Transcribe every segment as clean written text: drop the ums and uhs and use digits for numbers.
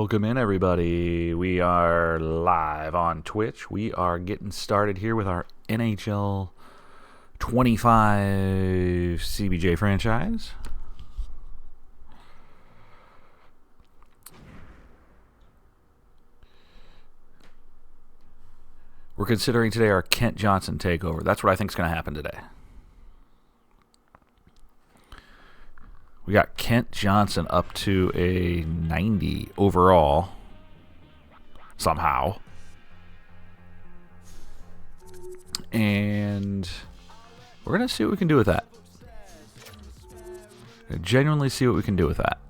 Welcome in, everybody. We are live on Twitch. We are getting started here with our NHL 25 CBJ franchise. We're considering today our Kent Johnson takeover. That's what I think is going to happen today. We got Kent Johnson up to a 90 overall, somehow. And we're going to see what we can do with that. Genuinely see what we can do with that.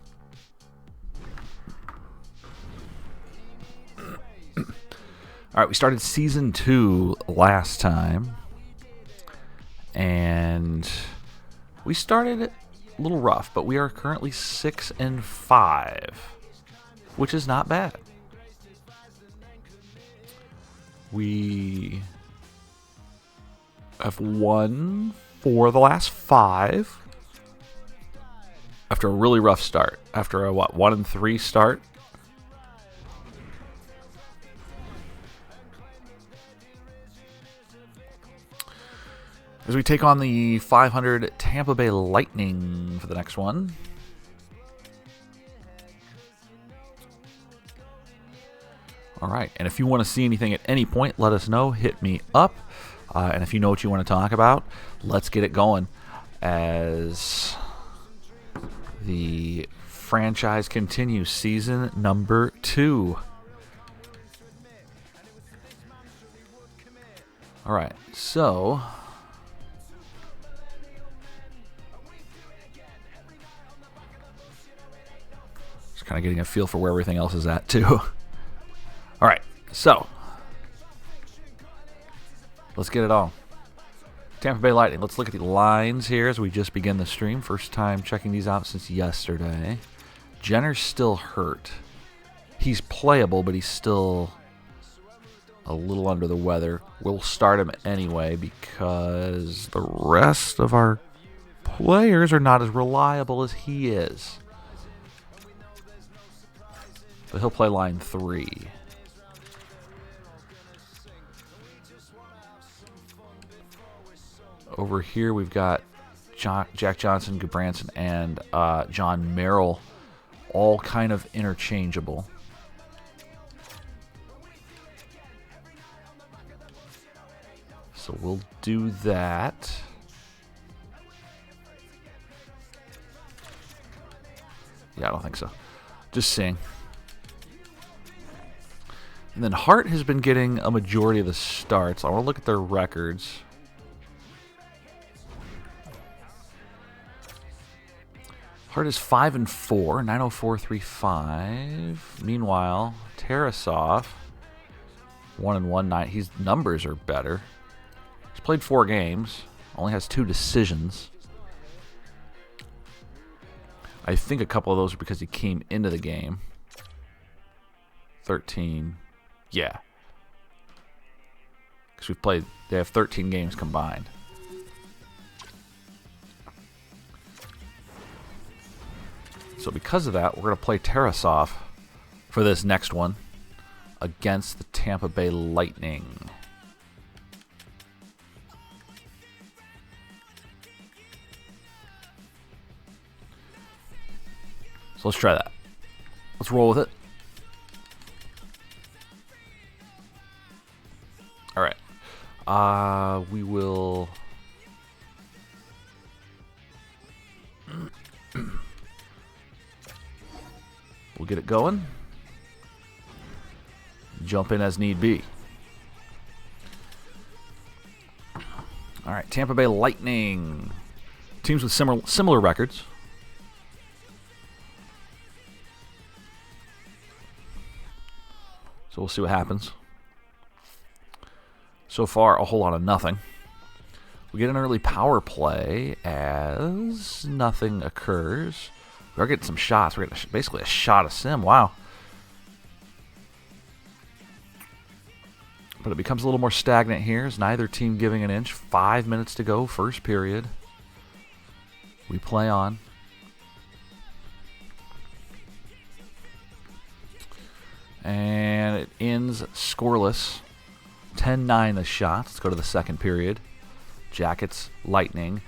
All right, we started Season 2 last time. And we started a little rough, but we are currently 6-5, which is not bad. We have won 4 of the last 5 after a really rough start. After a 1-3 start. As we take on the 500 Tampa Bay Lightning for the next one. All right, and if you want to see anything at any point, let us know. Hit me up. And if you know what you want to talk about, let's get it going as the franchise continues. Season number 2. All right, so kind of getting a feel for where everything else is at, too. All right, so let's get it on. Tampa Bay Lightning. Let's look at the lines here as we just begin the stream. First time checking these out since yesterday. Jenner's still hurt. He's playable, but he's still a little under the weather. We'll start him anyway because the rest of our players are not as reliable as he is. So he'll play line 3. Over here we've got Jack Johnson, Gudbranson, and John Merrill, all kind of interchangeable. So we'll do that. Yeah, I don't think so. Just seeing. And then Hart has been getting a majority of the starts. I want to look at their records. Hart is 5-4, 904.35. Meanwhile, Tarasov, 1-1, his numbers are better. He's played 4 games, only has 2 decisions. I think a couple of those are because he came into the game. 13. Yeah. Because they have 13 games combined. So because of that, we're going to play Tarasov for this next one against the Tampa Bay Lightning. So let's try that. Let's roll with it. All right. We will. We'll get it going. Jump in as need be. All right, Tampa Bay Lightning. Teams with similar records. So we'll see what happens. So far, a whole lot of nothing. We get an early power play as nothing occurs. We're getting some shots. We're getting basically a shot of sim. Wow. But it becomes a little more stagnant here as neither team giving an inch. 5 minutes to go, first period. We play on. And it ends scoreless. 10-9 the shot. Let's go to the second period. Jackets, Lightning.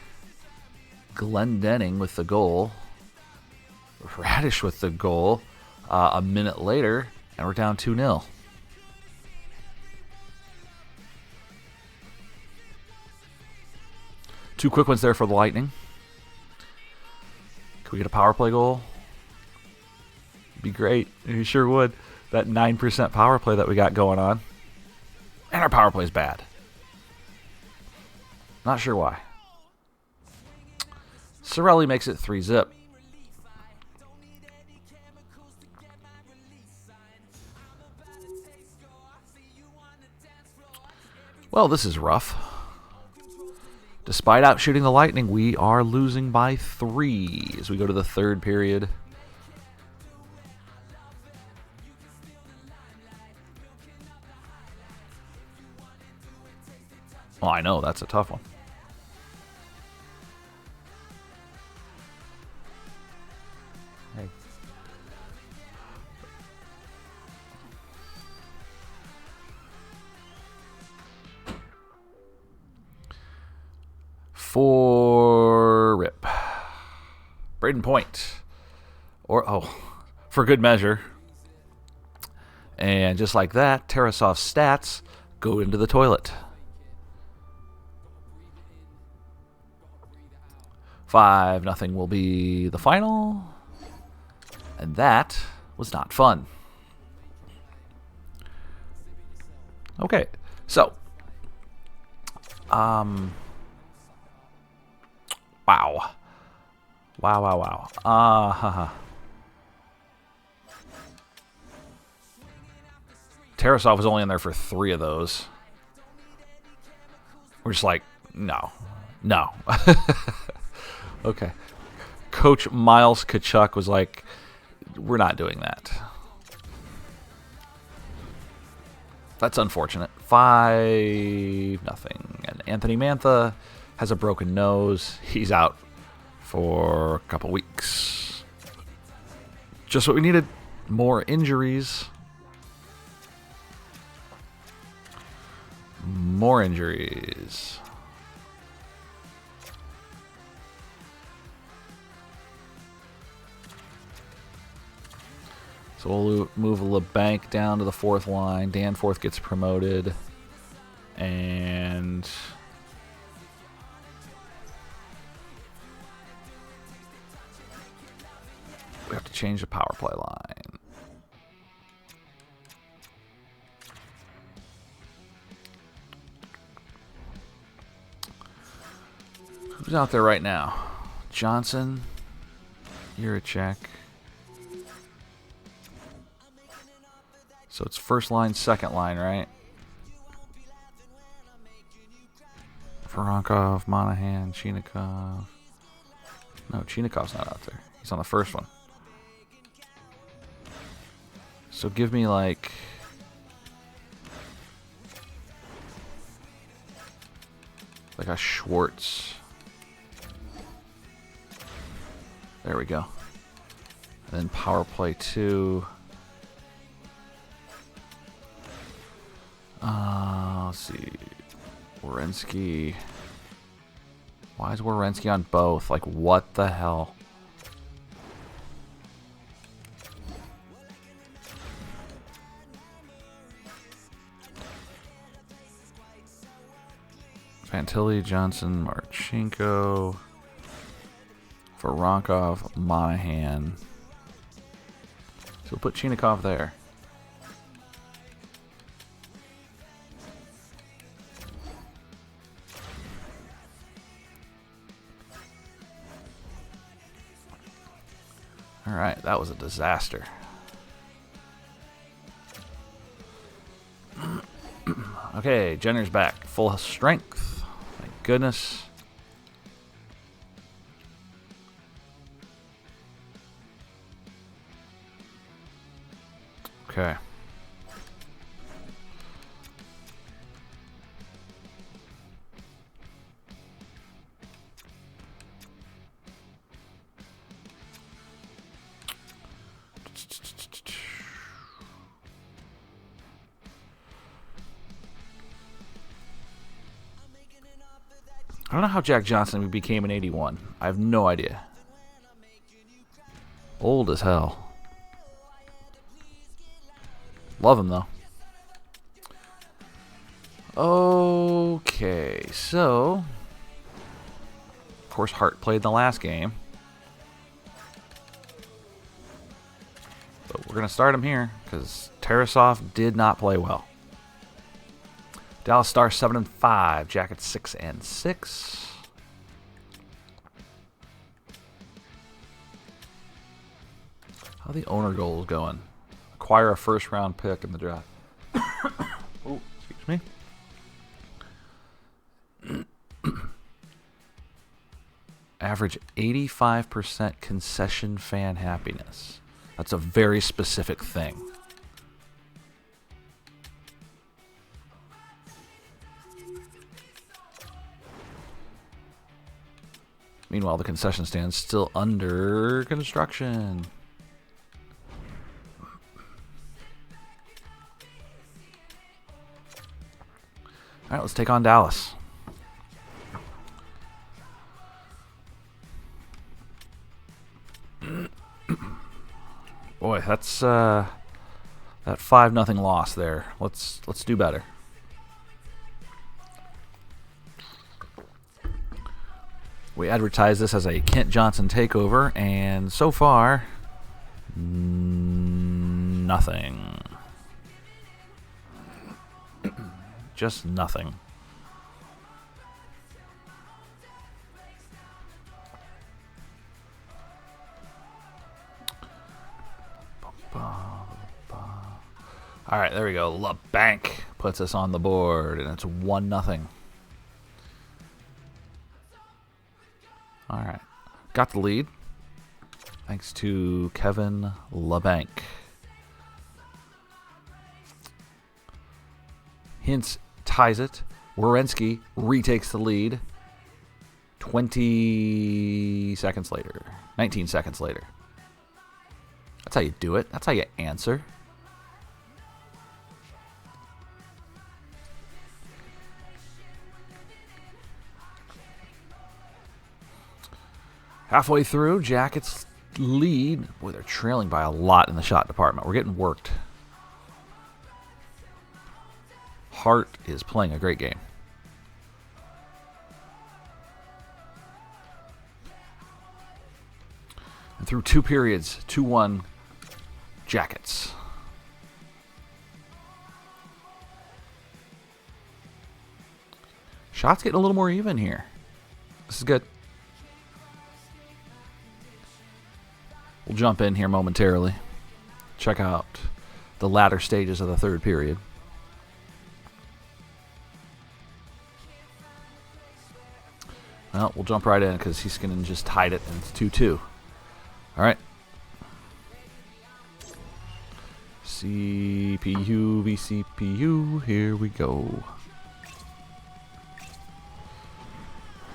Glendenning with the goal. Radish with the goal. A minute later, and we're down 2-0. Two quick ones there for the Lightning. Could we get a power play goal? Be great. You sure would. That 9% power play that we got going on. And our power play is bad. Not sure why. Sorelli makes it 3-zip. Well, this is rough. Despite outshooting the Lightning, we are losing by 3 as we go to the third period. Well, I know, that's a tough one. Hey. For Rip. Braden Point. For good measure. And just like that, Tarasov's stats go into the toilet. 5-0 will be the final. And that was not fun. Okay, so. Wow. Tarasov was only in there for 3 of those. We're just like, no. Okay. Coach Miles Kachuk was like, we're not doing that. That's unfortunate. 5-0. And Anthony Mantha has a broken nose. He's out for a couple weeks. Just what we needed. More injuries. More injuries. So we'll move LeBanc down to the 4th line. Danforth gets promoted. And we have to change the power play line. Who's out there right now? Johnson, Yurichek. So it's first line, second line, right? Voronkov, Monahan, Chinikov. No, Chinikov's not out there. He's on the first one. So give me like a Schwartz. There we go. And then power play 2. Let's see. Werenski. Why is Werenski on both? Like, what the hell? Fantilli, Johnson, Marchenko, Voronkov, Monahan. So we'll put Chinikov there. All right, that was a disaster. Okay, Jenner's back. Full strength. Thank goodness. Okay. I don't know how Jack Johnson became an 81. I have no idea. Old as hell. Love him, though. Okay, so... Of course, Hart played in the last game. But we're going to start him here, because Tarasov did not play well. Dallas Stars 7-5. Jackets 6-6. How are the owner goals going? Acquire a first-round pick in the draft. Oh, excuse me. Average 85% concession fan happiness. That's a very specific thing. Meanwhile, the concession stand's still under construction. All right, let's take on Dallas. Boy, that's that 5-0 loss there. Let's do better. We advertise this as a Kent Johnson takeover, and so far, nothing. Just nothing. All right, there we go. LeBanc puts us on the board, and it's 1-0. All right, got the lead thanks to Kevin LeBanc. Hintz ties it. Werenski retakes the lead. 20 seconds later. 19 seconds later. That's how you do it. That's how you answer. Halfway through, Jackets lead. Boy, they're trailing by a lot in the shot department. We're getting worked. Hart is playing a great game. And through 2 periods, 2-1 Jackets. Shots getting a little more even here. This is good. We'll jump in here momentarily. Check out the latter stages of the third period. Well, we'll jump right in because Heiskanen just tied it, and it's 2-2. All right. CPU v CPU. Here we go.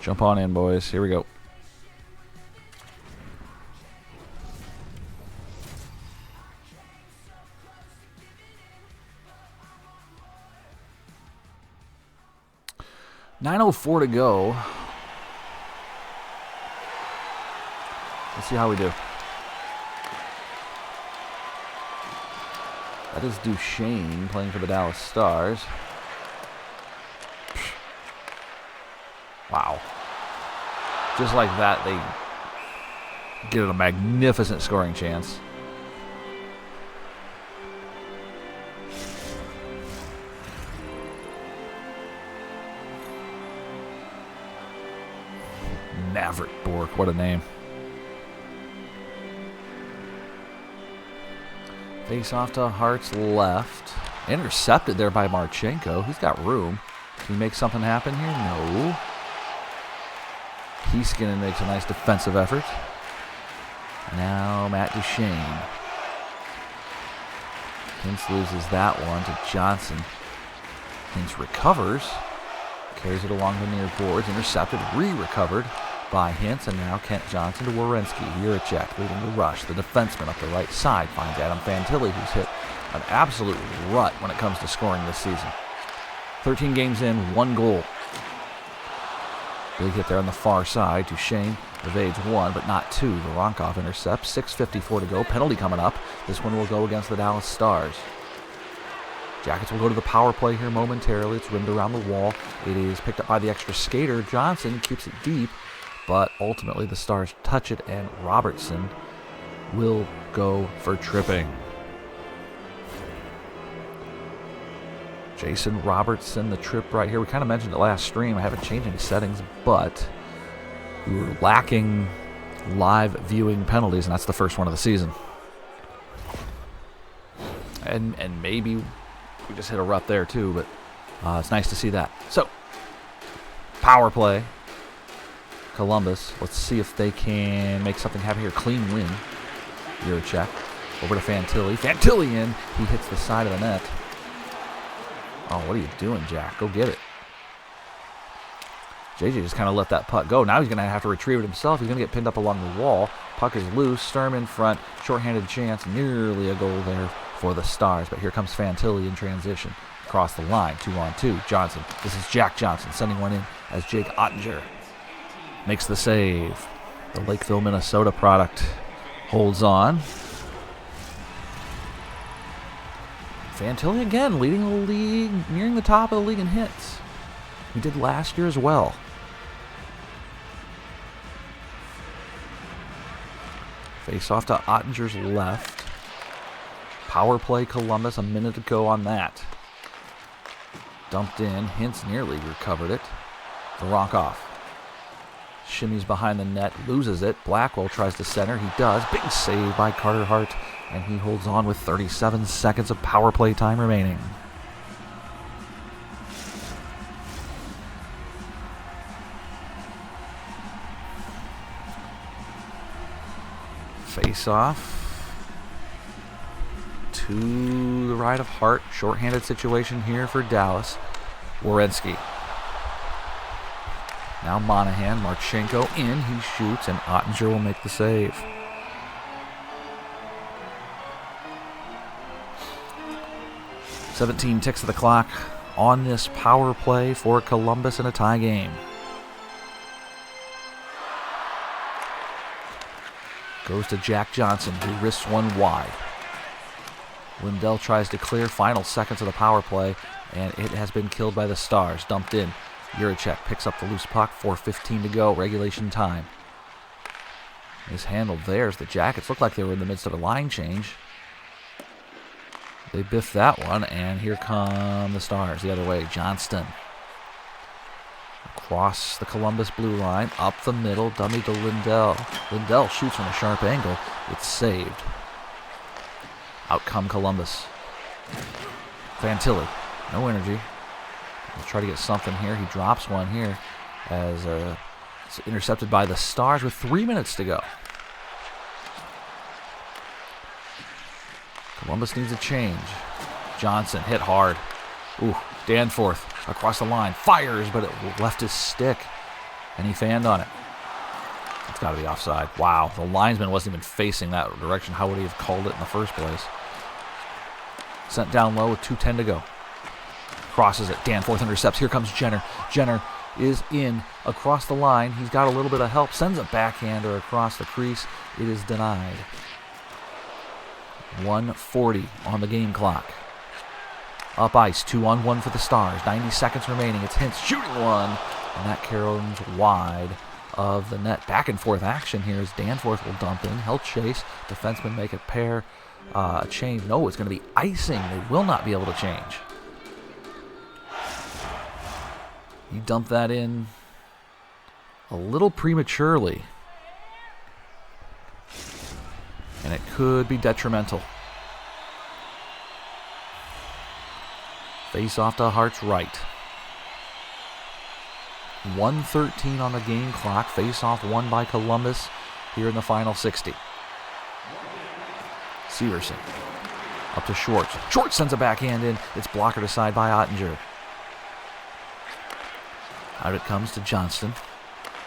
Jump on in, boys. Here we go. .904 to go. Let's see how we do. That is Duchesne playing for the Dallas Stars. Wow. Just like that, they get a magnificent scoring chance. Maverick Bork, what a name. Face off to Hart's left. Intercepted there by Marchenko. He's got room. Can he make something happen here? No. Heiskanen makes a nice defensive effort. Now Matt Duchesne. Hintz loses that one to Johnson. Hintz recovers. Carries it along the near boards. Intercepted. Re-recovered by Hintz, and now Kent Johnson to Werenski. Jiricek leading the rush. The defenseman up the right side finds Adam Fantilli, who's hit an absolute rut when it comes to scoring this season. 13 games in, 1 goal. Big hit there on the far side. Duchesne evades one, but not two. Voronkov intercepts. 6:54 to go. Penalty coming up. This one will go against the Dallas Stars. Jackets will go to the power play here momentarily. It's rimmed around the wall. It is picked up by the extra skater. Johnson keeps it deep, but ultimately the Stars touch it, and Robertson will go for tripping. Jason Robertson, the trip right here. We kind of mentioned it last stream. I haven't changed any settings, but we were lacking live viewing penalties, and that's the first one of the season. And maybe we just hit a rut there too, but it's nice to see that. So, power play. Columbus. Let's see if they can make something happen here. Clean win. Juracek. Over to Fantilli. Fantilli in. He hits the side of the net. Oh, what are you doing, Jack? Go get it. JJ just kind of let that puck go. Now he's going to have to retrieve it himself. He's going to get pinned up along the wall. Puck is loose. Sturm in front. Shorthanded chance. Nearly a goal there for the Stars. But here comes Fantilli in transition. Across the line. 2-on-2. Johnson. This is Jack Johnson sending one in as Jake Ottinger makes the save. The Lakeville, Minnesota product holds on. Fantilli again leading the league, nearing the top of the league in hits. He did last year as well. Face off to Ottinger's left. Power play Columbus, a minute to go on that. Dumped in, Hintz nearly recovered it. Voronkov shimmies behind the net, loses it. Blackwell tries to center, he does. Big save by Carter Hart, and he holds on with 37 seconds of power play time remaining. Face off to the right of Hart. Shorthanded situation here for Dallas. Werenski. Now Monahan, Marchenko in, he shoots, and Ottinger will make the save. "17 ticks of the clock on this power play for Columbus in a tie game. Goes to Jack Johnson, who risks one wide. Lindell tries to clear, final seconds of the power play, and it has been killed by the Stars. Dumped in. Juracek picks up the loose puck, 4:15 to go, regulation time. Mishandled there as the Jackets looked like they were in the midst of a line change. They biffed that one, and here come the Stars the other way. Johnston. Across the Columbus blue line, up the middle, dummy to Lindell. Lindell shoots from a sharp angle. It's saved. Out come Columbus. Fantilli, no energy. He'll try to get something here. He drops one here as it's intercepted by the Stars with 3 minutes to go. Columbus needs a change. Johnson hit hard. Ooh, Danforth across the line. Fires, but it left his stick, and he fanned on it. It's got to be offside. Wow, the linesman wasn't even facing that direction. How would he have called it in the first place? Sent down low with 2:10 to go. Crosses it. Danforth intercepts. Here comes Jenner. Jenner is in across the line. He's got a little bit of help. Sends a backhander across the crease. It is denied. 1:40 on the game clock. Up ice, 2-on-1 for the Stars. 90 seconds remaining. It's Hintz shooting one, and that caroms wide of the net. Back and forth action here as Danforth will dump in. He'll chase. Defensemen make a pair. Change. No, it's going to be icing. They will not be able to change. He dumped that in a little prematurely, and it could be detrimental. Face off to Hart's right. 1:13 on the game clock. Face off won by Columbus here in the final 60. Severson up to Schwartz. Schwartz sends a backhand in. It's blockered aside by Ottinger. Out it comes to Johnston.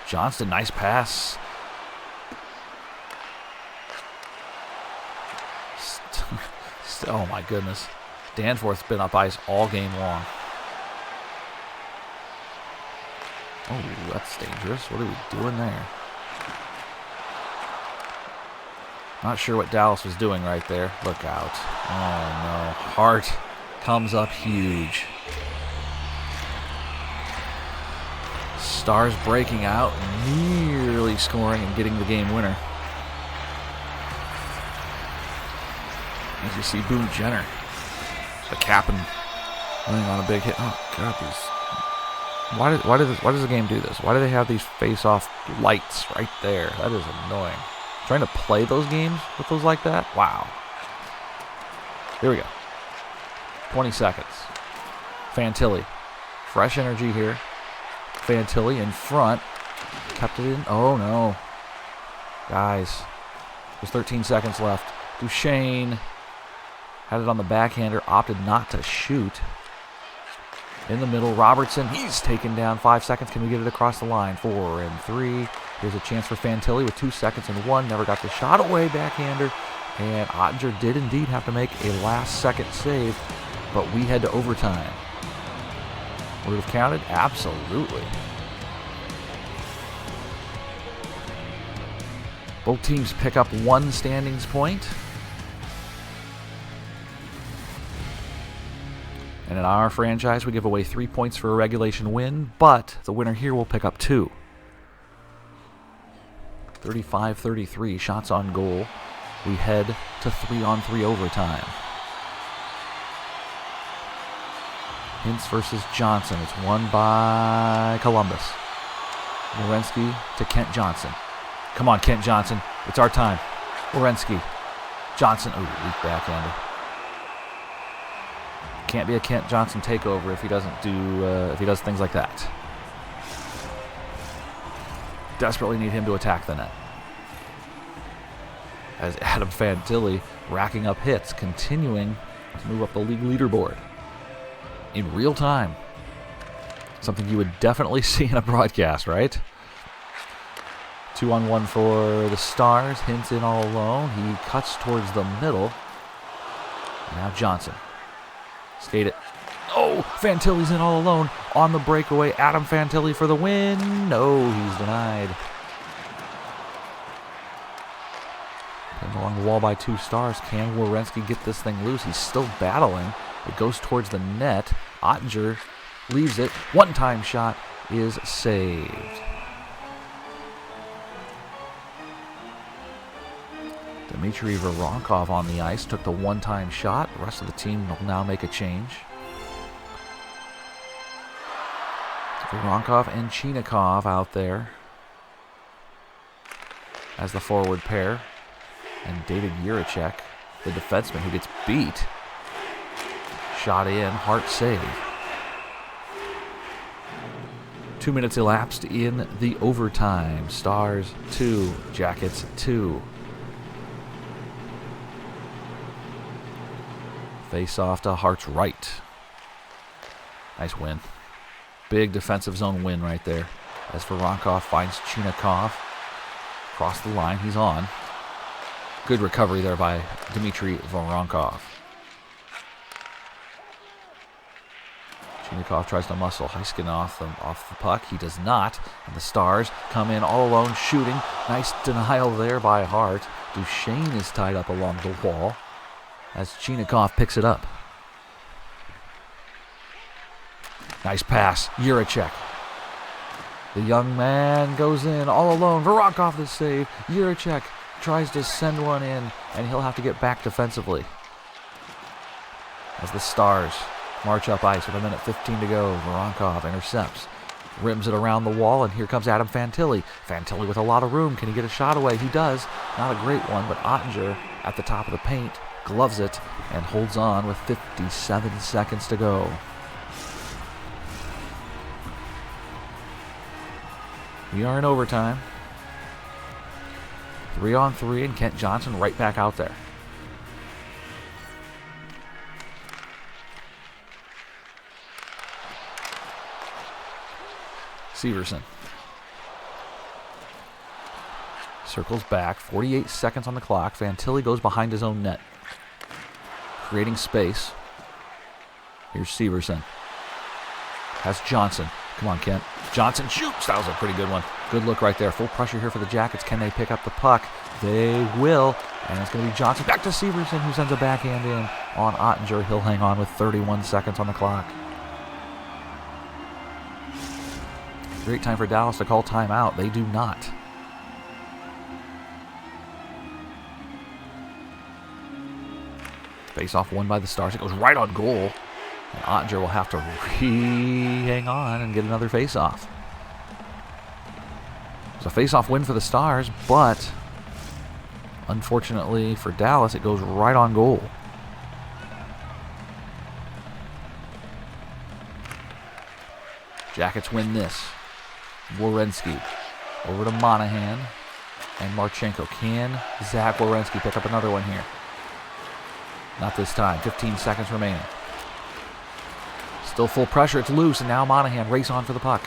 Johnston, nice pass. Oh my goodness. Danforth's been up ice all game long. Oh, that's dangerous. What are we doing there? Not sure what Dallas was doing right there. Look out. Oh, no. Hart comes up huge. Stars breaking out, nearly scoring and getting the game winner. As you see, Boone Jenner, the captain, running on a big hit. Oh, God, these... Why does the game do this? Why do they have these face-off lights right there? That is annoying. Trying to play those games with those like that? Wow. Here we go. 20 seconds. Fantilli. Fresh energy here. Fantilli in front. Kept it in. Oh, no. Guys. There's 13 seconds left. Duchesne had it on the backhander. Opted not to shoot. In the middle, Robertson. He's taken down. 5 seconds. Can we get it across the line? 4 and 3. Here's a chance for Fantilli with 2 seconds and 1. Never got the shot away. Backhander. And Ottinger did indeed have to make a last-second save. But we head to overtime. Would it have counted? Absolutely. Both teams pick up 1 standings point. And in our franchise, we give away 3 points for a regulation win, but the winner here will pick up 2. 35-33, shots on goal. We head to 3-on-3 overtime. Hintz versus Johnson. It's won by Columbus. Werenski to Kent Johnson. Come on, Kent Johnson. It's our time. Werenski. Johnson. Ooh, weak backhander. Can't be a Kent Johnson takeover if he doesn't do if he does things like that. Desperately need him to attack the net. As Adam Fantilli racking up hits, continuing to move up the league leaderboard in real time. Something you would definitely see in a broadcast, right? 2-on-1 for the Stars. Hintz in all alone. He cuts towards the middle. Now Johnson. Skate it. Oh, Fantilli's in all alone on the breakaway. Adam Fantilli for the win. No, he's denied. Pinned along the wall by 2 Stars. Can Werenski get this thing loose? He's still battling. It goes towards the net. Ottinger leaves it. One-time shot is saved. Dmitry Voronkov on the ice took the one-time shot. The rest of the team will now make a change. Voronkov and Chinikov out there as the forward pair. And David Jiricek, the defenseman who gets beat. Shot in, Hart save. 2 minutes elapsed in the overtime. Stars 2, Jackets 2. Face off to Hart's right. Nice win. Big defensive zone win right there. As Voronkov finds Chinikov. Across the line, he's on. Good recovery there by Dmitry Voronkov. Chinikov tries to muscle Heiskin off the puck. He does not. And the Stars come in all alone shooting. Nice denial there by Hart. Duchesne is tied up along the wall as Chinikov picks it up. Nice pass. Jiricek. The young man goes in all alone. Voronkov the save. Jiricek tries to send one in, and he'll have to get back defensively. As the Stars march up ice with 1:15 to go. Voronkov intercepts. Rims it around the wall, and here comes Adam Fantilli. Fantilli with a lot of room. Can he get a shot away? He does. Not a great one, but Ottinger at the top of the paint gloves it and holds on with 57 seconds to go. We are in overtime. 3-on-3, and Kent Johnson right back out there. Severson circles back. 48 seconds on the clock. Fantilli goes behind his own net, creating space. Here's Severson. Has Johnson. Come on, Kent. Johnson shoots. That was a pretty good one. Good look right there. Full pressure here for the Jackets. Can they pick up the puck? They will. And it's going to be Johnson back to Severson, who sends a backhand in on Ottinger. He'll hang on with 31 seconds on the clock. Great time for Dallas to call timeout. They do not. Face-off won by the Stars. It goes right on goal. And Ottinger will have to hang on and get another face-off. It's a face-off win for the Stars, but unfortunately for Dallas, it goes right on goal. Jackets win this. Werenski over to Monahan and Marchenko. Can Zach Werenski pick up another one here? Not this time. 15 seconds remaining. Still full pressure. It's loose, and now Monahan race on for the puck.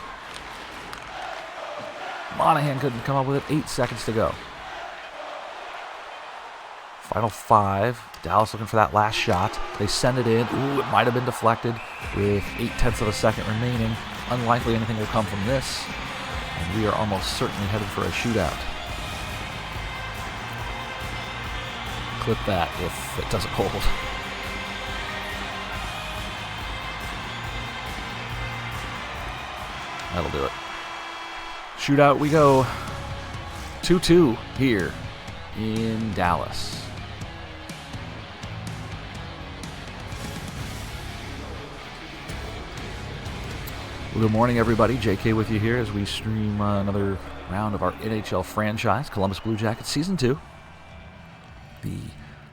Monahan couldn't come up with it. 8 seconds to go. Final 5. Dallas looking for that last shot. They send it in. Ooh, it might have been deflected with 0.8 of a second remaining. Unlikely anything will come from this. And we are almost certainly headed for a shootout. Clip that if it doesn't hold. That'll do it. Shootout we go. 2-2 here in Dallas. Well, good morning, everybody. JK with you here as we stream another round of our NHL franchise, Columbus Blue Jackets Season 2. The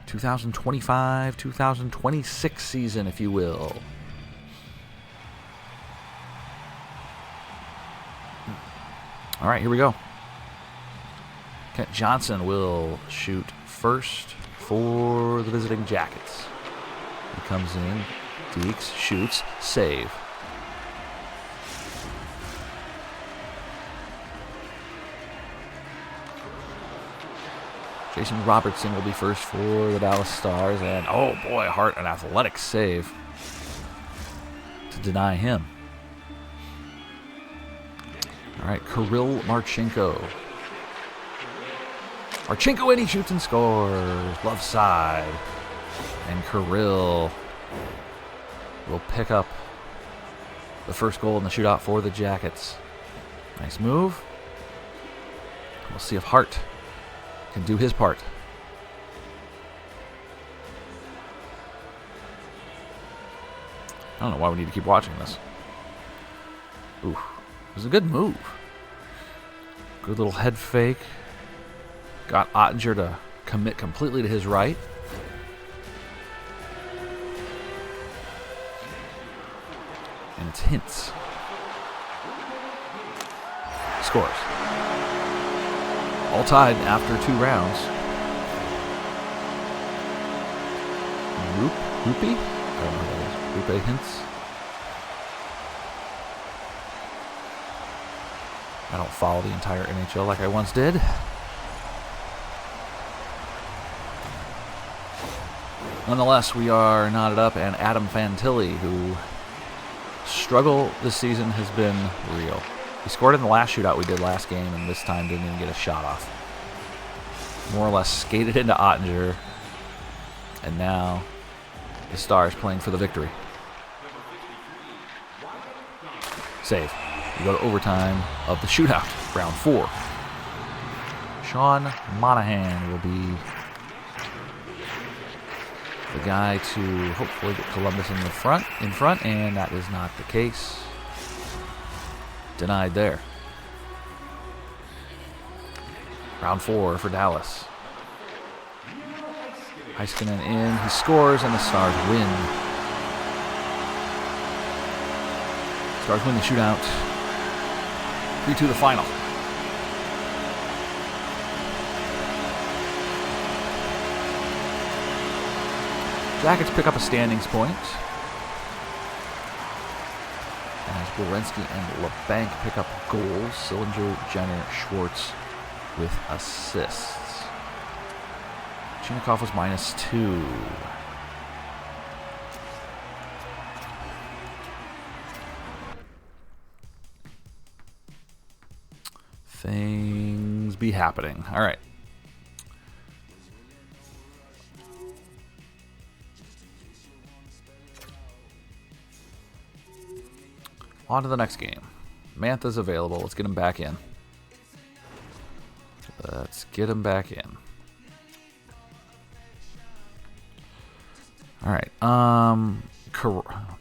2025-2026 season, if you will. All right, here we go. Kent Johnson will shoot first for the visiting Jackets. He comes in, Deeks, shoots, save. Jason Robertson will be first for the Dallas Stars, and oh boy, Hart, an athletic save to deny him. All right, Kirill Marchenko. Marchenko in, he shoots and scores. Left side. And Kirill will pick up the first goal in the shootout for the Jackets. Nice move. We'll see if Hart can do his part. I don't know why we need to keep watching this. Ooh, it was a good move. Good little head fake. Got Ottinger to commit completely to his right. And it's Hintz. Scores. All tied after 2 rounds. Rupi? I don't know what that is. Rupe Hintz. I don't follow the entire NHL like I once did. Nonetheless, we are knotted up, and Adam Fantilli, who struggle this season has been real. He scored in the last shootout we did last game, and this time didn't even get a shot off. More or less skated into Ottinger, and now the Stars playing for the victory. Save. We go to overtime of the shootout, round 4. Sean Monahan will be the guy to hopefully get Columbus in front, and that is not the case. Denied there. Round 4 for Dallas. Heiskanen in, he scores, and the Stars win. Stars win the shootout. 3-2 the final. Jackets pick up a standings point. As Werenski and LeBanc pick up goals. Sillinger, Jenner, Schwartz with assists. Chinakhov was -2. Things be happening. All right. On to the next game. Mantha's available. Let's get him back in. Let's get him back in. All right. Oh,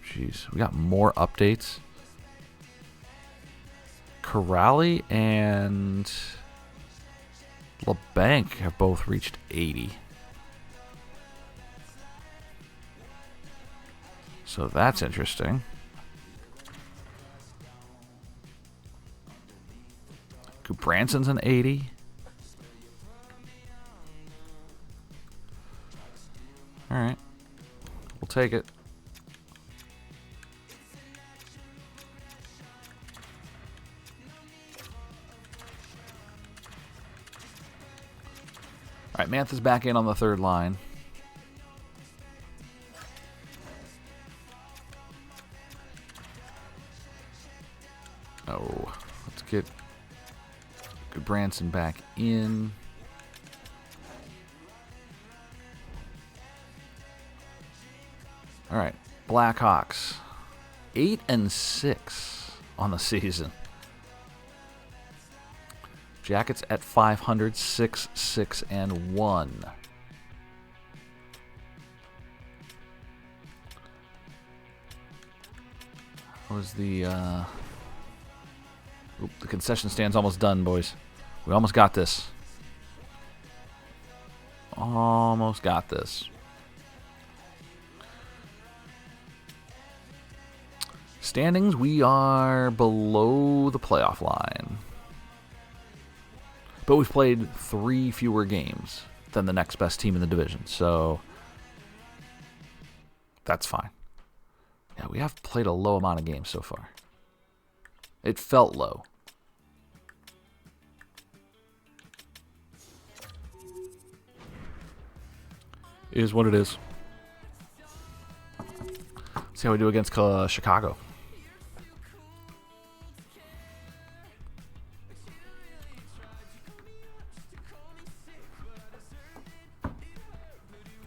jeez. We got more updates. Corrali and LeBanc have both reached 80. So that's interesting. Branson's an 80. All right. We'll take it. All right, Mantha's back in on the third line. Oh, let's get Branson back in. All right, Blackhawks, 8-6 on the season. Jackets at 500, 6-6-1. What was the concession stand's almost done, boys. We almost got this. Almost got this. Standings, we are below the playoff line. But we've played 3 fewer games than the next best team in the division, so that's fine. Yeah, we have played a low amount of games so far. It felt low. It is what it is. See how we do against Chicago.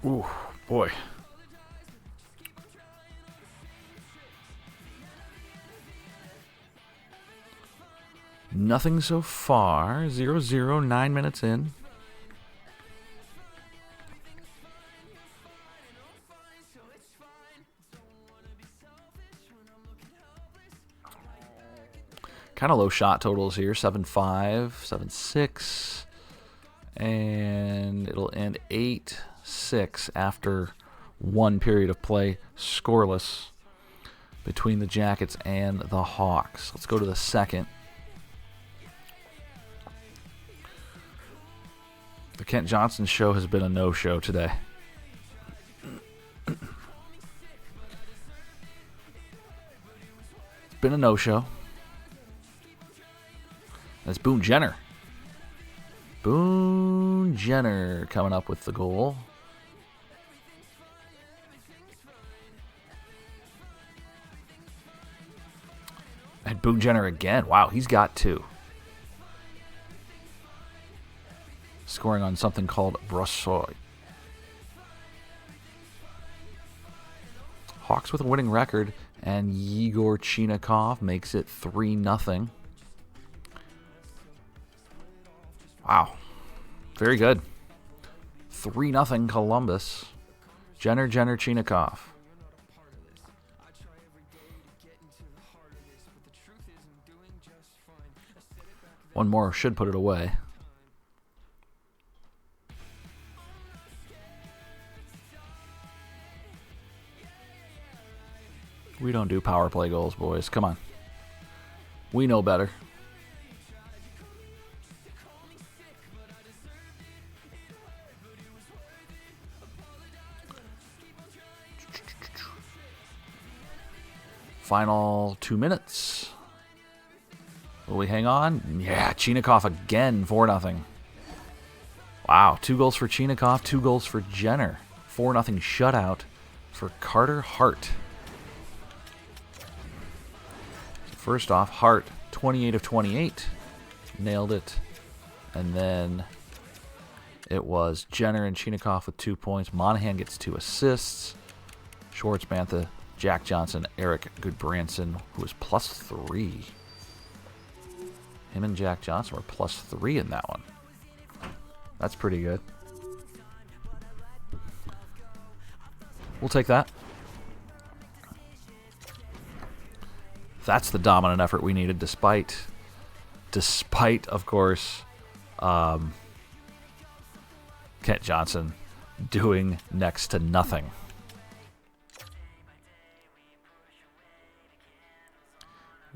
Ooh, boy. Nothing so far. 0-0, 9 minutes in. Kind of low shot totals here. 7-5, 7-6. And it'll end 8-6 after one period of play, scoreless, between the Jackets and the Hawks. Let's go to the second. The Kent Johnson show has been a no-show today. It's been a no-show. That's Boone Jenner. Boone Jenner coming up with the goal. And Boone Jenner again. Wow, he's got 2. Scoring on something called Brossoy. Hawks with a winning record, and Yegor Chinakhov makes it 3-0. Wow. Very good. 3-0 Columbus. Jenner, Chinakhov. One more should put it away. We don't do power play goals, boys. Come on. We know better. Final 2 minutes. Will we hang on? Yeah, Chinakhov again, 4-0. Wow, 2 goals for Chinakhov, 2 goals for Jenner. 4-0 shutout for Carter Hart. First off, Hart, 28 of 28. nailed it. And then it was Jenner and Chinakhov with 2 points. Monahan gets 2 assists. Schwartz, Bantha, Jack Johnson, Eric Goodbranson, who was +3. Him and Jack Johnson were +3 in that one. That's pretty good. We'll take that. That's the dominant effort we needed, despite, of course, Kent Johnson doing next to nothing.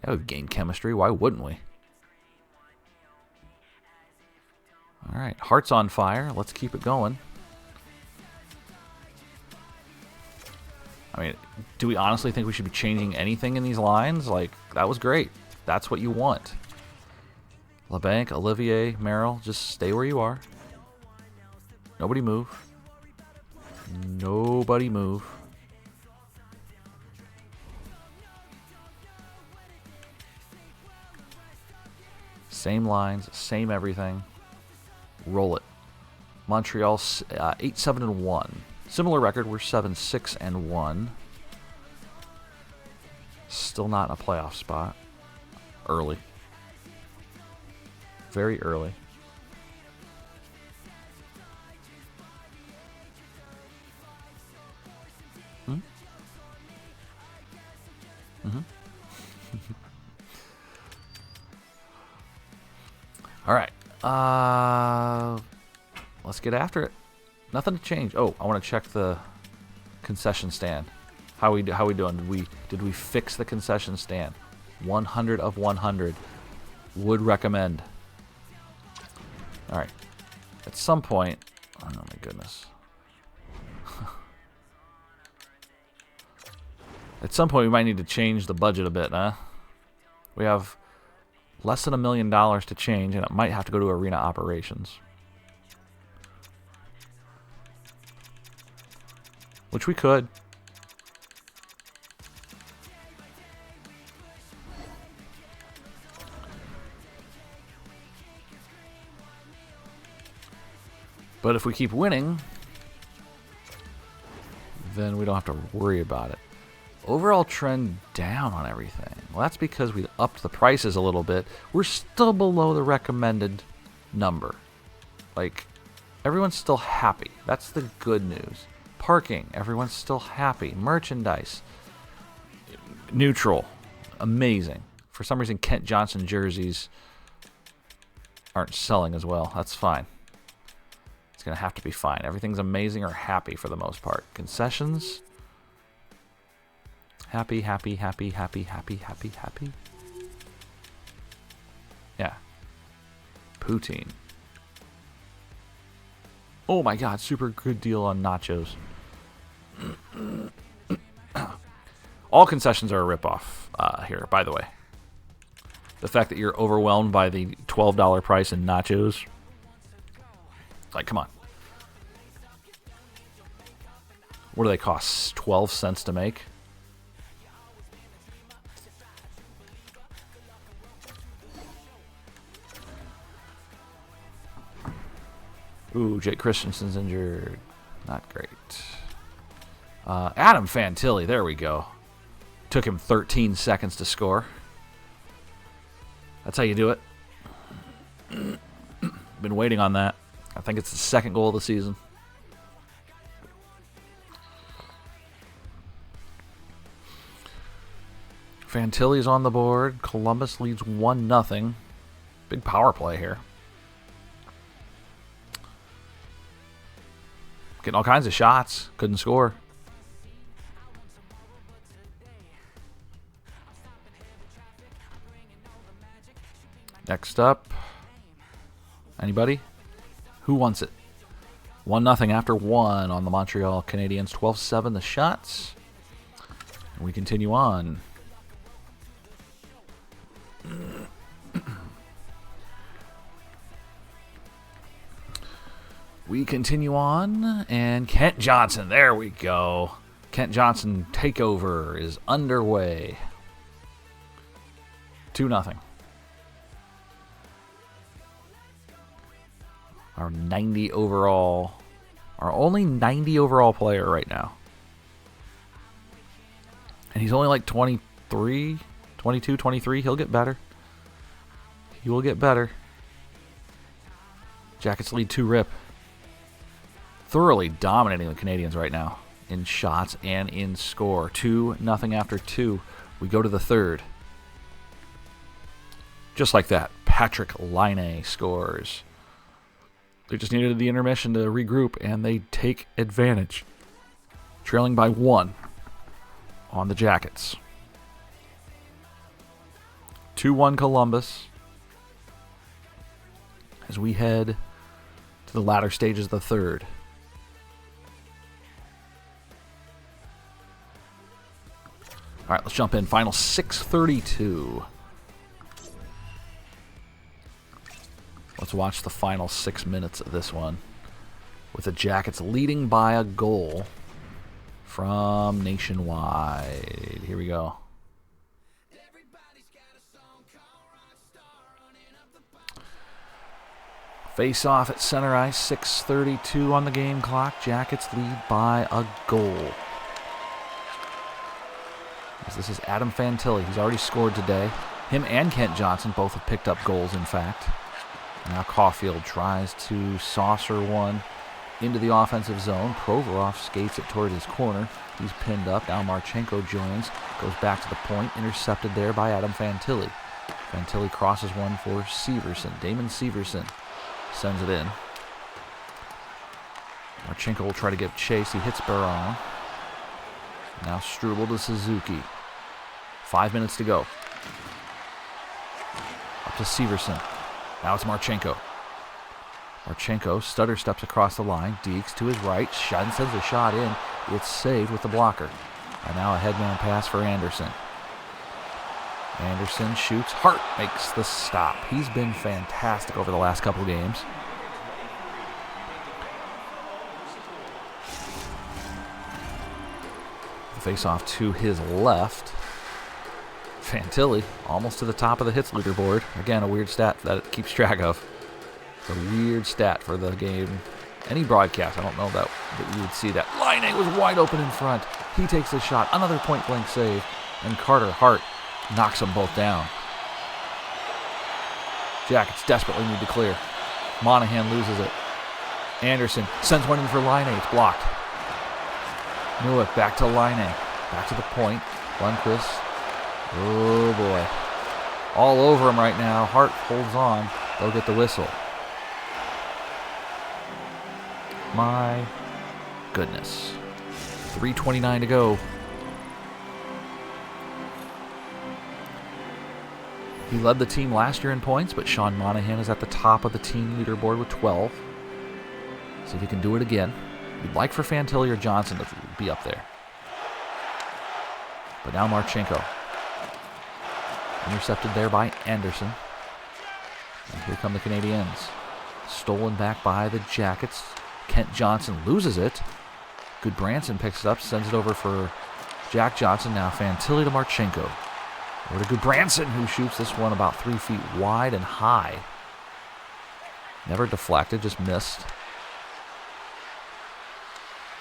Yeah, we've gained chemistry. Why wouldn't we? All right, Heart's on fire. Let's keep it going. I mean, do we honestly think we should be changing anything in these lines? Like, that was great. That's what you want. LeBanc, Olivier, Merrill, just stay where you are. Nobody move. Nobody move. Same lines, same everything. Roll it. Montreal 8-7-1. Similar record. We're 7-6-1. Still not in a playoff spot. Early. Very early. All right. Let's get after it. Nothing to change. Oh, I want to check the concession stand. How we doing? Did we fix the concession stand? 100 of 100. Would recommend. All right. At some point, oh my goodness. At some point, we might need to change the budget a bit, huh? We have less than $1 million to change, and it might have to go to arena operations. Which we could. But if we keep winning, then we don't have to worry about it. Overall trend down on everything. Well, that's because we upped the prices a little bit. We're still below the recommended number. Like, everyone's still happy. That's the good news. Parking, everyone's still happy. Merchandise, neutral. Amazing. For some reason, Kent Johnson jerseys aren't selling as well. That's fine. It's going to have to be fine. Everything's amazing or happy for the most part. Concessions. Happy, happy, happy, happy, happy, happy, happy. Yeah. Poutine. Oh my god, super good deal on nachos. All concessions are a ripoff here, by the way. The fact that you're overwhelmed by the $12 price in nachos. Like, come on. What do they cost? 12 cents to make? Ooh, Jake Christensen's injured. Not great. Adam Fantilli, there we go. Took him 13 seconds to score. That's how you do it. Been waiting on that. I think it's the second goal of the season. Fantilli's on the board. Columbus leads 1-0. Big power play here. Getting all kinds of shots. Couldn't score. Next up. Anybody? Who wants it? 1-0 after 1 on the Montreal Canadiens. 12-7 the shots. And we continue on. We continue on, and Kent Johnson, there we go. Kent Johnson takeover is underway. 2-0. Our 90 overall, our only 90 overall player right now. And he's only like 23, 22, 23. He'll get better. He will get better. Jackets lead 2-rip. Thoroughly dominating the Canadians right now in shots and in score. 2-0 after 2. We go to the third. Just like that, Patrick Laine scores. They just needed the intermission to regroup, and they take advantage. Trailing by 1 on the Jackets. 2-1 Columbus. As we head to the latter stages of the third. All right, let's jump in. Final 6:32. Let's watch the final 6 minutes of this one, with the Jackets leading by a goal from Nationwide. Here we go. Face off at center ice, 6:32 on the game clock. Jackets lead by a goal. As this is Adam Fantilli. He's already scored today. Him and Kent Johnson both have picked up goals, in fact. Now Caulfield tries to saucer one into the offensive zone. Provorov skates it toward his corner. He's pinned up. Now Marchenko joins. Goes back to the point. Intercepted there by Adam Fantilli. Fantilli crosses one for Severson. Damon Severson sends it in. Marchenko will try to give chase. He hits Baron. Now Struble to Suzuki. 5 minutes to go. Up to Severson. Now it's Marchenko. Marchenko stutter steps across the line. Deeks to his right. Sends a shot in. It's saved with the blocker. And now a headman pass for Anderson. Anderson shoots. Hart makes the stop. He's been fantastic over the last couple games. The face-off to his left. Fantilli almost to the top of the hits leaderboard. Again, a weird stat that it keeps track of. It's a weird stat for the game. Any broadcast, I don't know that you would see that. Laine was wide open in front. He takes the shot. Another point-blank save. And Carter Hart knocks them both down. Jackets desperately need to clear. Monahan loses it. Anderson sends one in for Laine. It's blocked. Newick back to Laine. Back to the point. Lundqvist. Oh boy. All over him right now. Hart holds on. They'll get the whistle. My goodness. 3:29 to go. He led the team last year in points, but Sean Monahan is at the top of the team leaderboard with 12. See if he can do it again. We'd like for Fantilli or Johnson to be up there. But now Marchenko. Intercepted there by Anderson. And here come the Canadiens. Stolen back by the Jackets. Kent Johnson loses it. Goodbranson picks it up, sends it over for Jack Johnson. Now Fantilli to Marchenko. Over to Goodbranson, who shoots this one about 3 feet wide and high. Never deflected, just missed.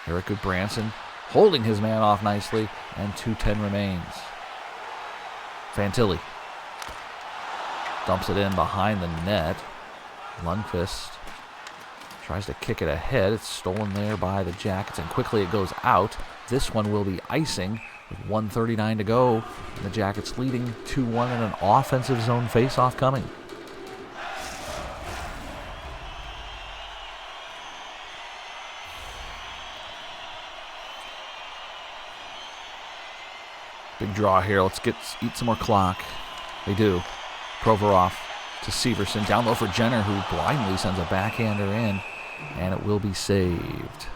Eric Goodbranson holding his man off nicely, and 2:10 remains. Fantilli dumps it in behind the net. Lundqvist tries to kick it ahead. It's stolen there by the Jackets, and quickly it goes out. This one will be icing with 1:39 to go. And the Jackets leading 2-1 in an offensive zone face-off coming. Big draw here. Let's eat some more clock. They do. Provorov to Severson. Down low for Jenner, who blindly sends a backhander in, and it will be saved.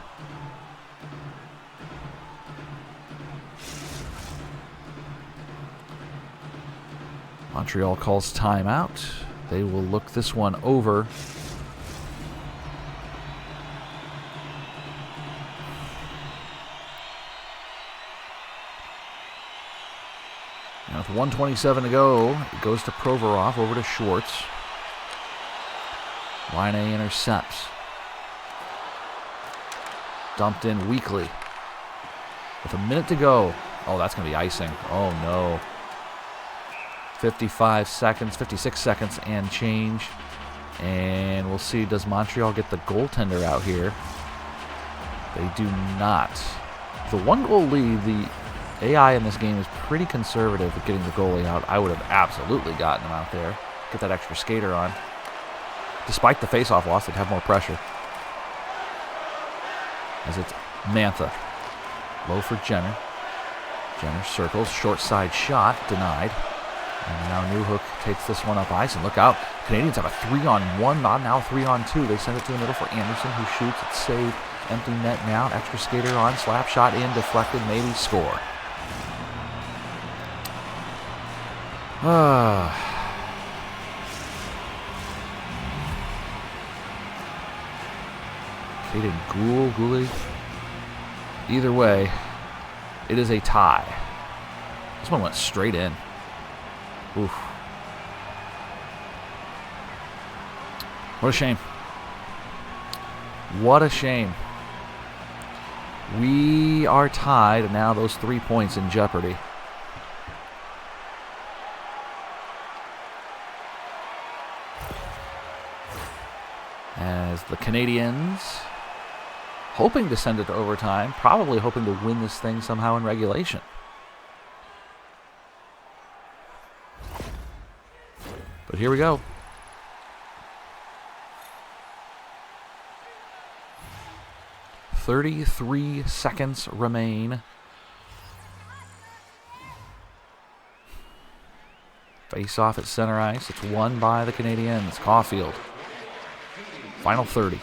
Montreal calls timeout. They will look this one over. Now with 1:27 to go, it goes to Provorov over to Schwartz. Laine intercepts. Dumped in weakly. With a minute to go. Oh, that's going to be icing. Oh, no. 56 seconds and change. And we'll see, does Montreal get the goaltender out here? They do not. The 1-goal lead, the AI in this game is pretty conservative with getting the goalie out. I would have absolutely gotten him out there. Get that extra skater on. Despite the face-off loss, they'd have more pressure. As it's Mantha. Low for Jenner. Jenner circles. Short side shot. Denied. And now Newhook takes this one up ice. And look out. Canadians have a 3-on-1. Not now 3-on-2. They send it to the middle for Anderson, who shoots. It's saved. Empty net now. Extra skater on. Slap shot in. Deflected. Maybe score. Kaden Gooley. Either way, it is a tie. This one went straight in. Oof. What a shame. What a shame. We are tied, and now those 3 points in jeopardy. As the Canadians, hoping to send it to overtime, probably hoping to win this thing somehow in regulation. But here we go. "33 seconds remain. Face off at center ice. It's won by the Canadiens. Caulfield. Final 30.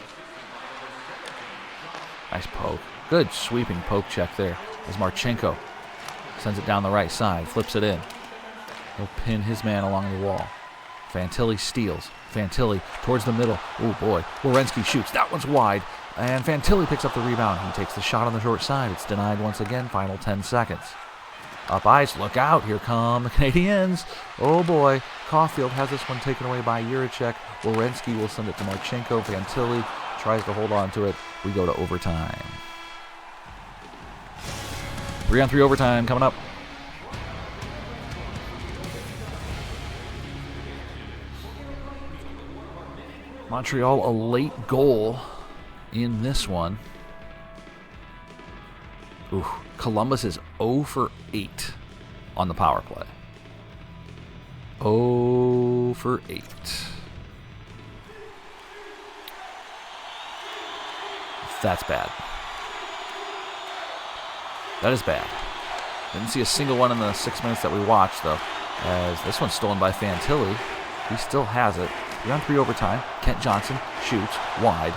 Nice poke. Good sweeping poke check there as Marchenko sends it down the right side. Flips it in. He'll pin his man along the wall. Fantilli steals. Fantilli towards the middle. Oh boy. Werenski shoots. That one's wide. And Fantilli picks up the rebound. He takes the shot on the short side. It's denied once again. Final 10 seconds. Up ice. Look out. Here come the Canadiens. Oh boy. Caulfield has this one taken away by Jiricek. Werenski will send it to Marchenko. Fantilli tries to hold on to it. We go to overtime. 3-on-3 overtime coming up. Montreal a late goal in this one. Ooh, Columbus is 0 for 8 on the power play. 0 for 8. That's bad. That is bad. Didn't see a single one in the 6 minutes that we watched, though. As this one's stolen by Fantilli. He still has it. 3-on-3 overtime. Kent Johnson shoots wide.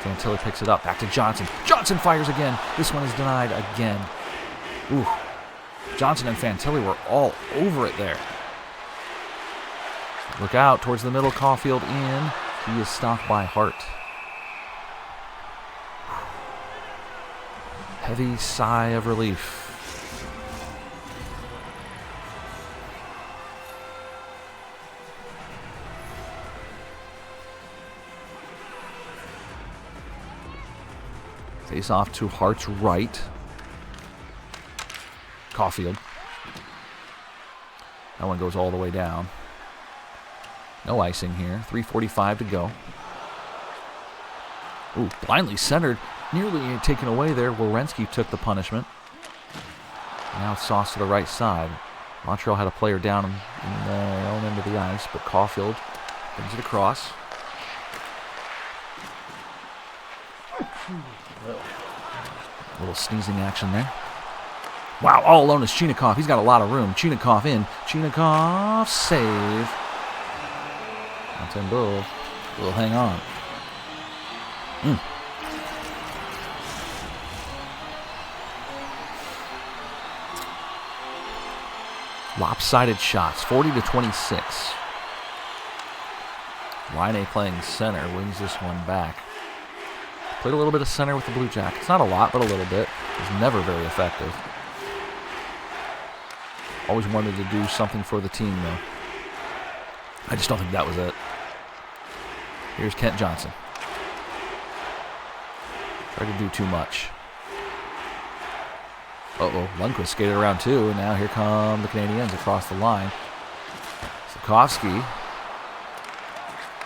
Fantilli picks it up. Back to Johnson. Johnson fires again. This one is denied again. Ooh. Johnson and Fantilli were all over it there. Look out. Towards the middle. Caulfield in. He is stopped by Hart. Heavy sigh of relief. Face off to Hart's right. Caulfield. That one goes all the way down. No icing here. 3:45 to go. Ooh, blindly centered. Nearly taken away there. Werenski took the punishment. Now it's Sauce to the right side. Montreal had a player down in their own end of the ice, but Caulfield brings it across. A little sneezing action there. Wow, all alone is Chinakhov. He's got a lot of room. Chinakhov in. Chinakhov save. Montembeau will hang on. Lopsided shots, 40-26. Laine playing center, wins this one back. Played a little bit of center with the Blue Jackets. Not a lot, but a little bit. Was never very effective. Always wanted to do something for the team, though. I just don't think that was it. Here's Kent Johnson. Tried to do too much. Uh-oh, Lundqvist skated around too, and now here come the Canadiens across the line. Slafkovsky.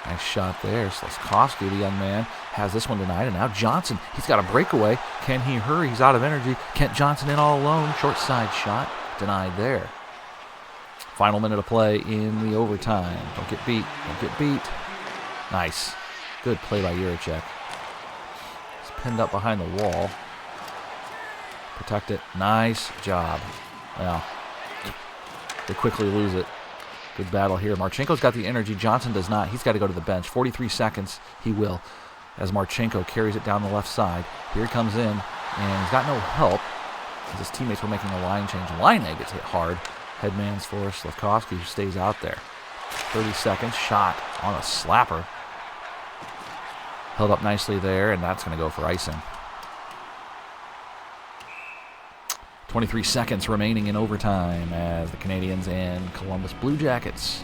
Nice shot there. Slafkovsky, the young man, has this one denied, and now Johnson. He's got a breakaway. Can he hurry? He's out of energy. Kent Johnson in all alone. Short side shot. Denied there. Final minute of play in the overtime. Don't get beat. Don't get beat. Nice. Good play by Juracek. He's pinned up behind the wall. Protect it. Nice job. Well, they quickly lose it. Good battle here. Marchenko's got the energy. Johnson does not. He's got to go to the bench. 43 seconds. He will. As Marchenko carries it down the left side. Here he comes in, and he's got no help. As his teammates were making a line change. Line gets hit hard. Headman's for Slafkovsky, who stays out there. 30 seconds. Shot on a slapper. Held up nicely there, and that's going to go for icing. 23 seconds remaining in overtime as the Canadiens and Columbus Blue Jackets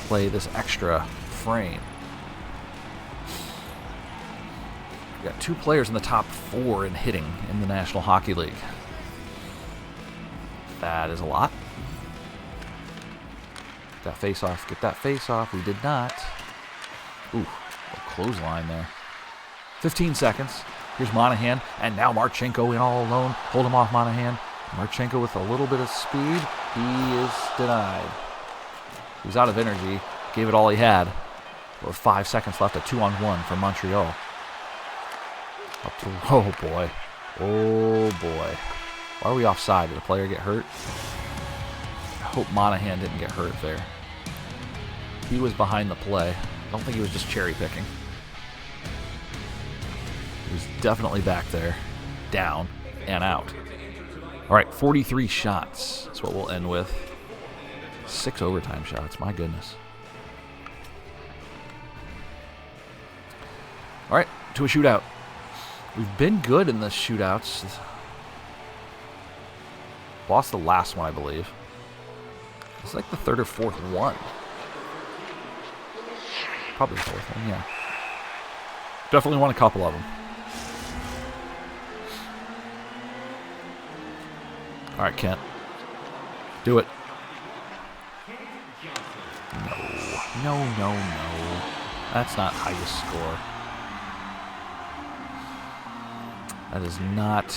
play this extra frame. We've got 2 players in the top 4 in hitting in the National Hockey League. That is a lot. Get that face off. Get that face off. We did not. Ooh, a clothesline there. 15 seconds. Here's Monahan, and now Marchenko in all alone. Hold him off, Monahan. Marchenko with a little bit of speed. He is denied. He was out of energy. Gave it all he had. With 5 seconds left, a 2-on-1 for Montreal. Up to, oh boy. Oh boy. Why are we offside? Did a player get hurt? I hope Monahan didn't get hurt there. He was behind the play. I don't think he was just cherry picking. He was definitely back there, down, and out. All right, 43 shots. That's what we'll end with. 6 overtime shots, my goodness. All right, to a shootout. We've been good in the shootouts. Lost the last one, I believe. It's like the 3rd or 4th one. Probably the 4th one, yeah. Definitely won a couple of them. All right, Kent. Do it. No. That's not how you score. That is not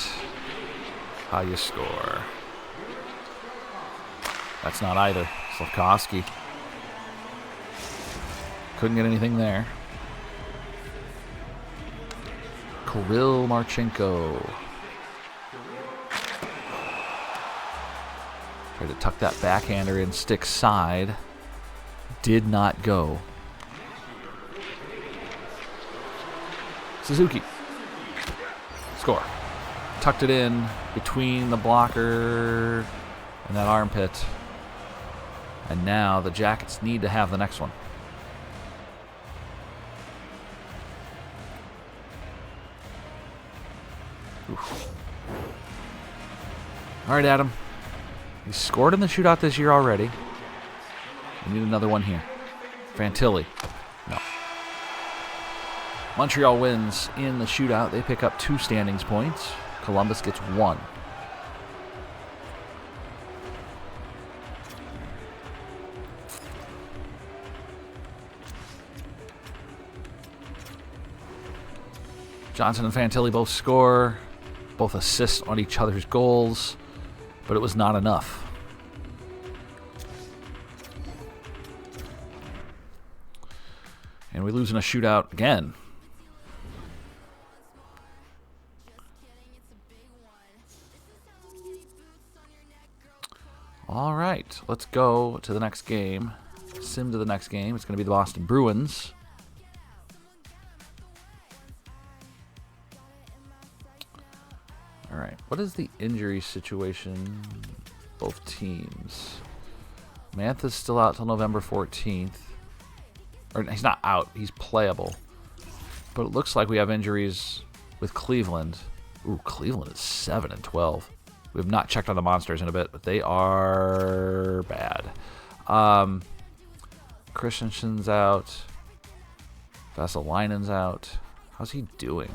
how you score. That's not either. Slafkovsky. Couldn't get anything there. Kirill Marchenko. Tried to tuck that backhander in stick side. Did not go. Suzuki. Score. Tucked it in between the blocker and that armpit. And now the Jackets need to have the next one. Oof. All right, Adam. He scored in the shootout this year already. We need another one here. Fantilli. No. Montreal wins in the shootout. They pick up 2 standings points. Columbus gets 1. Johnson and Fantilli both score. Both assist on each other's goals. But it was not enough. And we lose in a shootout again. All right, let's go to the next game. Sim to the next game. It's going to be the Boston Bruins. All right, what is the injury situation? Both teams. Mantha's still out till November 14th. Or he's not out, he's playable. But it looks like we have injuries with Cleveland. Ooh, Cleveland is 7-12. We have not checked on the Monsters in a bit, but they are bad. Christensen's out. Vasalainen's out. How's he doing?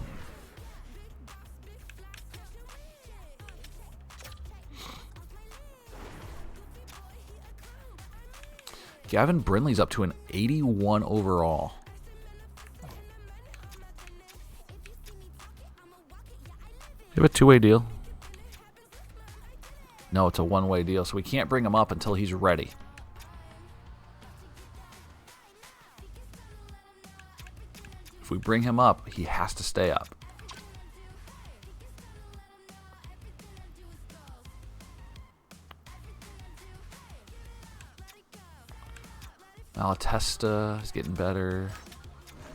Gavin Brindley's up to an 81 overall. You have a two-way deal? No, it's a one-way deal, so we can't bring him up until he's ready. If we bring him up, he has to stay up. Malatesta is getting better.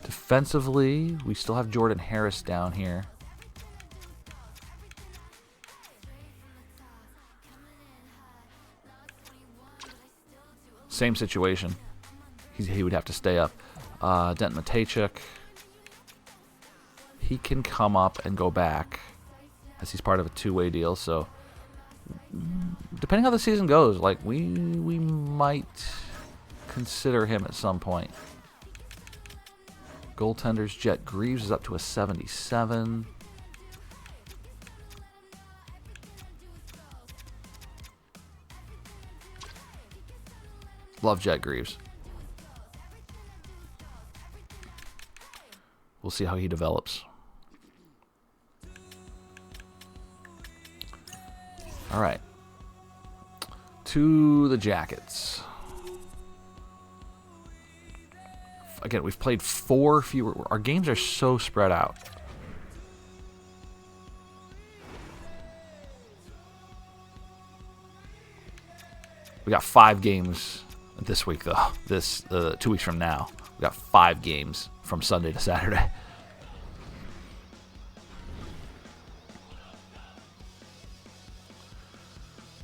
Defensively, we still have Jordan Harris down here. Same situation. He would have to stay up. Denton Matejchuk. He can come up and go back as he's part of a two-way deal. So, depending how the season goes, like we might consider him at some point. Goaltenders, Jet Greaves is up to a 77. Love Jet Greaves. We'll see how he develops. All right. To the Jackets. Again, we've played 4 fewer. Our games are so spread out. We got 5 games this week, though. 2 weeks from now. We got 5 games from Sunday to Saturday.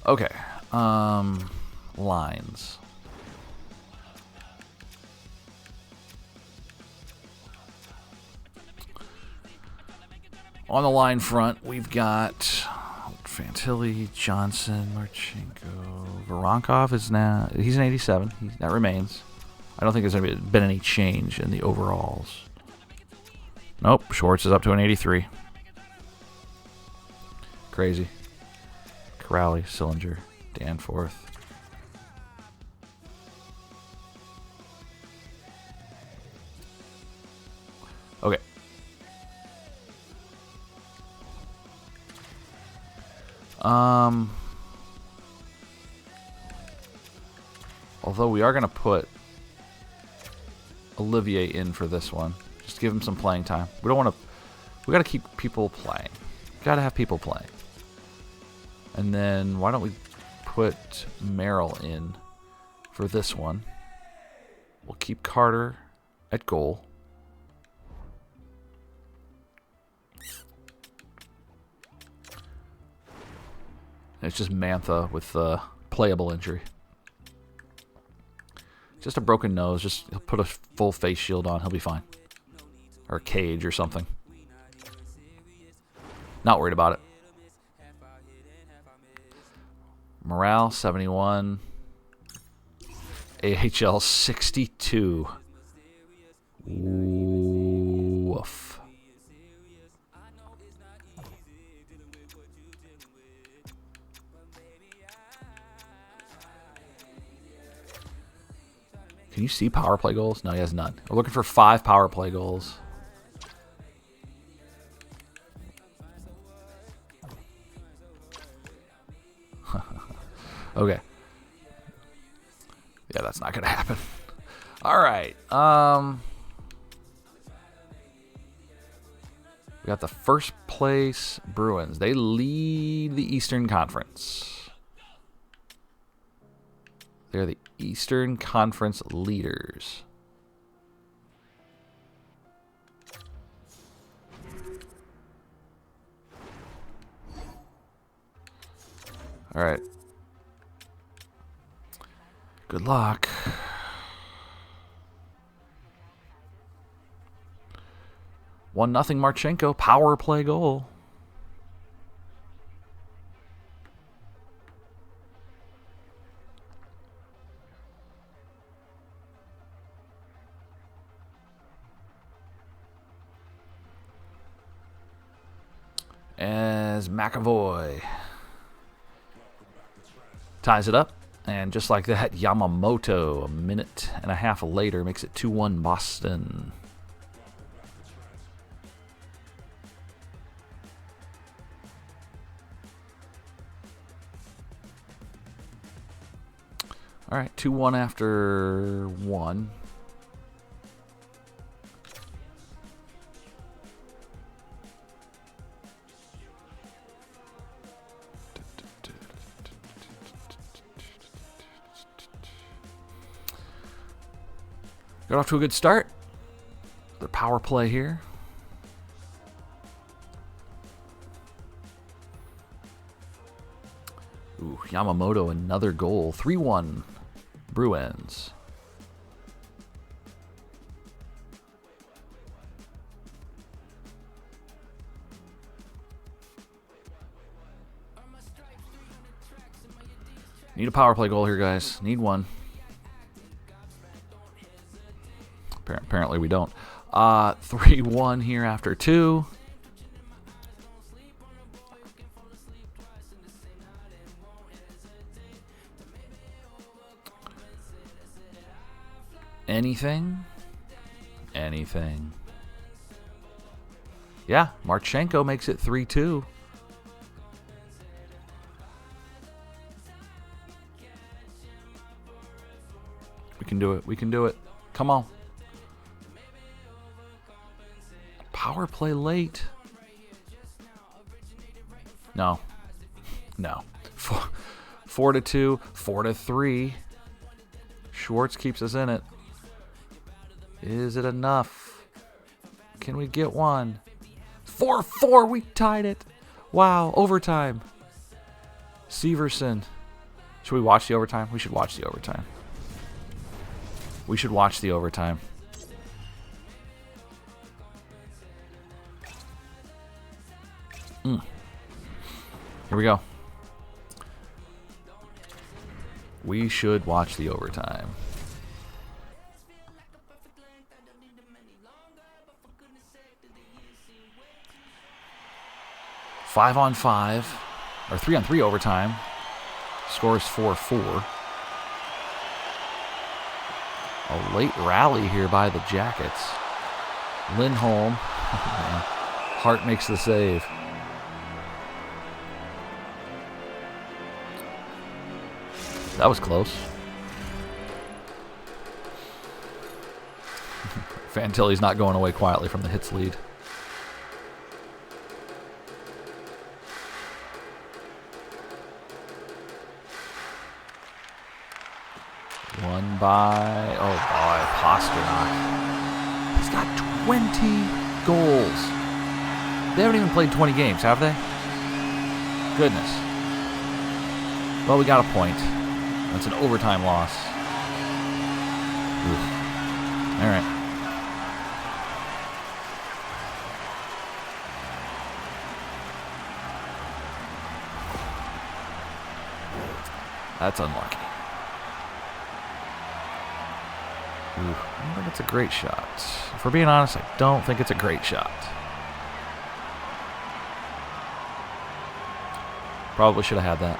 Okay. Lines. On the line front, we've got Fantilli, Johnson, Marchenko. Voronkov is now... He's an 87. That remains. I don't think there's been any change in the overalls. Nope. Schwartz is up to an 83. Crazy. Crowley, Sillinger, Danforth. Okay. Although we are going to put Olivier in for this one. Just give him some playing time. We don't want to... We got to keep people playing. Got to have people playing. And then why don't we put Merrill in for this one? We'll keep Carter at goal. And it's just Mantha with a playable injury. Just a broken nose. Just he'll put a full face shield on. He'll be fine. Or a cage or something. Not worried about it. Morale, 71. AHL, 62. Woof. Can you see power play goals? No, he has none. We're looking for 5 power play goals. Okay. Yeah, that's not going to happen. All right. We got the first place Bruins. They lead the Eastern Conference. They're the Eastern Conference leaders. All right. Good luck. One nothing Marchenko power play goal. As McAvoy ties it up And just like that, Yamamoto, a minute and a half later, makes it 2-1 Boston. All right, 2-1 after 1. Got off to a good start. The power play here. Ooh, Yamamoto, another goal. 3-1 Bruins. Need a power play goal here, guys. Need one. Apparently we don't. 3-1 here after 2. Anything? Anything. Yeah, Marchenko makes it 3-2. We can do it. We can do it. Come on. Power play late. No. No. 4-2. 4-3. Schwartz keeps us in it. Is it enough? Can we get one? 4-4. We tied it. Wow. Overtime. Severson. Should we watch the overtime? We should watch the overtime. We should watch the overtime. Here we go. We should watch the overtime. 5-on-5 or 3-on-3 overtime. Scores 4-4. A late rally here by the Jackets. Lindholm. Hart makes the save. That was close. Fantilli's not going away quietly from the hits lead. One by, oh boy, Pasternak. He's got 20 goals. They haven't even played 20 games, have they? Goodness. Well, we got a point. That's an overtime loss. Oof. All right. That's unlucky. Ooh, I don't think it's a great shot. If we're being honest, I don't think it's a great shot. Probably should have had that.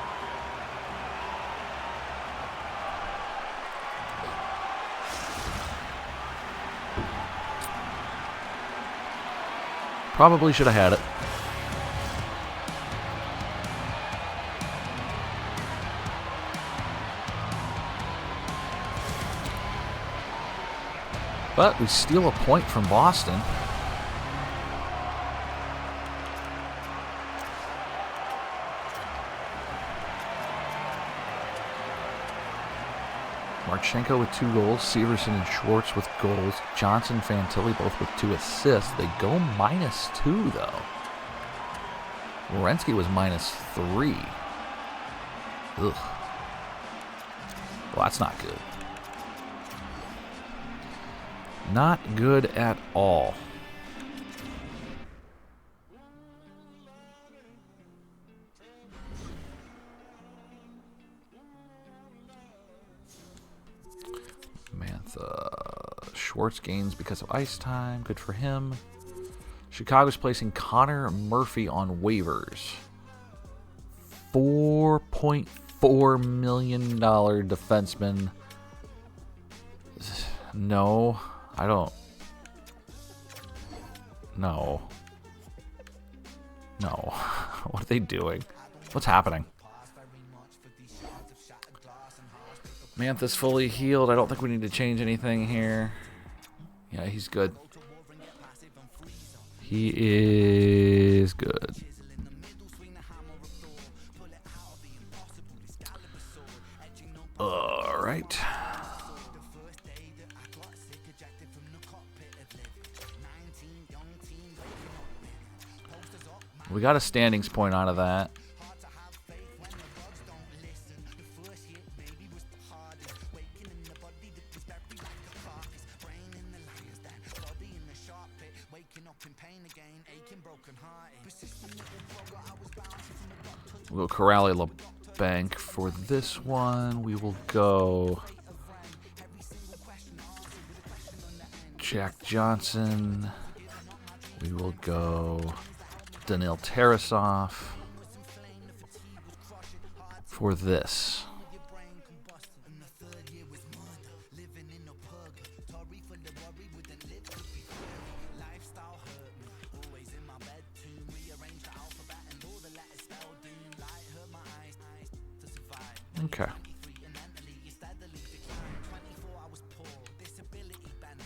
Probably should have had it. But we steal a point from Boston. Marchenko with 2 goals. Severson and Schwartz with goals. Johnson, Fantilli both with 2 assists. They go -2, though. Werenski was -3. Ugh. Well, that's not good. Not good at all. Schwartz gains because of ice time. Good for him. Chicago's placing Connor Murphy on waivers. 4.5 $4 million defenseman. No, I don't. No. No. What are they doing? What's happening? Mantha's fully healed. I don't think we need to change anything here. Yeah, he's good. He is good. All right. We got a standings point out of that. We'll go Corrali LeBanc for this one. We will go Jack Johnson. We will go Daniil Tarasov for this. Okay.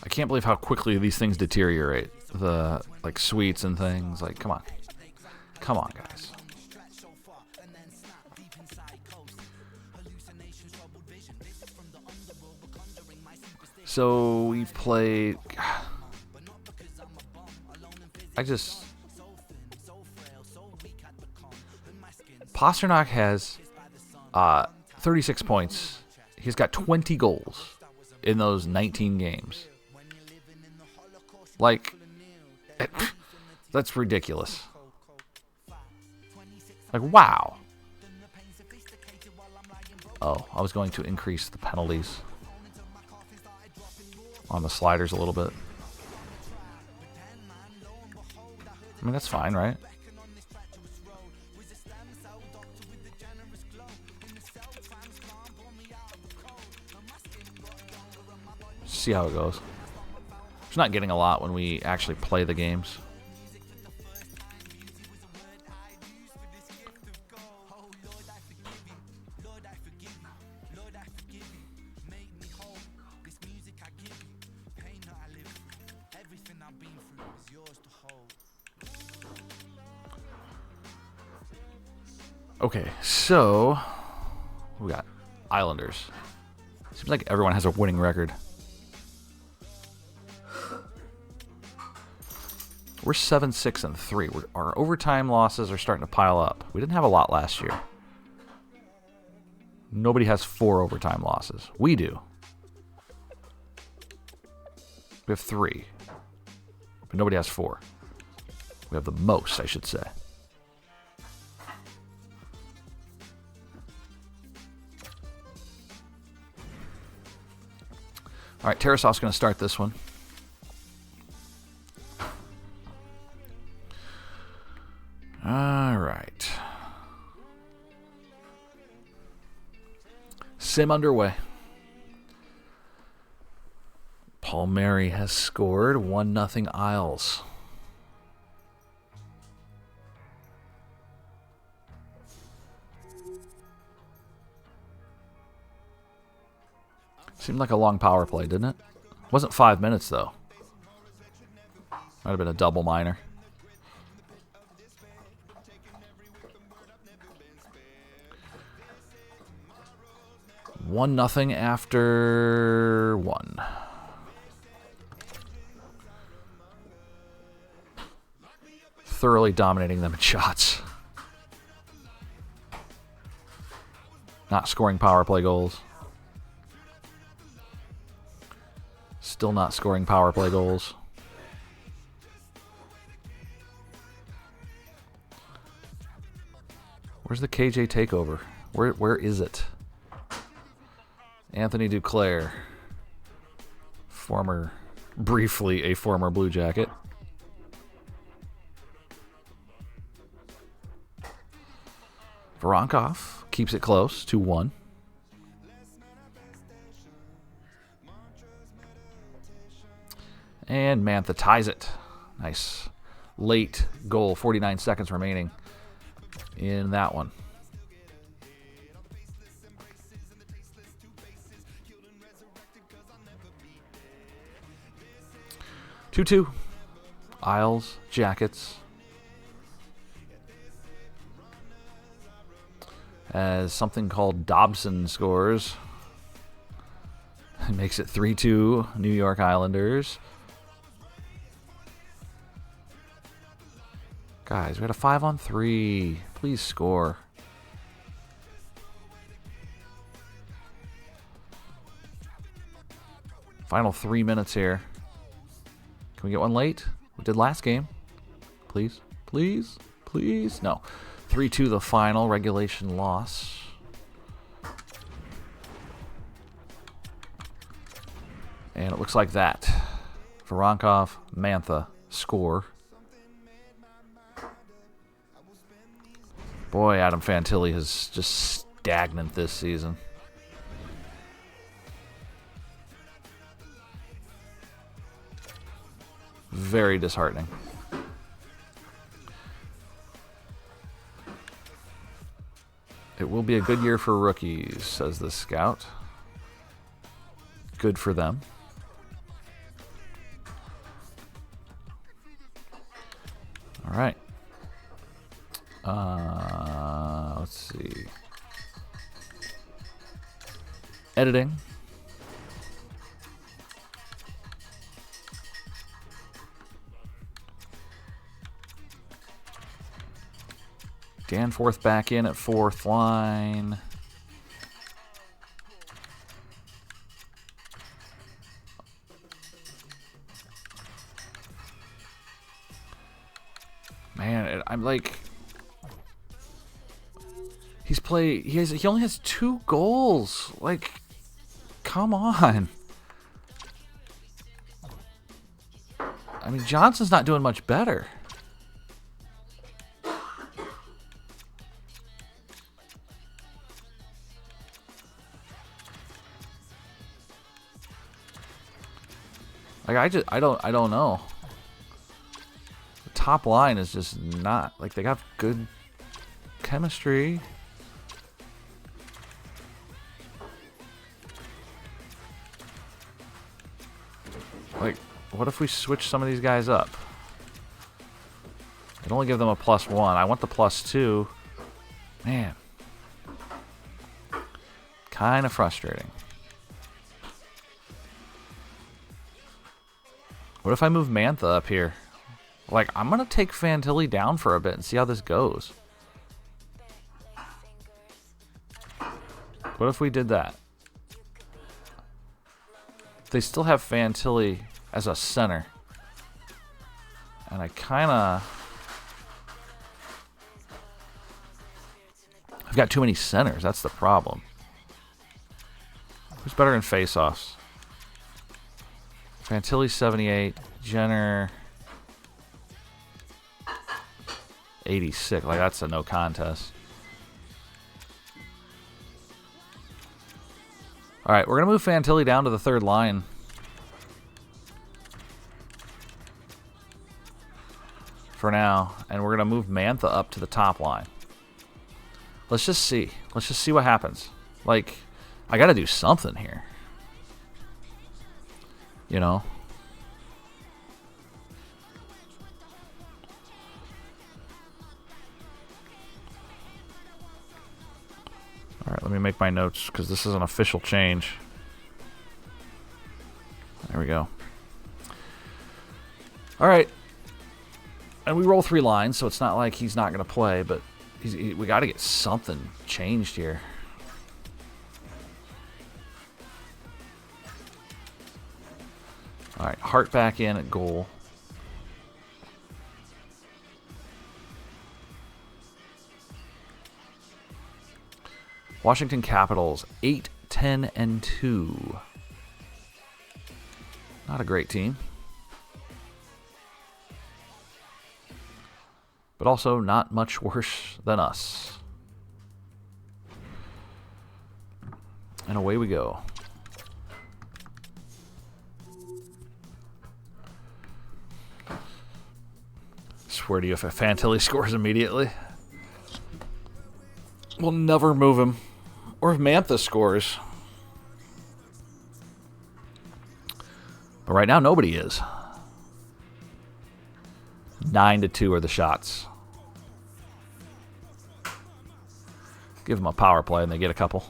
I can't believe how quickly these things deteriorate. The, like, sweets and things. Like, come on. Come on, guys. So, we've played... Pasternak has 36 points. He's got 20 goals in those 19 games. Like, that's ridiculous. Like, wow. Oh, I was going to increase the penalties on the sliders a little bit. I mean, that's fine, right? See how it goes. It's not getting a lot when we actually play the games. Okay, so we got Islanders. Seems like everyone has a winning record. We're 7-6-3. Our overtime losses are starting to pile up. We didn't have a lot last year. Nobody has 4 overtime losses. We do. We have 3. But nobody has 4. We have the most, I should say. All right, Tarasov's going to start this one. All right. Sim underway. Paul Mary has scored 1-0 Isles. Seemed like a long power play, didn't it? Wasn't 5 minutes, though. Might have been a double minor. One nothing after 1. Thoroughly dominating them in shots. Not scoring power play goals. Still not scoring power play goals. Where's the KJ takeover? Where is it? Anthony Duclair. Briefly a former Blue Jacket. Voronkov keeps it close, 2-1. And Mantha ties it. Nice late goal, 49 seconds remaining in that one. Two. Isles, Jackets. As something called Dobson scores. It makes it 3-2 New York Islanders. Guys, we had a 5-on-3. Please score. Final 3 minutes here. Can we get one late? We did last game. Please. Please. Please. No. 3-2 the final. Regulation loss. And it looks like that. Voronkov, Mantha score. Boy, Adam Fantilli is just stagnant this season. Very disheartening. It will be a good year for rookies, says the scout. Good for them. All right. Let's see. Editing. Danforth back in at fourth line. Man, I'm like, he only has 2 goals. Like, come on. I mean, Johnson's not doing much better. Like, I don't know. The top line is just not, like, they got good chemistry. Like, what if we switch some of these guys up? I'd only give them a +1. I want the +2. Man. Kind of frustrating. What if I move Mantha up here? Like, I'm going to take Fantilli down for a bit and see how this goes. What if we did that? They still have Fantilli as a center. And I kind of... I've got too many centers. That's the problem. Who's better in face-offs? Fantilli 78, Jenner 86. Like, that's a no contest. All right, we're going to move Fantilli down to the third line. For now. And we're going to move Mantha up to the top line. Let's just see. Let's just see what happens. Like, I got to do something here. You know? All right, let me make my notes because this is an official change. There we go. All right. And we roll 3 lines, so it's not like he's not going to play, but we got to get something changed here. All right, Hart back in at goal. Washington Capitals 8-10-2. Not a great team. But also not much worse than us. And away we go. Swear to you, if Fantilli scores immediately, we'll never move him. Or if Mantha scores. But right now, nobody is. 9-2 are the shots. Give them a power play and they get a couple.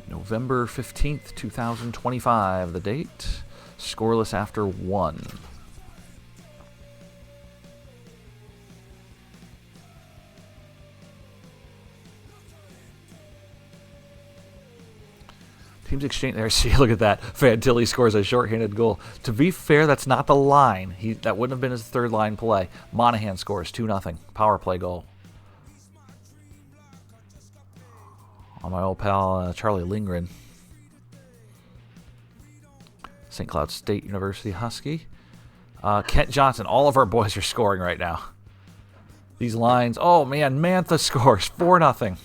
November 15th, 2025, the date. Scoreless after 1. Teams exchange there. See, look at that. Fantilli scores a shorthanded goal. To be fair, that's not the line. That wouldn't have been his third line play. Monahan scores 2-0. Power play goal. On my old pal Charlie Lindgren. St. Cloud State University Husky. Kent Johnson. All of our boys are scoring right now. These lines. Oh, man. Mantha scores 4-0.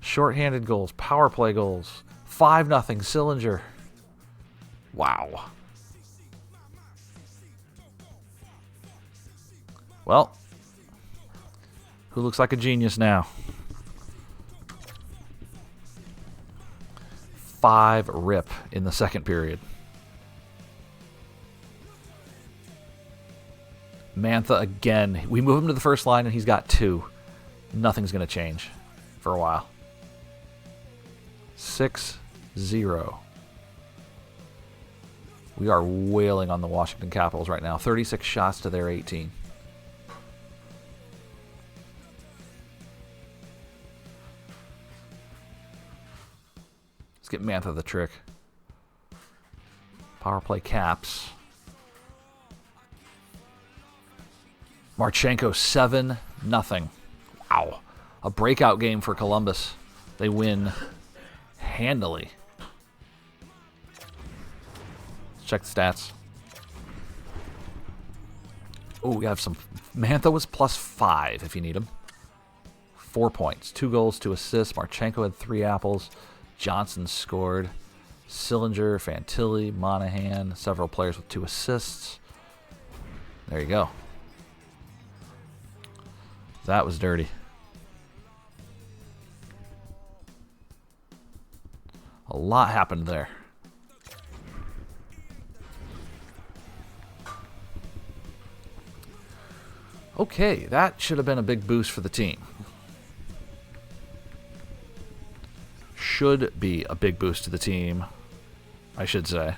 Shorthanded goals. Power play goals. 5-0. Sillinger. Wow. Well. Who looks like a genius now? 5 rip in the second period. Mantha again. We move him to the first line and he's got 2. Nothing's going to change for a while. 6-0. We are wailing on the Washington Capitals right now. 36 shots to their 18. Let's get Mantha the trick. Power play Caps. Marchenko 7-0. Wow. A breakout game for Columbus. They win handily. Let's check the stats. Oh, we have some. Mantha was +5 if you need him. 4 points. 2 goals, 2 assists. Marchenko had 3 apples. Johnson scored. Sillinger, Fantilli, Monahan. Several players with 2 assists. There you go. That was dirty. A lot happened there. Okay, that should have been a big boost for the team. Should be a big boost to the team, I should say.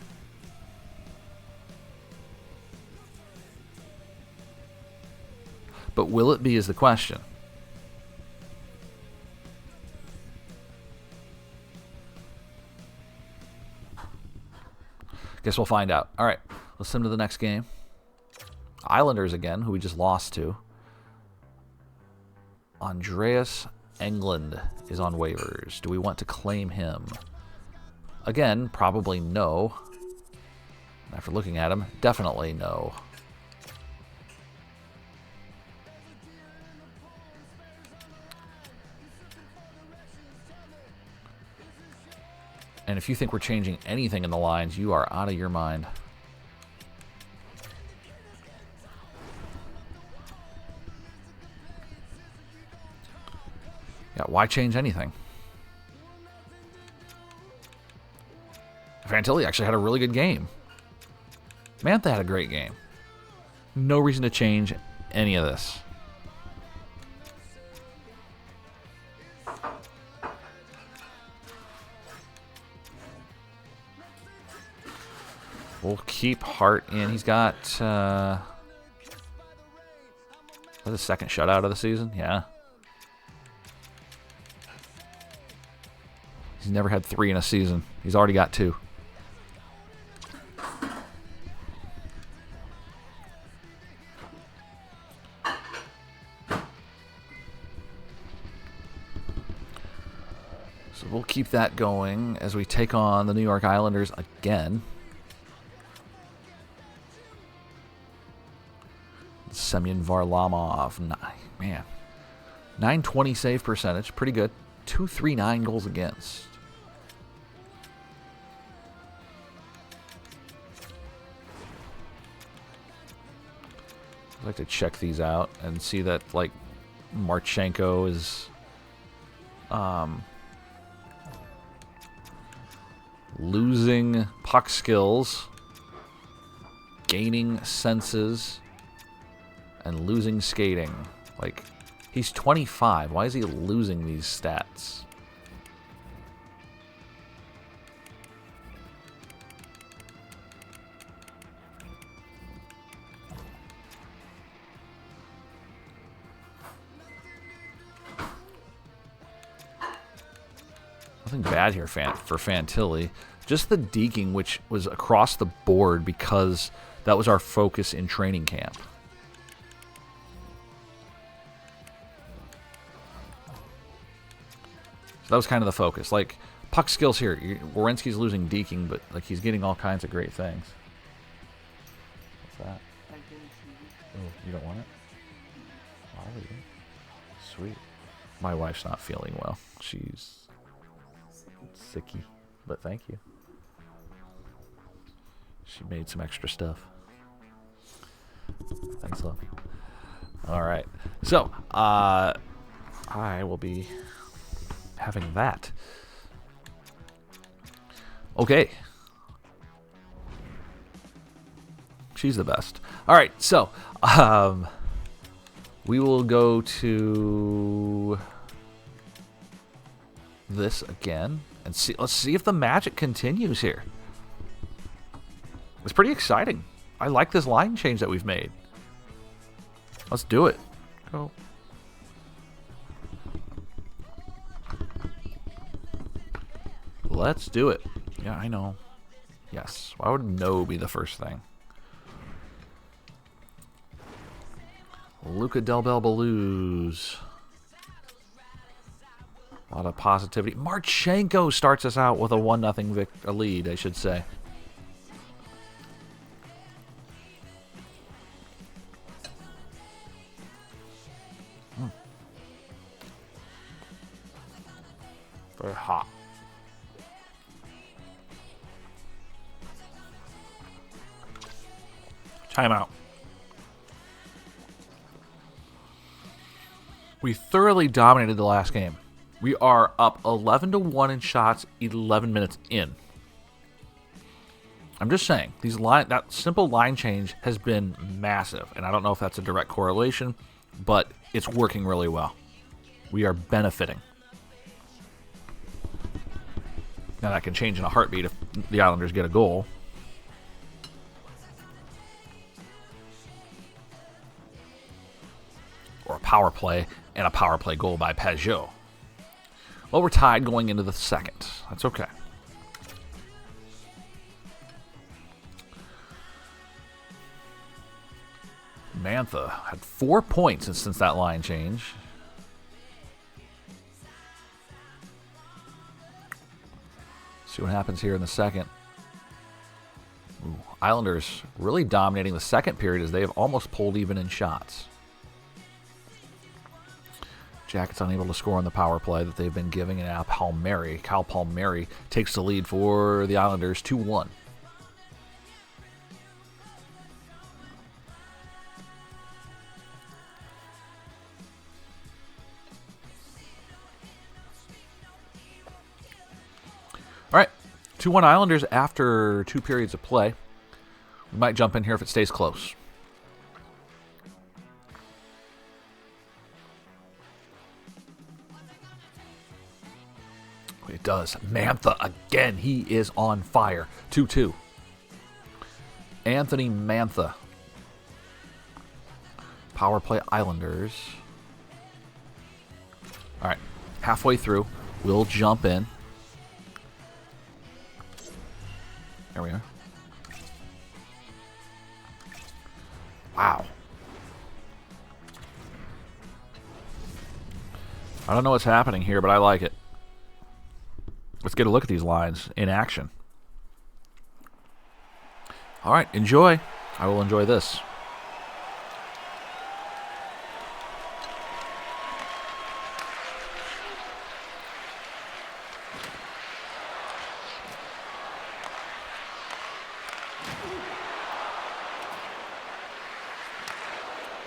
But will it be is the question. Guess we'll find out. All right, let's send to the next game. Islanders again, who we just lost to. Andreas Englund is on waivers. Do we want to claim him? Again, probably no. After looking at him, definitely no. And if you think we're changing anything in the lines, you are out of your mind. Yeah, why change anything? Fantilli actually had a really good game. Mantha had a great game. No reason to change any of this. We'll keep Hart in. He's got is that his second shutout of the season? Yeah. He's never had 3 in a season. He's already got 2. So we'll keep that going as we take on the New York Islanders again. Semyon Varlamov. Man. 920 save percentage. Pretty good. 239 goals against. I'd like to check these out and see that, like, Marchenko is losing puck skills, gaining senses, and losing skating. Like, he's 25. Why is he losing these stats? Nothing bad here for Fantilli. Just the deking, which was across the board because that was our focus in training camp. So that was kind of the focus. Like, puck skills here. Werenski's losing deking, but like he's getting all kinds of great things. What's that? Oh, you don't want it? Why would you? Sweet. My wife's not feeling well. She's sicky, but thank you. She made some extra stuff. Thanks, love. All right. So, I will be having that. Okay. She's the best. All right. So, we will go to this again and see. Let's see if the magic continues here. It's pretty exciting. I like this line change that we've made. Let's do it. Go. Let's do it. Yeah, I know. Yes. Why would no be the first thing? Luca Del Bel Belouz. A lot of positivity. Marchenko starts us out with a 1-0 lead, I should say. Very hot. Timeout. We thoroughly dominated the last game. We are up 11-1 in shots 11 minutes in. I'm just saying, that simple line change has been massive, and I don't know if that's a direct correlation, but it's working really well. We are benefiting. Now that can change in a heartbeat if the Islanders get a goal. Or a power play, and a power play goal by Peugeot. Well, we're tied going into the second. That's okay. Mantha had 4 points since that line change. See what happens here in the second. Ooh, Islanders really dominating the second period as they have almost pulled even in shots. Jackets unable to score on the power play that they've been giving, and now Kyle Palmieri takes the lead for the Islanders 2-1. All right, 2-1 Islanders after 2 periods of play. We might jump in here if it stays close. It does. Mantha again. He is on fire. 2-2. Anthony Mantha. Power play Islanders. All right. Halfway through. We'll jump in. There we are. Wow. I don't know what's happening here, but I like it. Let's get a look at these lines in action. All right, enjoy. I will enjoy this.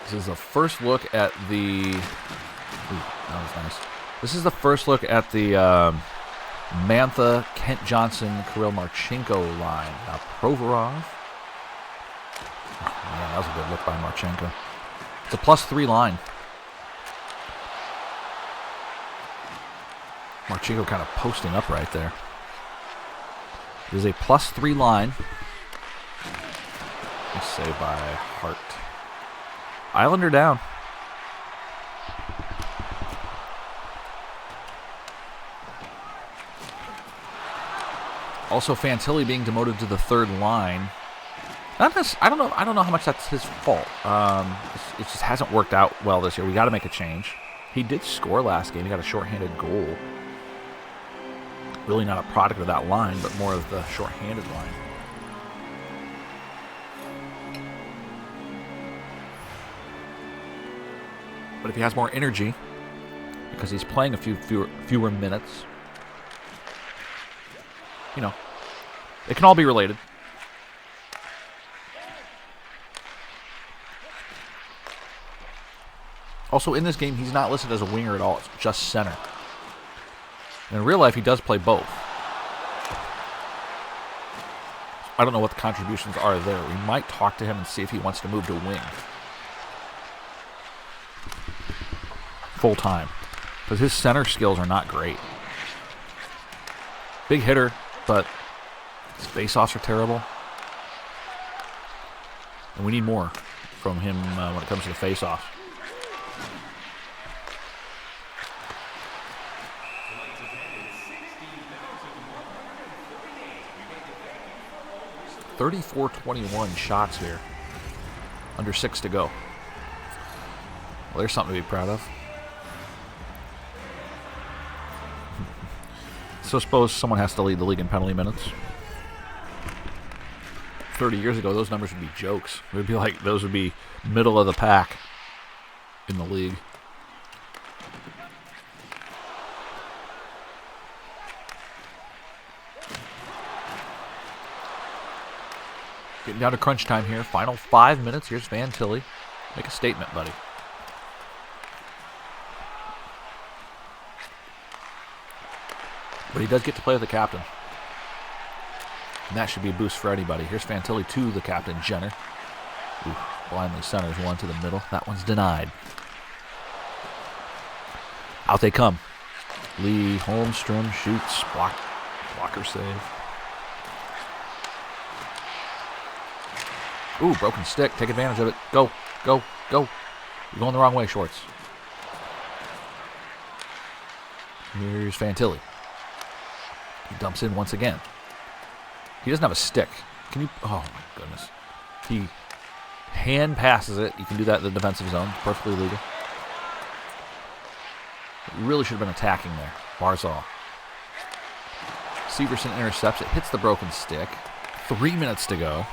This is the first look at the... Ooh, that was nice. This is the first look at the Mantha, Kent Johnson, Kirill Marchenko line. Now Provorov. Oh, man, that was a good look by Marchenko. It's a +3 line. Marchenko kind of posting up right there. It is a +3 line. Nice save by Hart. Islander down. Also, Fantilli being demoted to the third line. I don't know how much that's his fault. It just hasn't worked out well this year. We got to make a change. He did score last game. He got a shorthanded goal. Really not a product of that line, but more of the shorthanded line. But if he has more energy, because he's playing a few fewer minutes, you know, it can all be related. Also, in this game, he's not listed as a winger at all. It's just center. In real life, he does play both. I don't know what the contributions are there. We might talk to him and see if he wants to move to wing. Full time. Because his center skills are not great. Big hitter, but his face-offs are terrible. And we need more from him when it comes to the face-offs. .34-21 shots here. Under 6 to go. Well, there's something to be proud of. So suppose someone has to lead the league in penalty minutes. 30 years ago, those numbers would be jokes. It would be like those would be middle of the pack in the league. Getting down to crunch time here. Final 5 minutes. Here's Fantilli. Make a statement, buddy. But he does get to play with the captain. And that should be a boost for anybody. Here's Fantilli to the captain, Jenner. Ooh, blindly centers one to the middle. That one's denied. Out they come. Lee Holmstrom shoots. Blocker save. Ooh, broken stick. Take advantage of it. Go, go, go. You're going the wrong way, Shorts. Here's Fantilli. He dumps in once again. He doesn't have a stick. Can you... Oh, my goodness. He hand passes it. You can do that in the defensive zone. Perfectly legal. But really should have been attacking there. Barzal. Severson intercepts it. Hits the broken stick. 3 minutes to go.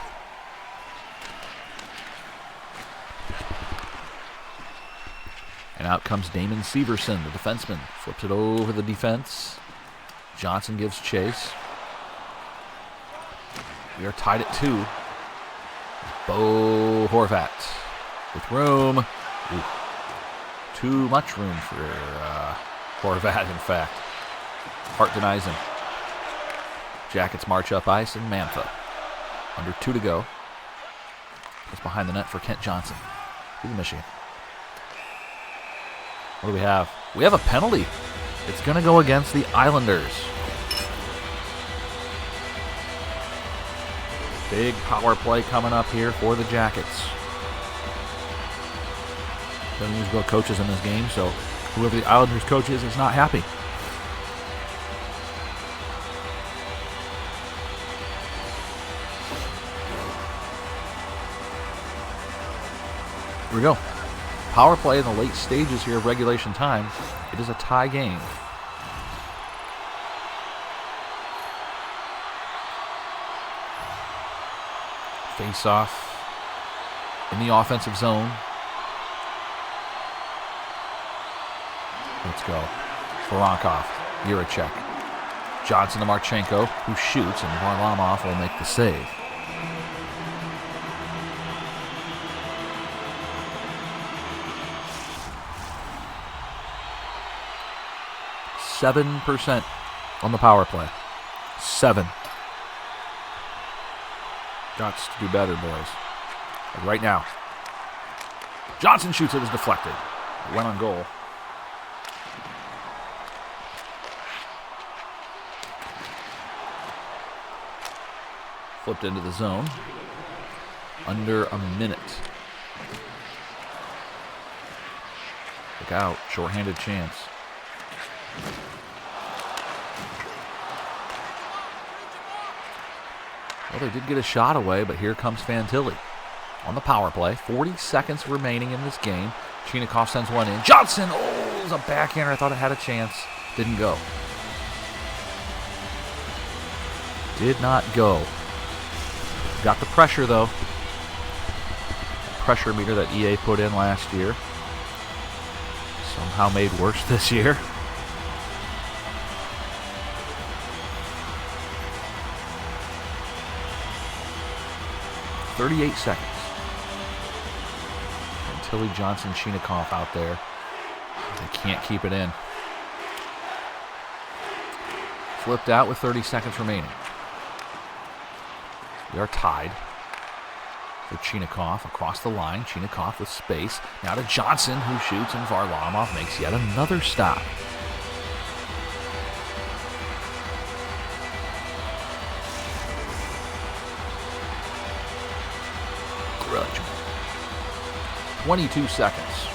And out comes Damon Severson, the defenseman. Flips it over the defense. Johnson gives chase. We are tied at 2. Bo Horvat with room. Ooh. Too much room for Horvat, in fact. Hart denies him. Jackets march up ice, and Mantha. Under 2 to go. It's behind the net for Kent Johnson. To the Michigan. What do we have? We have a penalty. It's going to go against the Islanders. Big power play coming up here for the Jackets. Doesn't use both coaches in this game, so whoever the Islanders coach is not happy. Here we go. Power play in the late stages here of regulation time. It is a tie game. Face off in the offensive zone. Let's go. Voronkov, Jiricek. Johnson to Marchenko, who shoots, and Varlamov will make the save. 7% on the power play. 7. Got to do better, boys. Like right now. Johnson shoots, it was deflected. It went on goal. Flipped into the zone. Under a minute. Look out, shorthanded chance. Well, they did get a shot away, but here comes Fantilli on the power play. 40 seconds remaining in this game. Chinakhov sends one in. Johnson, oh, it was a backhander. I thought it had a chance. Didn't go. Did not go. Got the pressure, though. Pressure meter that EA put in last year. Somehow made worse this year. "38 seconds. And Tilly, Johnson, Chinakhov out there. They can't keep it in. Flipped out with 30 seconds remaining. We are tied for Chinakhov across the line. Chinakhov with space. Now to Johnson, who shoots, and Varlamov makes yet another stop. Grudge. 22 seconds.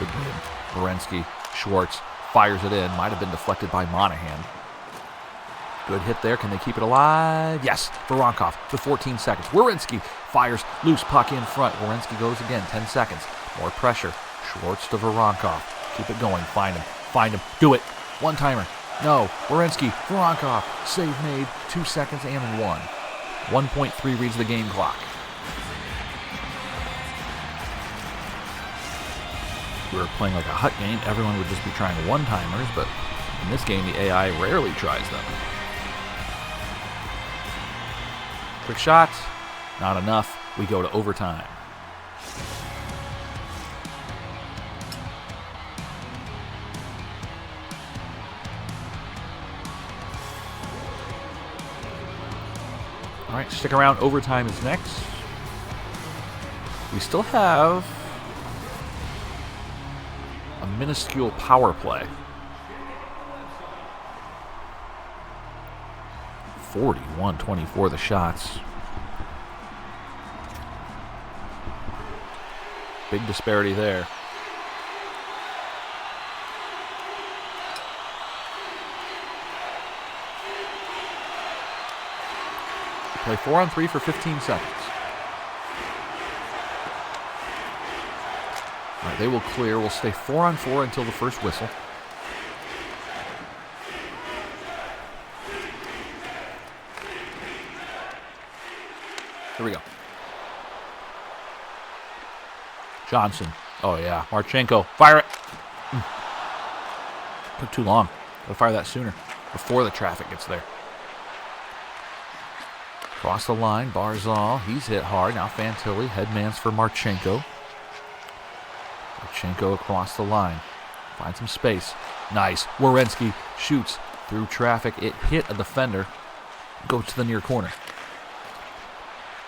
Good win. Werenski, Schwartz fires it in. Might have been deflected by Monahan. Good hit there. Can they keep it alive? Yes. Voronkov for 14 seconds. Werenski fires loose puck in front. Werenski goes again. 10 seconds. More pressure. Schwartz to Voronkov. Keep it going. Find him. Find him. Do it. One-timer. No. Werenski. Voronkov. Save made. 2 seconds and 1. 1.3 reads the game clock. If we were playing like a hut game, everyone would just be trying one-timers, but in this game, the AI rarely tries them. Quick shot. Not enough. We go to overtime. All right, stick around. Overtime is next. We still have a minuscule power play. 41-24 the shots. Big disparity there. We play 4-on-3 for 15 seconds. All right, they will clear. We'll stay 4-on-4 until the first whistle. Here we go. Johnson. Oh, yeah. Marchenko. Fire it. Took too long. Gotta fire that sooner. Before the traffic gets there. Cross the line. Barzal. He's hit hard. Now Fantilli. Headmans for Marchenko. Marchenko across the line. Finds some space. Nice. Werenski shoots through traffic. It hit a defender. Goes to the near corner.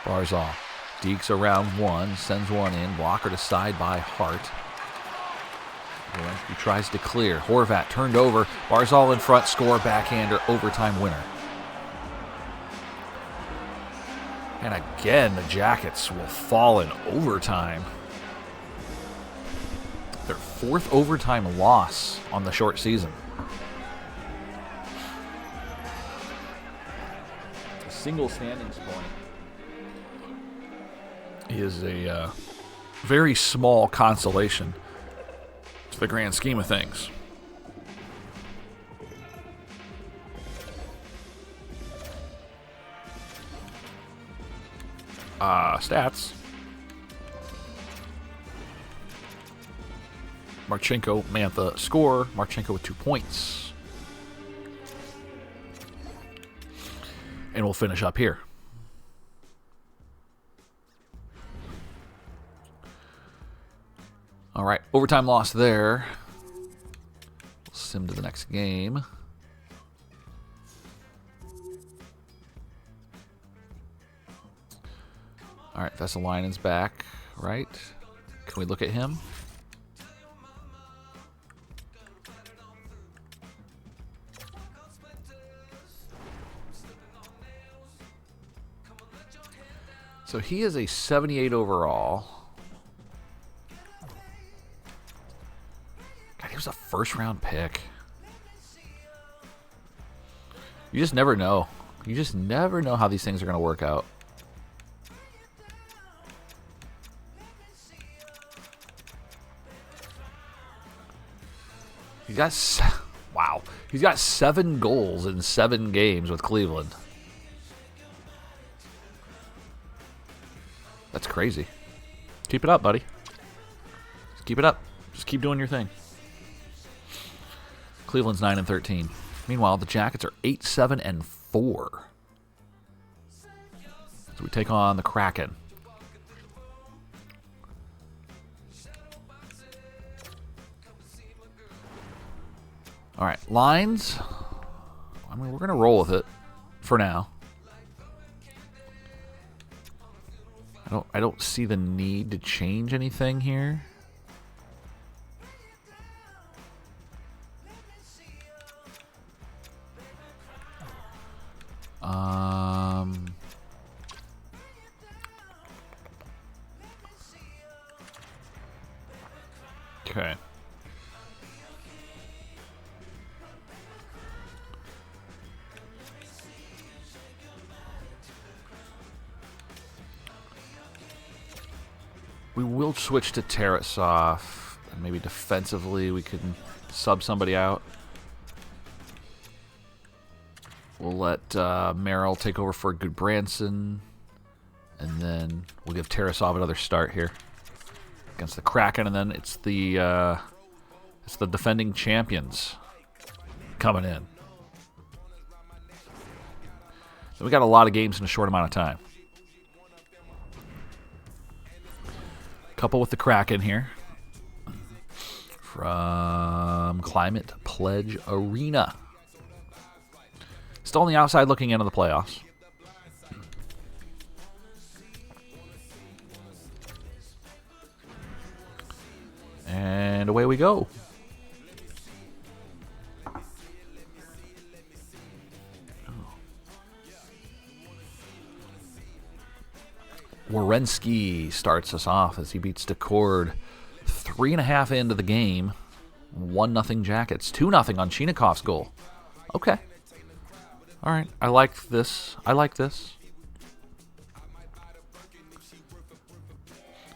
Barzal. Deeks around one. Sends one in. Blocker to side by Hart. He tries to clear. Horvat turned over. Barzal in front. Score. Backhander. Overtime winner. And again, the Jackets will fall in overtime. Their 4th overtime loss on the short season. A single standings point is a very small consolation to the grand scheme of things. Stats. Marchenko, Mantha score. Marchenko with 2 points. And we'll finish up here. All right, overtime loss there. Sim to the next game. All right, Vesalainen's back, right? Can we look at him? So he is a 78 overall. God, he was a first-round pick. You just never know. You just never know how these things are going to work out. He's got wow. He's got 7 goals in 7 games with Cleveland. That's crazy. Keep it up, buddy. Just keep it up. Just keep doing your thing. Cleveland's 9-13. Meanwhile, the Jackets are 8-7-4. So we take on the Kraken. All right, lines. I mean, we're going to roll with it for now. I don't see the need to change anything here. Okay. We will switch to Tarasov. And maybe defensively we can sub somebody out. We'll let Merrill take over for Goodbranson. And then we'll give Tarasov another start here against the Kraken. And then it's the defending champions coming in. So we got a lot of games in a short amount of time. Couple with the Kraken here from Climate Pledge Arena. Still on the outside looking into the playoffs. And away we go. Werenski starts us off as he beats Decord 3.5 into the game. 1-0 Jackets. 2-0 on Chinakov's goal. Okay. All right. I like this. I like this.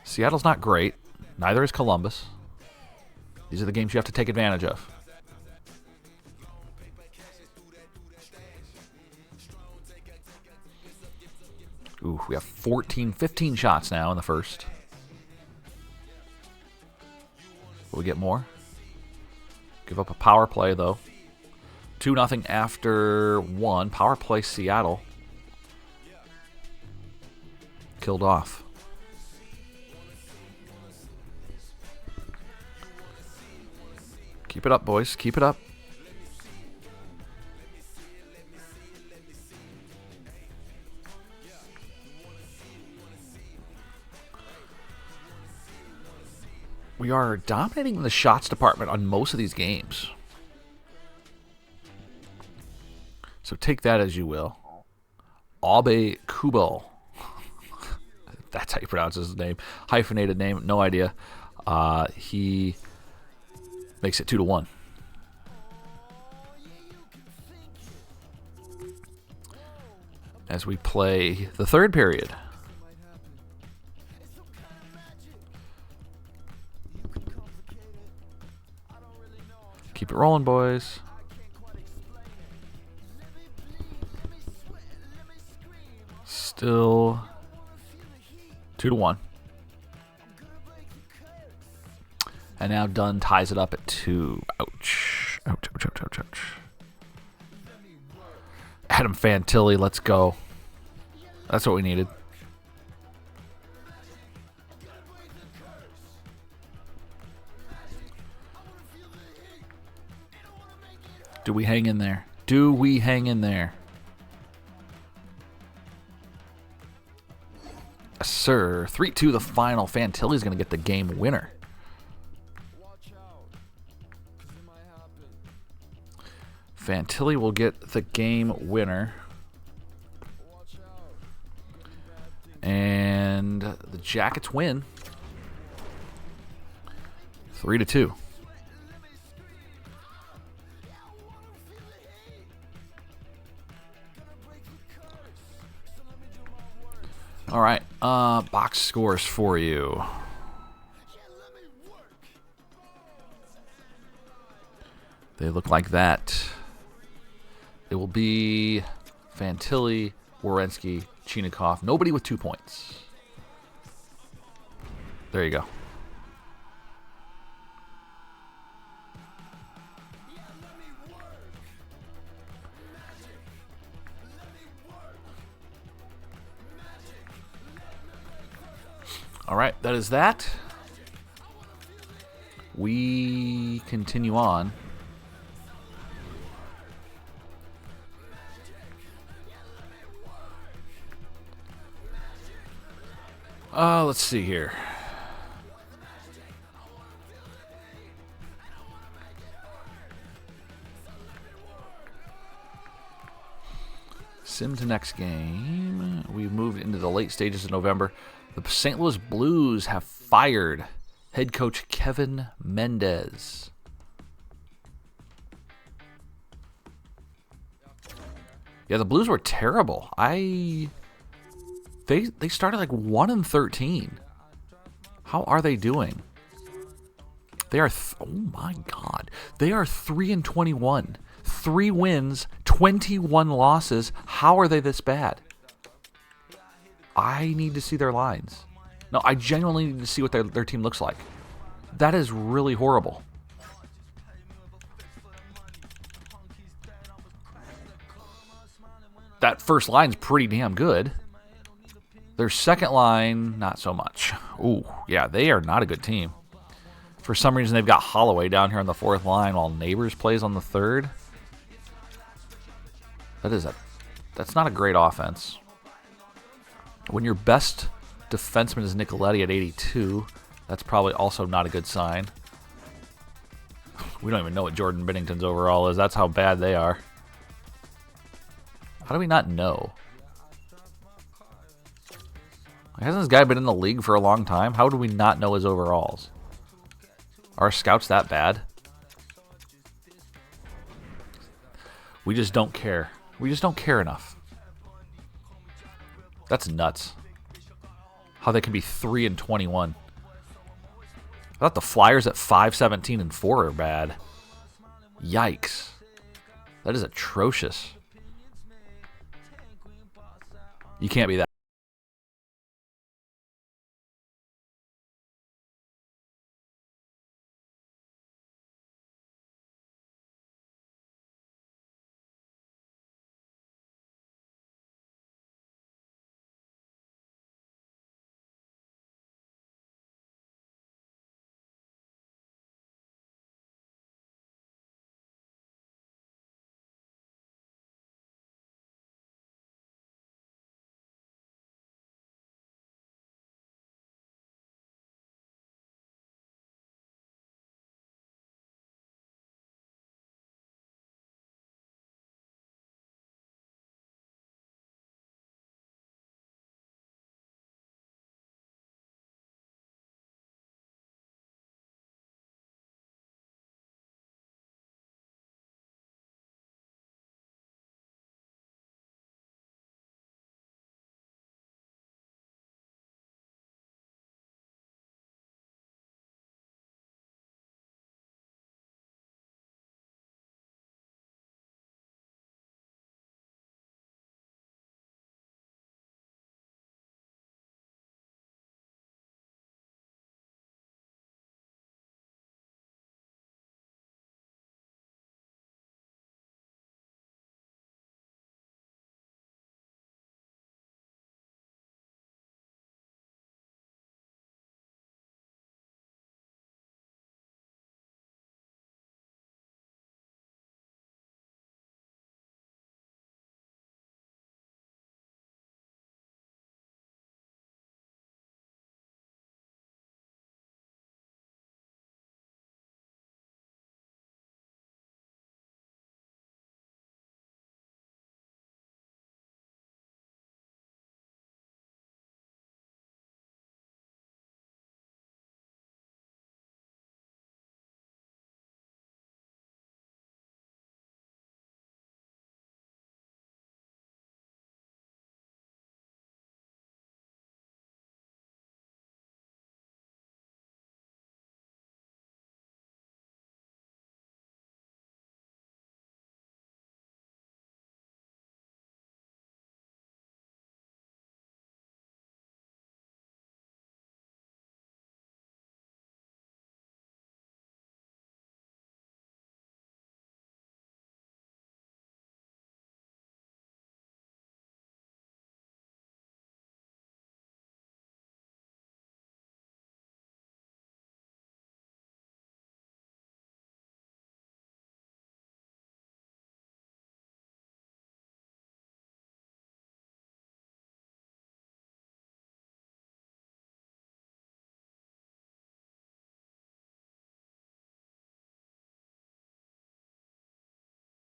Seattle's not great. Neither is Columbus. These are the games you have to take advantage of. Ooh, we have 15 shots now in the first. Will we get more? Give up a power play, though. 2-0 after 1. Power play Seattle. Killed off. Keep it up, boys. Keep it up. We are dominating the shots department on most of these games. So take that as you will. Abe Kubel. That's how you pronounce his name. Hyphenated name, no idea. He makes it 2-1. As we play the third period. Keep it rolling, boys. Still 2-1. And now Dunn ties it up at 2. Ouch. Ouch, ouch, ouch, ouch, ouch. Adam Fantilli, let's go. That's what we needed. Do we hang in there? Do we hang in there? Yes, sir. 3-2 the final. Fantilli's going to get the game winner. Fantilli will get the game winner. And the Jackets win. 3-2. All right, box scores for you. They look like that. It will be Fantilli, Werenski, Chinikov. Nobody with 2 points. There you go. All right, that is that. We continue on. Let's see here. Sim to next game. We've moved into the late stages of November. The St. Louis Blues have fired head coach Kevin Mendez. Yeah, the Blues were terrible. They started like 1-13. How are they doing? They are oh my god. They are 3-21. 3 wins, 21 losses. How are they this bad? I need to see their lines. No, I genuinely need to see what their team looks like. That is really horrible. That first line's pretty damn good. Their second line, not so much. Ooh, yeah, they are not a good team. For some reason, they've got Holloway down here on the 4th line while Neighbors plays on the 3rd. That's not a great offense. When your best defenseman is Nicoletti at 82, that's probably also not a good sign. We don't even know what Jordan Binnington's overall is. That's how bad they are. How do we not know? Hasn't this guy been in the league for a long time? How do we not know his overalls? Are scouts that bad? We just don't care. We just don't care enough. That's nuts. How they can be 3-21. I thought the Flyers at 5-17-4 are bad. Yikes. That is atrocious. You can't be that.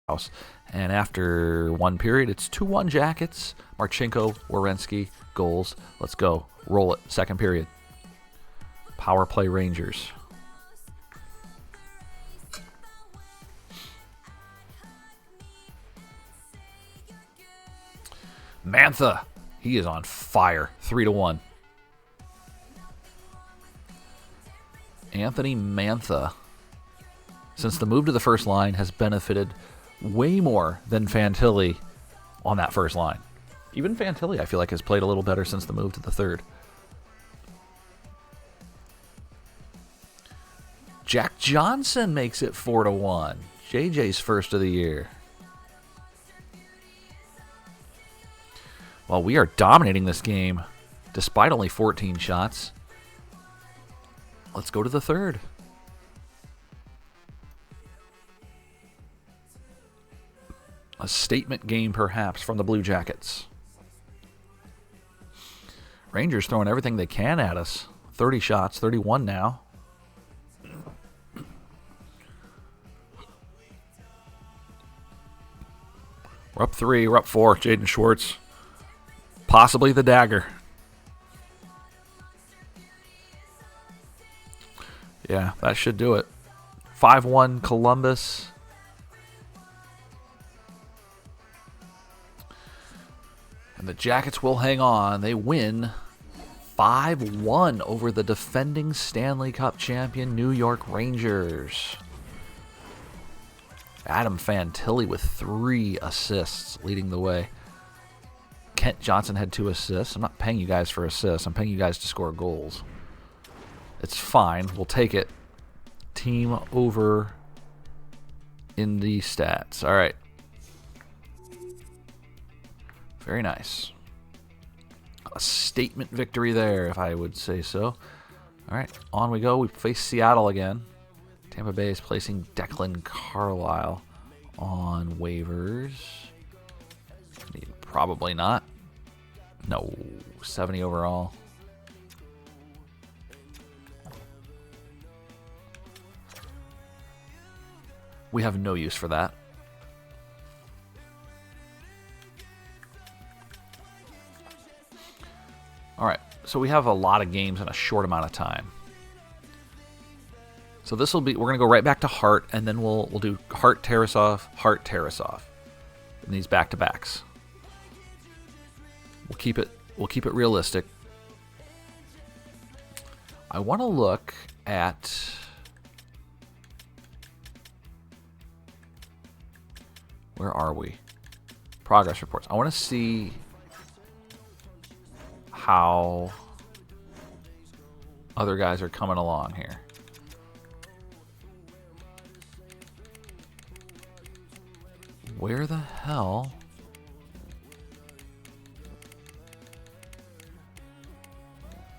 house. And after one period, it's 2-1 Jackets. Marchenko, Werenski, goals. Let's go. Roll it. Second period. Power play Rangers. Mantha. He is on fire. 3-1. Anthony Mantha, since the move to the first line, has benefited way more than Fantilli on that first line. Even Fantilli, I feel like, has played a little better since the move to the third. Jack Johnson makes it 4-1. JJ's first of the year. Well, we are dominating this game despite only 14 shots. Let's go to the third. A statement game, perhaps, from the Blue Jackets. Rangers throwing everything they can at us. 30 shots, 31 now. We're up 3, we're up 4. Jaden Schwartz. Possibly the dagger. Yeah, that should do it. 5-1 Columbus. And the Jackets will hang on. They win 5-1 over the defending Stanley Cup champion New York Rangers. Adam Fantilli with 3 assists leading the way. Kent Johnson had 2 assists. I'm not paying you guys for assists. I'm paying you guys to score goals. It's fine. We'll take it. Team over in the stats. All right. Very nice. A statement victory there, if I would say so. All right, on we go. We face Seattle again. Tampa Bay is placing Declan Carlisle on waivers. Probably not. No, 70 overall. We have no use for that. All right, so we have a lot of games in a short amount of time. So this will be, we're going to go right back to Hart, and then we'll do Hart Tarasov in these back-to-backs. We'll keep it realistic. I want to look at where are we? Progress reports. I want to see how other guys are coming along here. Where the hell?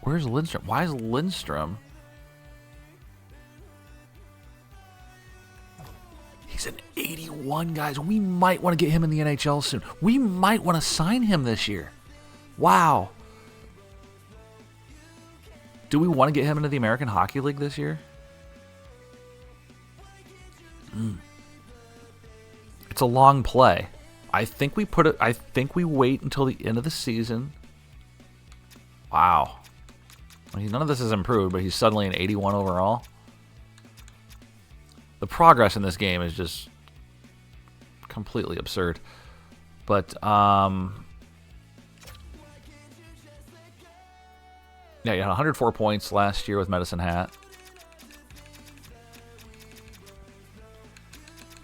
Where's Lindstrom? Why is Lindstrom? He's an 81, guys. We might want to get him in the NHL soon. We might want to sign him this year. Wow. Do we want to get him into the American Hockey League this year? It's a long play. I think we wait until the end of the season. Wow. I mean, none of this has improved, but he's suddenly an 81 overall. The progress in this game is just completely absurd. But yeah, he had 104 points last year with Medicine Hat.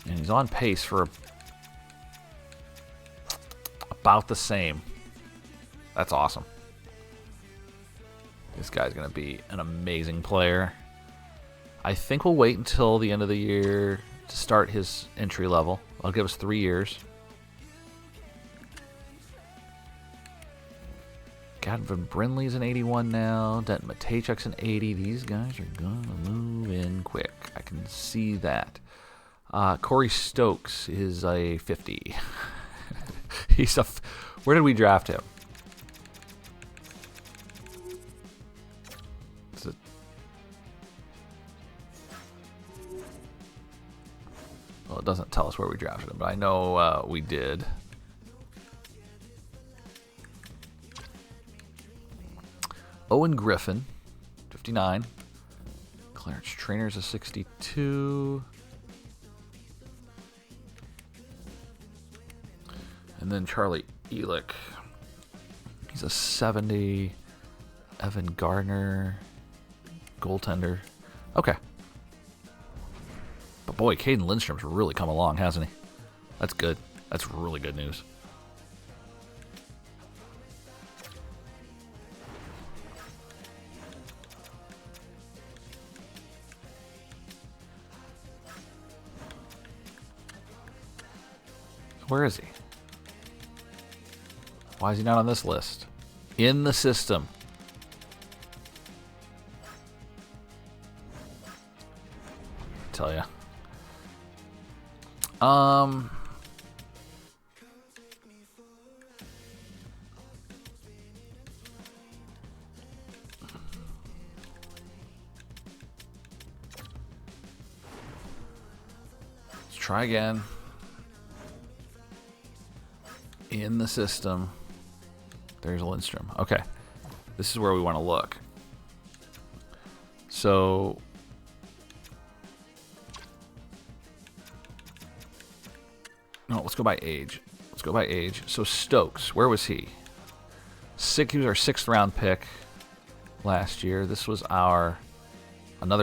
And he's on pace for about the same. That's awesome. This guy's going to be an amazing player. I think we'll wait until the end of the year to start his entry level. I'll give us 3 years. Gavin Brindley's an 81 now. Denton Matejchuk's an 80. These guys are going to move in quick. I can see that. Corey Stokes is a 50. Where did we draft him? it doesn't tell us where we drafted him, but I know we did. Owen Griffin, 59. Clarence Trainer's a 62. And then Charlie Elick, he's a 70. Evan Gardner, goaltender. Okay. But boy, Caden Lindstrom's really come along, hasn't he? That's good. That's really good news. Where is he? Why is he not on this list? In the system. Tell ya. Let's try again. In the system. There's Lindstrom. Okay. This is where we want to look. So no, let's go by age. Let's go by age. So Stokes, where was he? He was our 6th round pick last year. This was another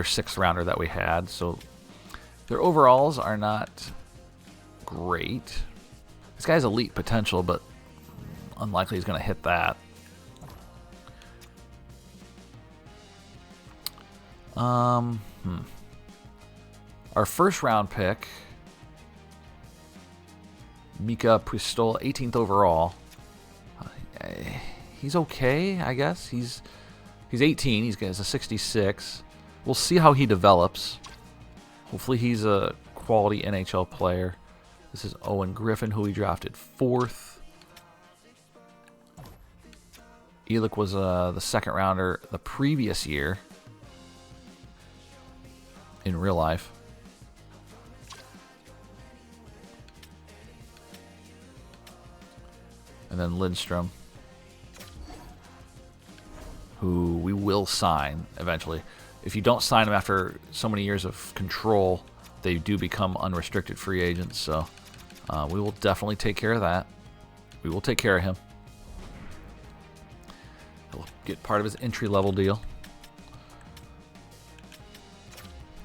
6th rounder that we had. So their overalls are not great. This guy's elite potential, but unlikely he's going to hit that. Our 1st round pick, Mika Pistol, 18th overall. He's okay, I guess. He's 18. He's a 66. We'll see how he develops. Hopefully he's a quality NHL player. This is Owen Griffin, who we drafted 4th. Elick was the 2nd rounder the previous year in real life. And then Lindstrom, who we will sign eventually. If you don't sign him after so many years of control, they do become unrestricted free agents. So we will definitely take care of that. We will take care of him. He'll get part of his entry-level deal.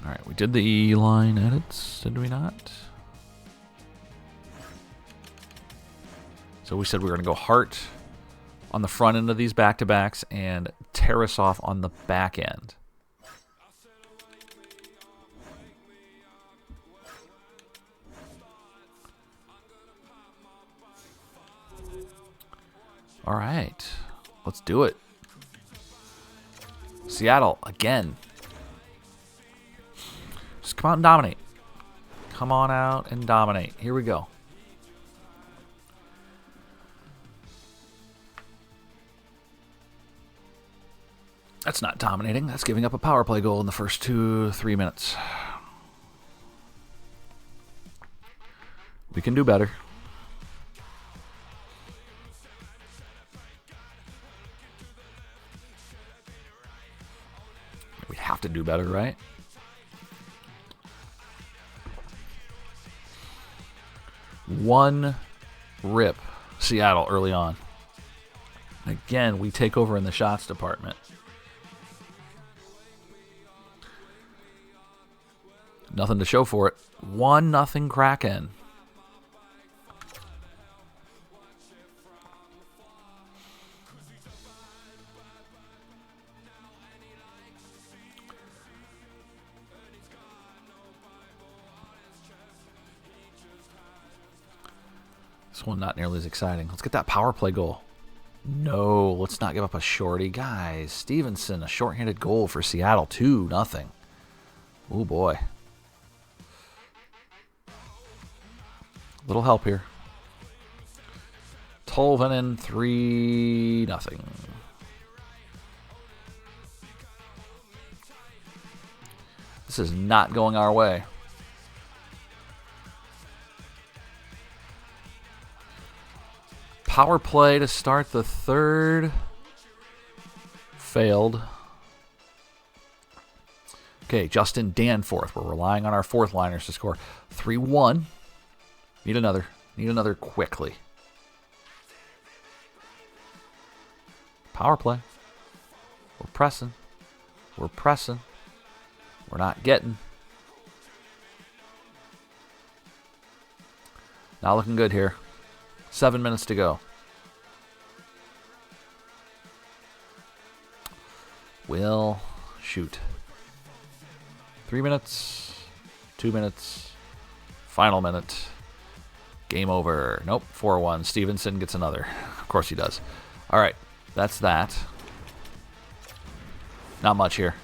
All right, we did the line edits, did we not? So we said we were going to go Hart on the front end of these back-to-backs and Tarasov on the back end. All right, let's do it. Seattle, again. Just come out and dominate. Come on out and dominate. Here we go. That's not dominating. That's giving up a power play goal in the first 2-3 minutes. We can do better. We have to do better, right? One rip, Seattle early on. Again, we take over in the shots department. Nothing to show for it. 1-0 Kraken. This one not nearly as exciting. Let's get that power play goal. No, let's not give up a shorty. Guys, Stevenson, a shorthanded goal for Seattle. 2-0. Oh boy. Little help here. Tolvanen, 3-0. This is not going our way. Power play to start the third. Failed. Okay, Justin Danforth. We're relying on our fourth liners to score. 3-1. Need another. Need another quickly. Power play. We're pressing. We're pressing. We're not getting. Not looking good here. 7 minutes to go. Will shoot. 3 minutes. 2 minutes. Final minute. Game over. Nope. 4-1. Stevenson gets another. Of course he does. All right. That's that. Not much here.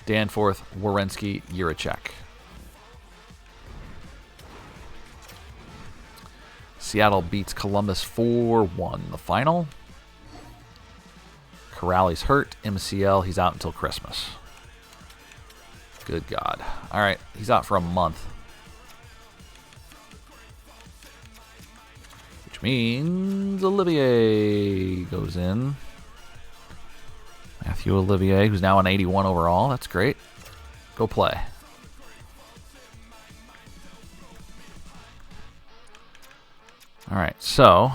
Danforth, Werenski, Jiricek. Seattle beats Columbus 4-1. The final. Corrali's hurt. MCL, he's out until Christmas. Good God. All right, he's out for a month. Which means Olivier goes in. Matthew Olivier, who's now an 81 overall. That's great. Go play. All right, so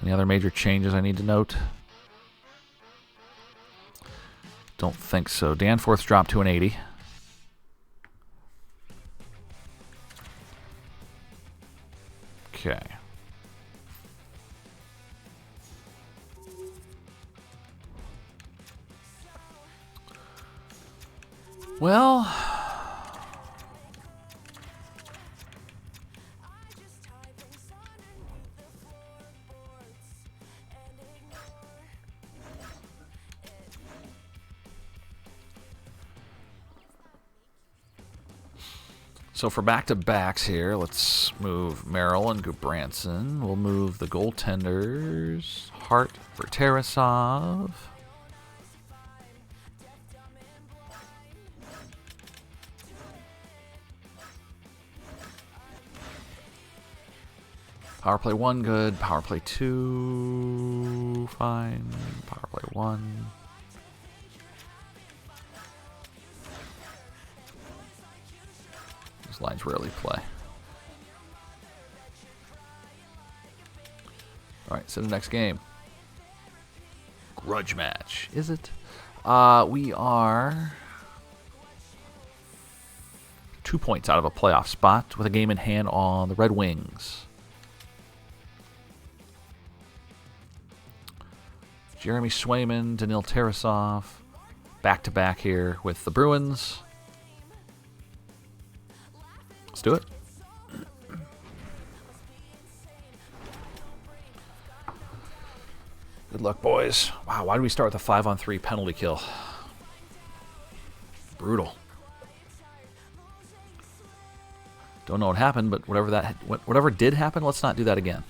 any other major changes I need to note? Don't think so. Danforth's dropped to an 80. Okay. Well, so for back-to-backs here, let's move Merrill and Gudbranson. We'll move the goaltenders. Hart for Tarasov. Power play 1, good. Power play 2, fine. Power play 1. These lines rarely play. Alright, so the next game. Grudge match, is it? We are 2 points out of a playoff spot with a game in hand on the Red Wings. Jeremy Swayman, Danil Tarasov, back-to-back here with the Bruins. Let's do it. Good luck, boys. Wow, why did we start with a 5-on-3 penalty kill? Brutal. Don't know what happened, but whatever did happen, let's not do that again.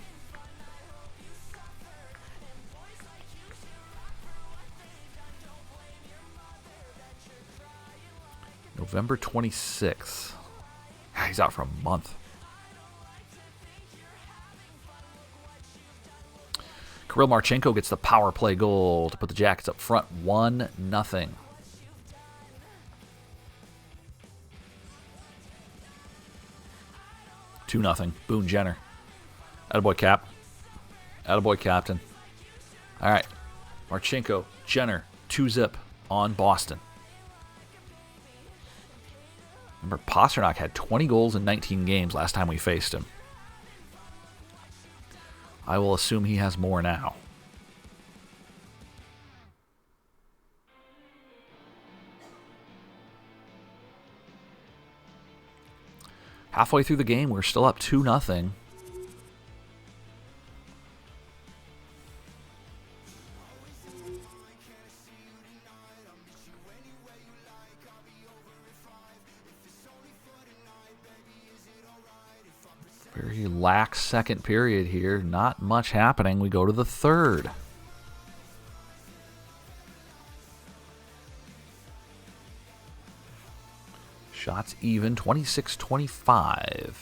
November 26th. He's out for a month. Kirill Marchenko gets the power play goal to put the Jackets up front 1-0. 2-0. Boone Jenner. Attaboy Cap. Attaboy Captain. All right. Marchenko, Jenner, 2-0 on Boston. Remember, Pasternak had 20 goals in 19 games last time we faced him. I will assume he has more now. Halfway through the game, we're still up 2-0. Very lax second period here. Not much happening. We go to the third. Shots even, 26-25.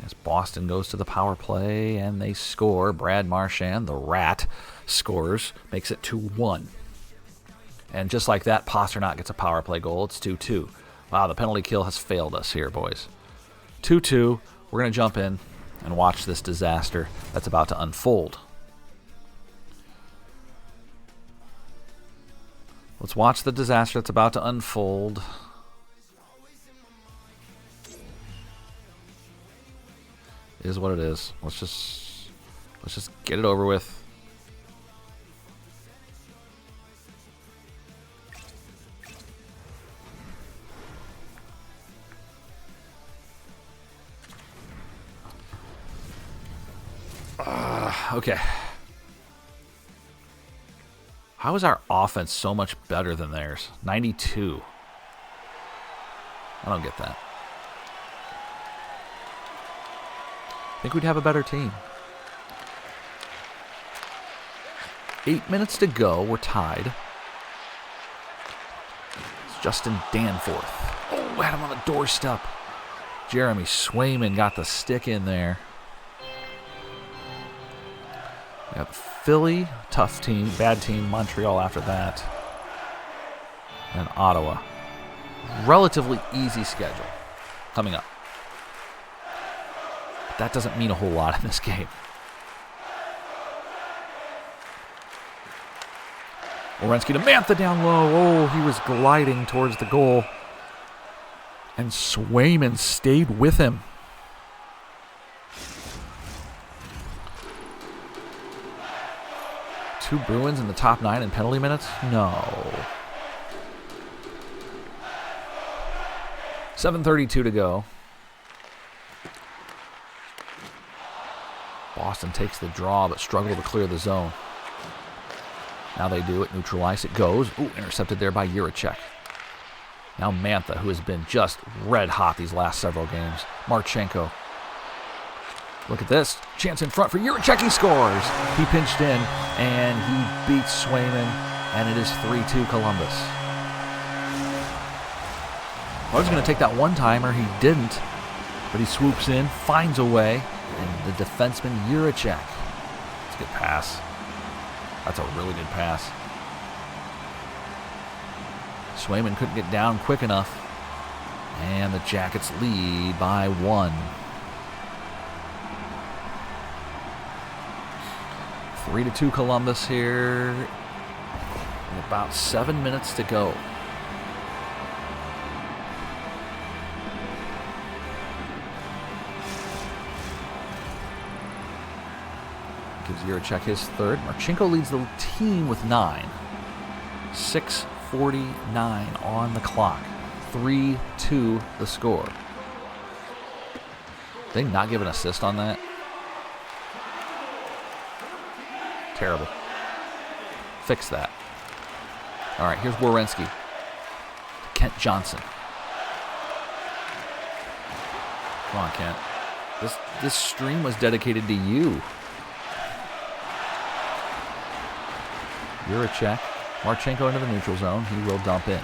As as Boston goes to the power play, and they score. Brad Marchand, the rat, scores, makes it 2-1. And just like that, Pasternak gets a power play goal. It's 2-2. Wow, the penalty kill has failed us here, boys. 2-2. We're going to jump in and watch this disaster that's about to unfold. Let's watch the disaster that's about to unfold. It is what it is. Let's just get it over with. Okay. How is our offense so much better than theirs? 92. I don't get that. I think we'd have a better team. 8 minutes to go. We're tied. It's Justin Danforth. Oh, had him on the doorstep. Jeremy Swayman got the stick in there. We got Philly, tough team, bad team, Montreal after that. And Ottawa. Relatively easy schedule coming up. But that doesn't mean a whole lot in this game. Werenski to Mantha down low. Oh, he was gliding towards the goal. And Swayman stayed with him. Two Bruins in the top 9 in penalty minutes? No. 7:32 to go. Boston takes the draw, but struggle to clear the zone. Now they do it. Neutral ice. It goes. Ooh, intercepted there by Jiricek. Now Mantha, who has been just red hot these last several games. Marchenko. Look at this. Chance in front for Jiricek. He scores. He pinched in, and he beats Swayman, and it is 3-2 Columbus. I was going to take that one-timer. He didn't, but he swoops in, finds a way, and the defenseman Jiricek. It's a good pass. That's a really good pass. Swayman couldn't get down quick enough, and the Jackets lead by 1. 3-2 Columbus here. And about 7 minutes to go. Gives Jiricek his third. Marchenko leads the team with 9. 6:49 on the clock. 3-2 the score. Did they not give an assist on that? Terrible. Fix that. All right, here's Werenski. Kent Johnson. Come on, Kent. This stream was dedicated to you. Jiricek. Marchenko into the neutral zone. He will dump in.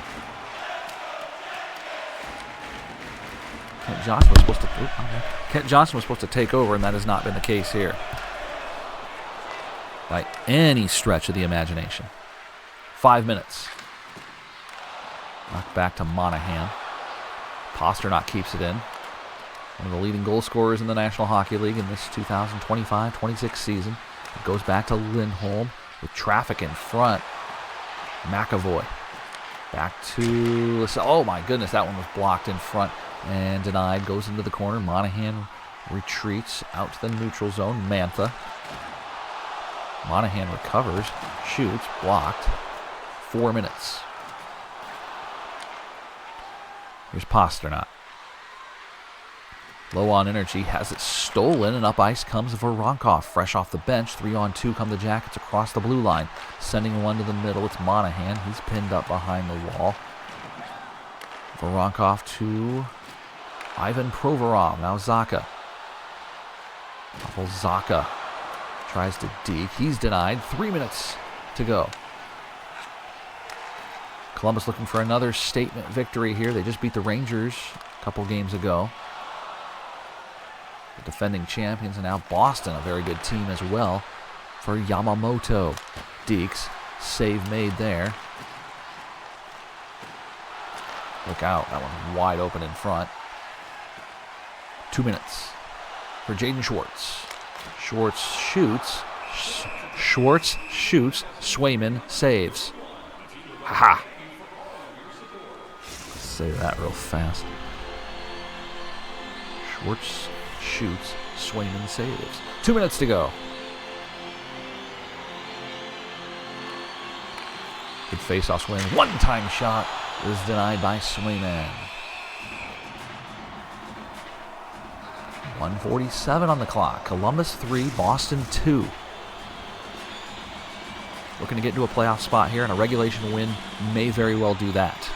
Kent Johnson was supposed to take over, and that has not been the case here. By any stretch of the imagination. 5 minutes. Knocked back to Monahan. Pasternak keeps it in. One of the leading goal scorers in the National Hockey League in this 2025-26 season. It goes back to Lindholm with traffic in front. McAvoy. Back to... Oh my goodness, that one was blocked in front and denied. Goes into the corner. Monahan retreats out to the neutral zone. Mantha. Monahan recovers, shoots, blocked. 4 minutes. Here's Pasternak. Low on energy, has it stolen, and up ice comes Voronkov. Fresh off the bench, 3-on-2 come the Jackets across the blue line. Sending one to the middle, it's Monahan. He's pinned up behind the wall. Voronkov to Ivan Provorov. Now Zacha. Zacha tries to deke. He's denied. 3 minutes to go. Columbus looking for another statement victory here. They just beat the Rangers a couple games ago. the defending champions, and now Boston, a very good team as well for Yamamoto. Deeks, save made there. Look out, that one's wide open in front. 2 minutes for Jaden Schwartz. Schwartz shoots. Schwartz shoots. Swayman saves. Ha-ha. Say that real fast. Schwartz shoots. Swayman saves. 2 minutes to go. Good face-off swing. One-time shot is denied by Swayman. 1:47 on the clock. Columbus 3, Boston 2. Looking to get into a playoff spot here, and a regulation win may very well do that.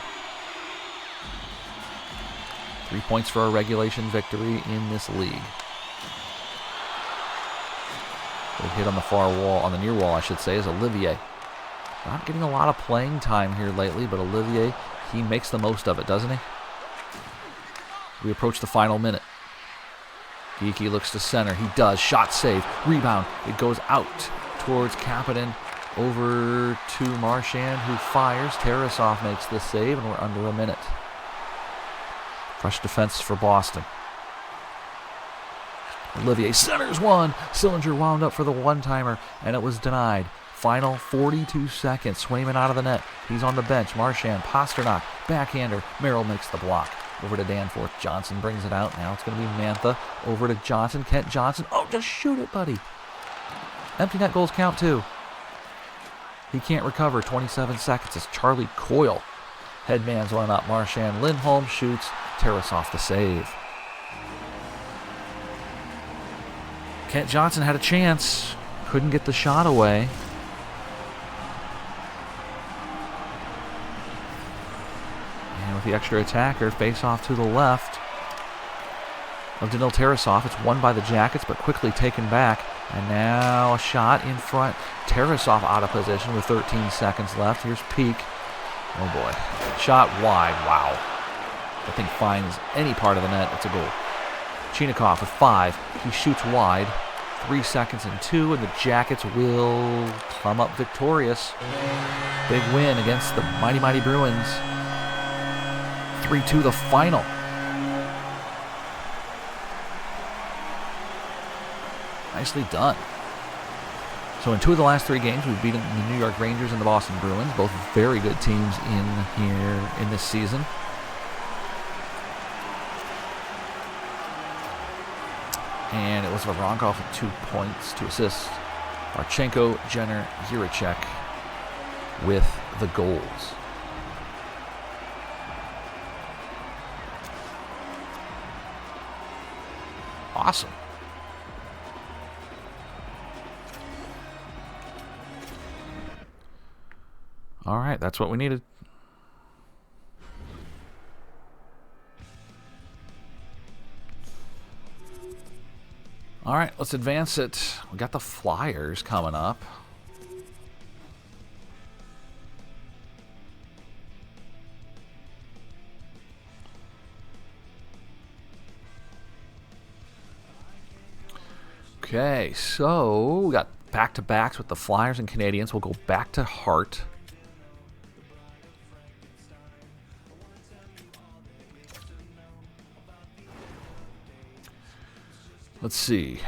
3 points for a regulation victory in this league. Good hit on the far wall, on the near wall, I should say, is Olivier. Not getting a lot of playing time here lately, but Olivier, he makes the most of it, doesn't he? We approach the final minute. Geeky looks to center. He does. Shot save. Rebound. It goes out towards Kapanen. Over to Marchand, who fires. Tarasov makes the save, and we're under a minute. Fresh defense for Boston. Olivier centers one. Sillinger wound up for the one-timer, and it was denied. Final 42 seconds. Swayman out of the net. He's on the bench. Marchand, Pasternak, backhander. Merrill makes the block. Over to Danforth. Johnson brings it out. Now it's going to be Mantha. Over to Johnson. Kent Johnson. Oh, just shoot it, buddy. Empty net goals count too. He can't recover. 27 seconds as Charlie Coyle. Headman's one up. Marchand. Lindholm shoots. Tarasov the save. Kent Johnson had a chance. Couldn't get the shot away. And with the extra attacker, face off to the left of Danil Tarasov. It's won by the Jackets, but quickly taken back. And now a shot in front. Tarasov out of position with 13 seconds left. Here's Peak. Oh boy. Shot wide. Wow. That thing finds any part of the net. It's a goal. Chinakhov with 5. He shoots wide. 3 seconds and 2, and the Jackets will come up victorious. Big win against the mighty, mighty Bruins. 3-2 the final. Nicely done. So in 2 of the last 3 games, we've beaten the New York Rangers and the Boston Bruins, both very good teams in this season. And it was Voronkov with 2 points, 2 assists. Marchenko, Jenner, Jiricek with the goals. Awesome. All right, that's what we needed. All right, let's advance it. We got the Flyers coming up. Okay, so we got back-to-backs with the Flyers and Canadiens. We'll go back to Hart. Let's see.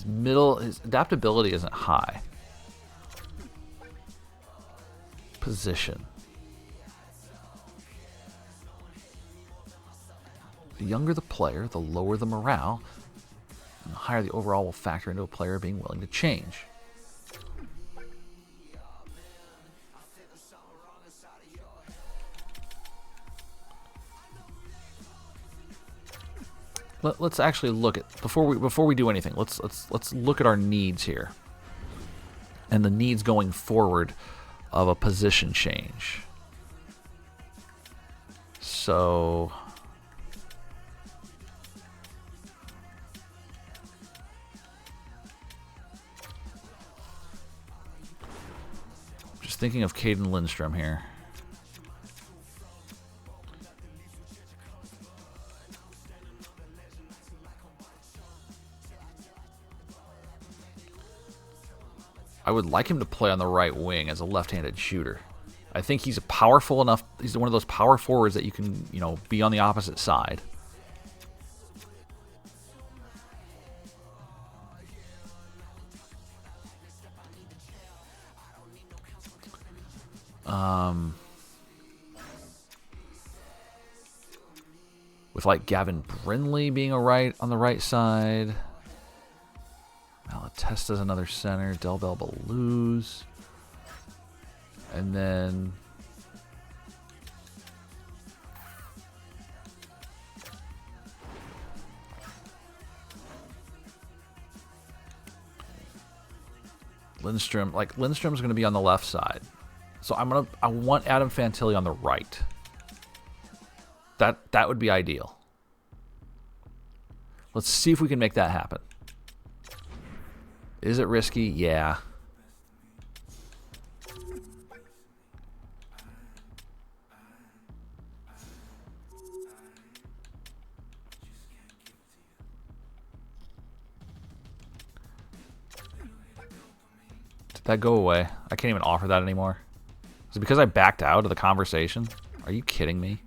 His adaptability isn't high. Position. The younger the player, the lower the morale, and the higher the overall will factor into a player being willing to change. Let's actually look at before we do anything. Let's look at our needs here, and the needs going forward of a position change. So just thinking of Caden Lindstrom here. I would like him to play on the right wing as a left-handed shooter. I think he's powerful enough. He's one of those power forwards that you can, be on the opposite side. With like Gavin Brindley being on the right side. Malatesta's another center. Del Bell Baluz. And then Lindstrom. Like Lindstrom's going to be on the left side. So I want Adam Fantilli on the right. That would be ideal. Let's see if we can make that happen. Is it risky? Yeah. Did that go away? I can't even offer that anymore. Is it because I backed out of the conversation? Are you kidding me?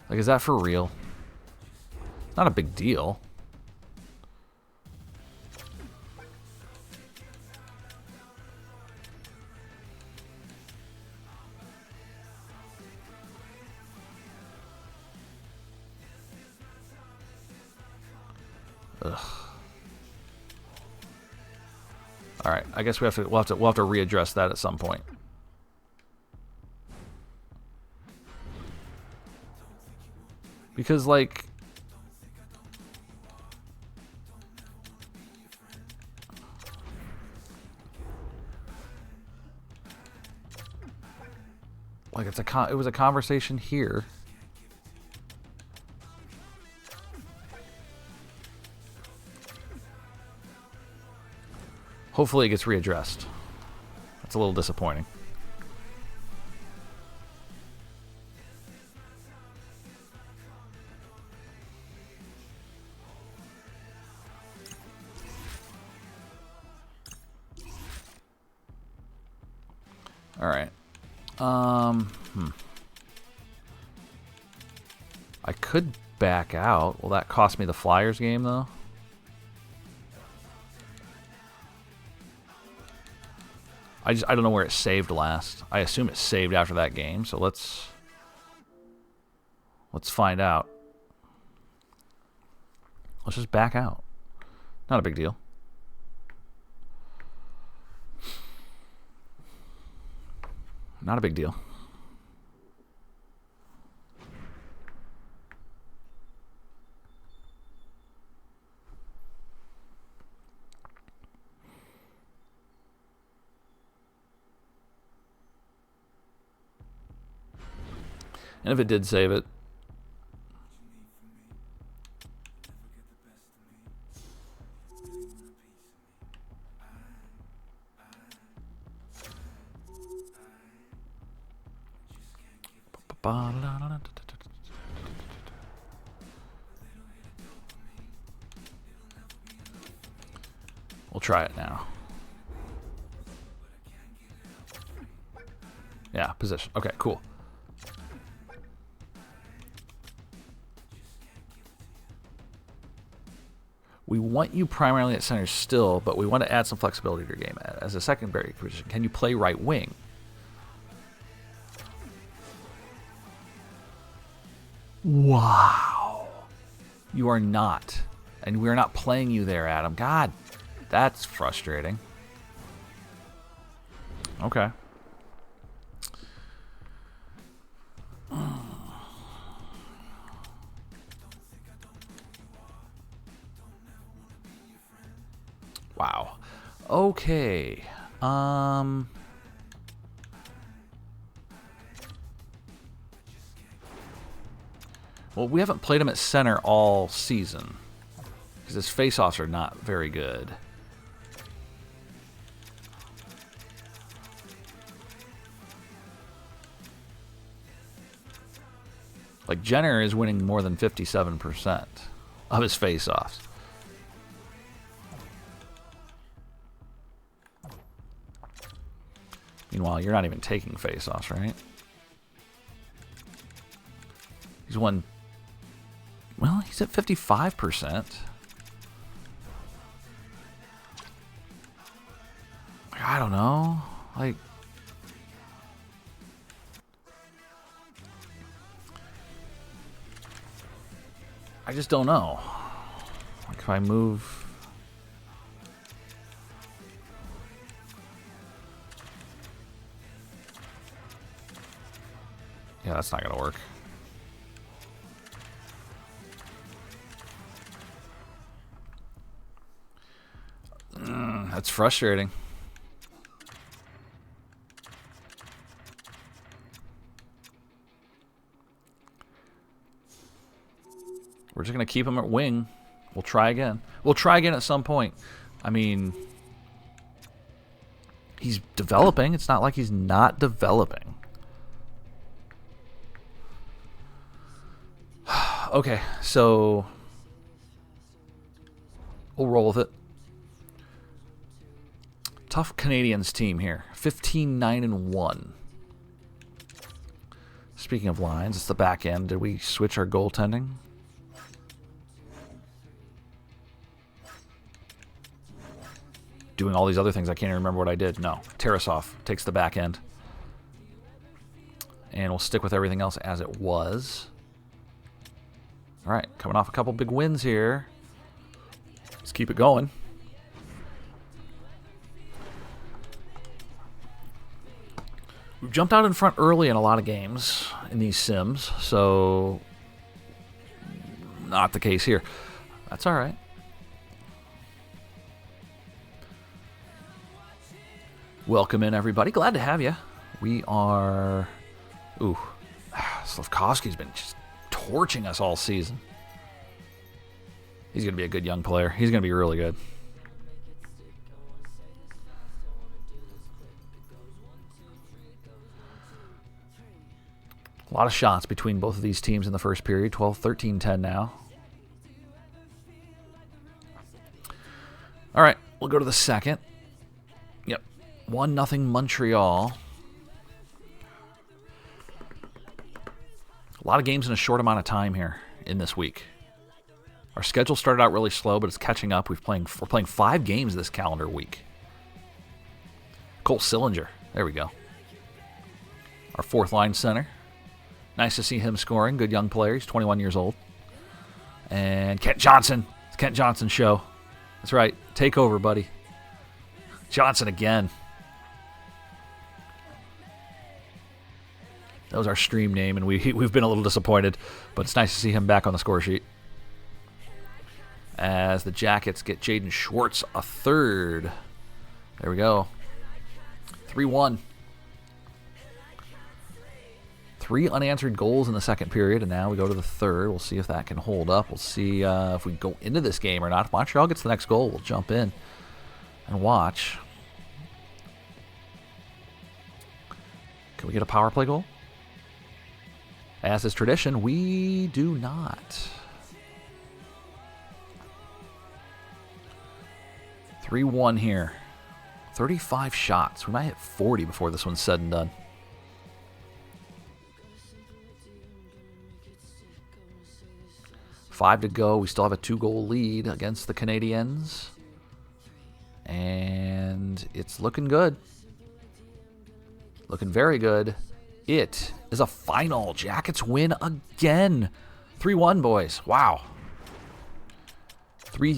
Like, is that for real? Not a big deal. Ugh. All right, I guess we'll have to readdress that at some point. Because like it was a conversation here. Hopefully it gets readdressed. That's a little disappointing. All right. I could back out. Will that cost me the Flyers game, though? I don't know where it saved last. I assume it saved after that game, so let's find out. Let's just back out. Not a big deal. Not a big deal. And if it did save it, we'll try it now. Yeah, position. Okay, cool. We want you primarily at center still, but we want to add some flexibility to your game. As a secondary position, can you play right wing? Wow. You are not. And we're not playing you there, Adam. God, that's frustrating. Okay. Wow. Okay. Well, we haven't played him at center all season because his face-offs are not very good. Like, Jenner is winning more than 57% of his face-offs. Meanwhile, you're not even taking face-offs, right? He's won... Well, he's at 55%. I don't know. Like... I just don't know. Like, if I move... Yeah, that's not going to work. That's frustrating. We're just going to keep him at wing. We'll try again. We'll try again at some point. I mean, he's developing. It's not like he's not developing. Okay, so we'll roll with it. Tough Canadians team here. 15-9-1. Speaking of lines, it's the back end. Did we switch our goaltending? Doing all these other things, I can't even remember what I did. No. Tarasov takes the back end. And we'll stick with everything else as it was. All right, coming off a couple big wins here. Let's keep it going. We've jumped out in front early in a lot of games in these sims, so not the case here. That's all right. Welcome in, everybody. Glad to have you. We are... Ooh, Slavkovsky's been just torching us all season. He's going to be a good young player. He's going to be really good. A lot of shots between both of these teams in the first period. 12, 13, 10 now. All right, we'll go to the second. Yep, 1-0 Montreal. A lot of games in a short amount of time here in this week. Our schedule started out really slow, but it's catching up. We're playing 5 games this calendar week. Cole Sillinger. There we go. Our fourth line center. Nice to see him scoring. Good young player. He's 21 years old. And Kent Johnson. It's Kent Johnson's show. That's right. Takeover, buddy. Johnson again. That was our stream name, and we've been a little disappointed, but it's nice to see him back on the score sheet. As the Jackets get Jaden Schwartz a third. There we go. 3-1. 3 unanswered goals in the second period, and now we go to the third. We'll see if that can hold up. We'll see if we go into this game or not. If Montreal gets the next goal, we'll jump in and watch. Can we get a power play goal? As is tradition, we do not. 3-1 here. 35 shots. We might hit 40 before this one's said and done. 5 to go. We still have a 2-goal lead against the Canadiens. And it's looking good. Looking very good. It is a final. Jackets win again. 3-1, boys. Wow. 3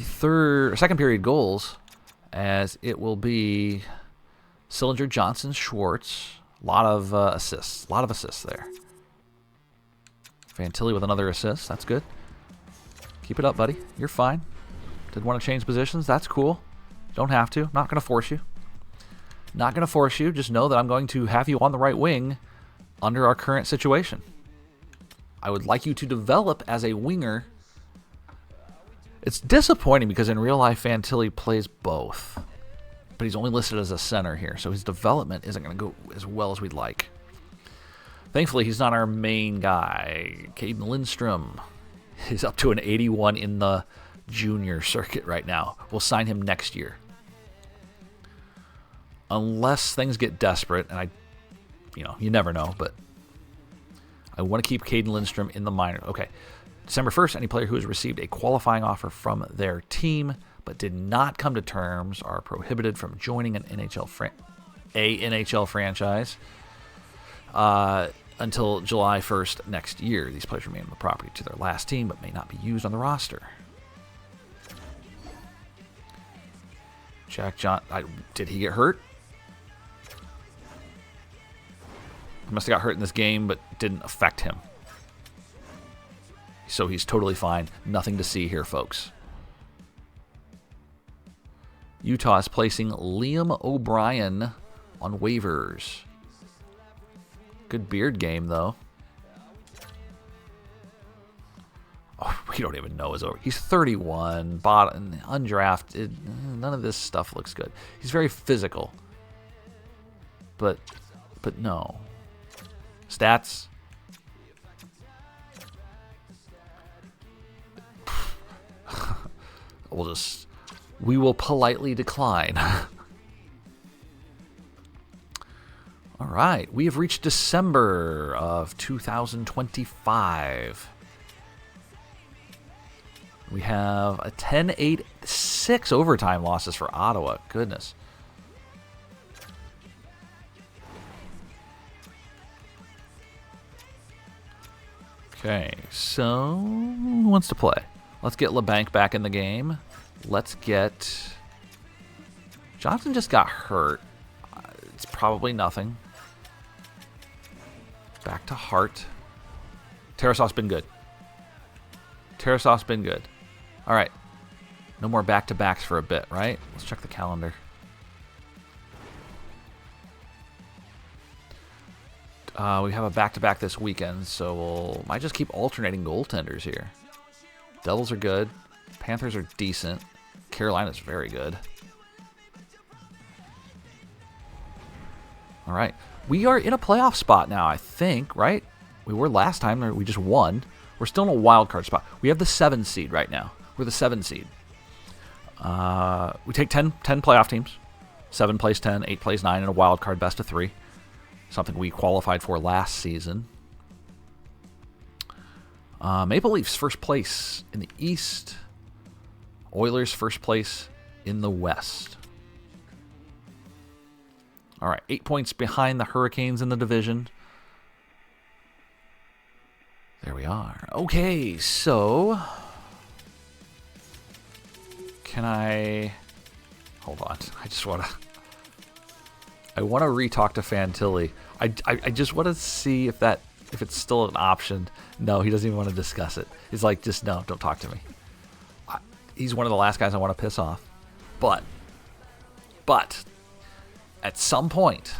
second period goals, as it will be Sillinger, Johnson, Schwartz. A lot of assists. A lot of assists there. Fantilli with another assist. That's good. Keep it up, buddy. You're fine. Did want to change positions? That's cool. Don't have to. Not going to force you. Not going to force you. Just know that I'm going to have you on the right wing under our current situation. I would like you to develop as a winger. It's disappointing because in real life, Fantilli plays both. But he's only listed as a center here, so his development isn't going to go as well as we'd like. Thankfully, he's not our main guy. Caden Lindstrom is up to an 81 in the junior circuit right now. We'll sign him next year. Unless things get desperate, and you never know, but I want to keep Caden Lindstrom in the minor. Okay. December 1st, any player who has received a qualifying offer from their team but did not come to terms are prohibited from joining an NHL franchise until July 1st next year. These players remain the property to their last team but may not be used on the roster. Jack John, did he get hurt? He must have got hurt in this game, but didn't affect him. So he's totally fine. Nothing to see here, folks. Utah is placing Liam O'Brien on waivers. Good beard game, though. Oh, we don't even know his over. He's 31, bottom, undrafted. None of this stuff looks good. He's very physical. But no. Stats. We will politely decline. All right, we have reached December of 2025. We have a 10-8, 6 overtime losses for Ottawa. Goodness. Okay, so who wants to play? Let's get LeBanc back in the game. Let's get... Johnson just got hurt. It's probably nothing. Back to Hart. Tarasov's been good. Tarasov's been good. All right. No more back-to-backs for a bit, right? Let's check the calendar. We have a back-to-back this weekend, so we'll might just keep alternating goaltenders here. Devils are good. Panthers are decent. Carolina's very good. All right. We are in a playoff spot now, I think, right? We were last time. We just won. We're still in a wild card spot. We have the 7 seed right now. We're the 7 seed. We take 10 playoff teams. 7 plays 10, 8 plays 9, and a wild card best of 3. Something we qualified for last season. Maple Leafs first place in the East. Oilers first place in the West. All right, 8 points behind the Hurricanes in the division. There we are. Okay, so can I... Hold on. I want to re-talk to Fantilli. I just want to see if it's still an option. No, he doesn't even want to discuss it. He's like, just no, don't talk to me. He's one of the last guys I want to piss off. But at some point,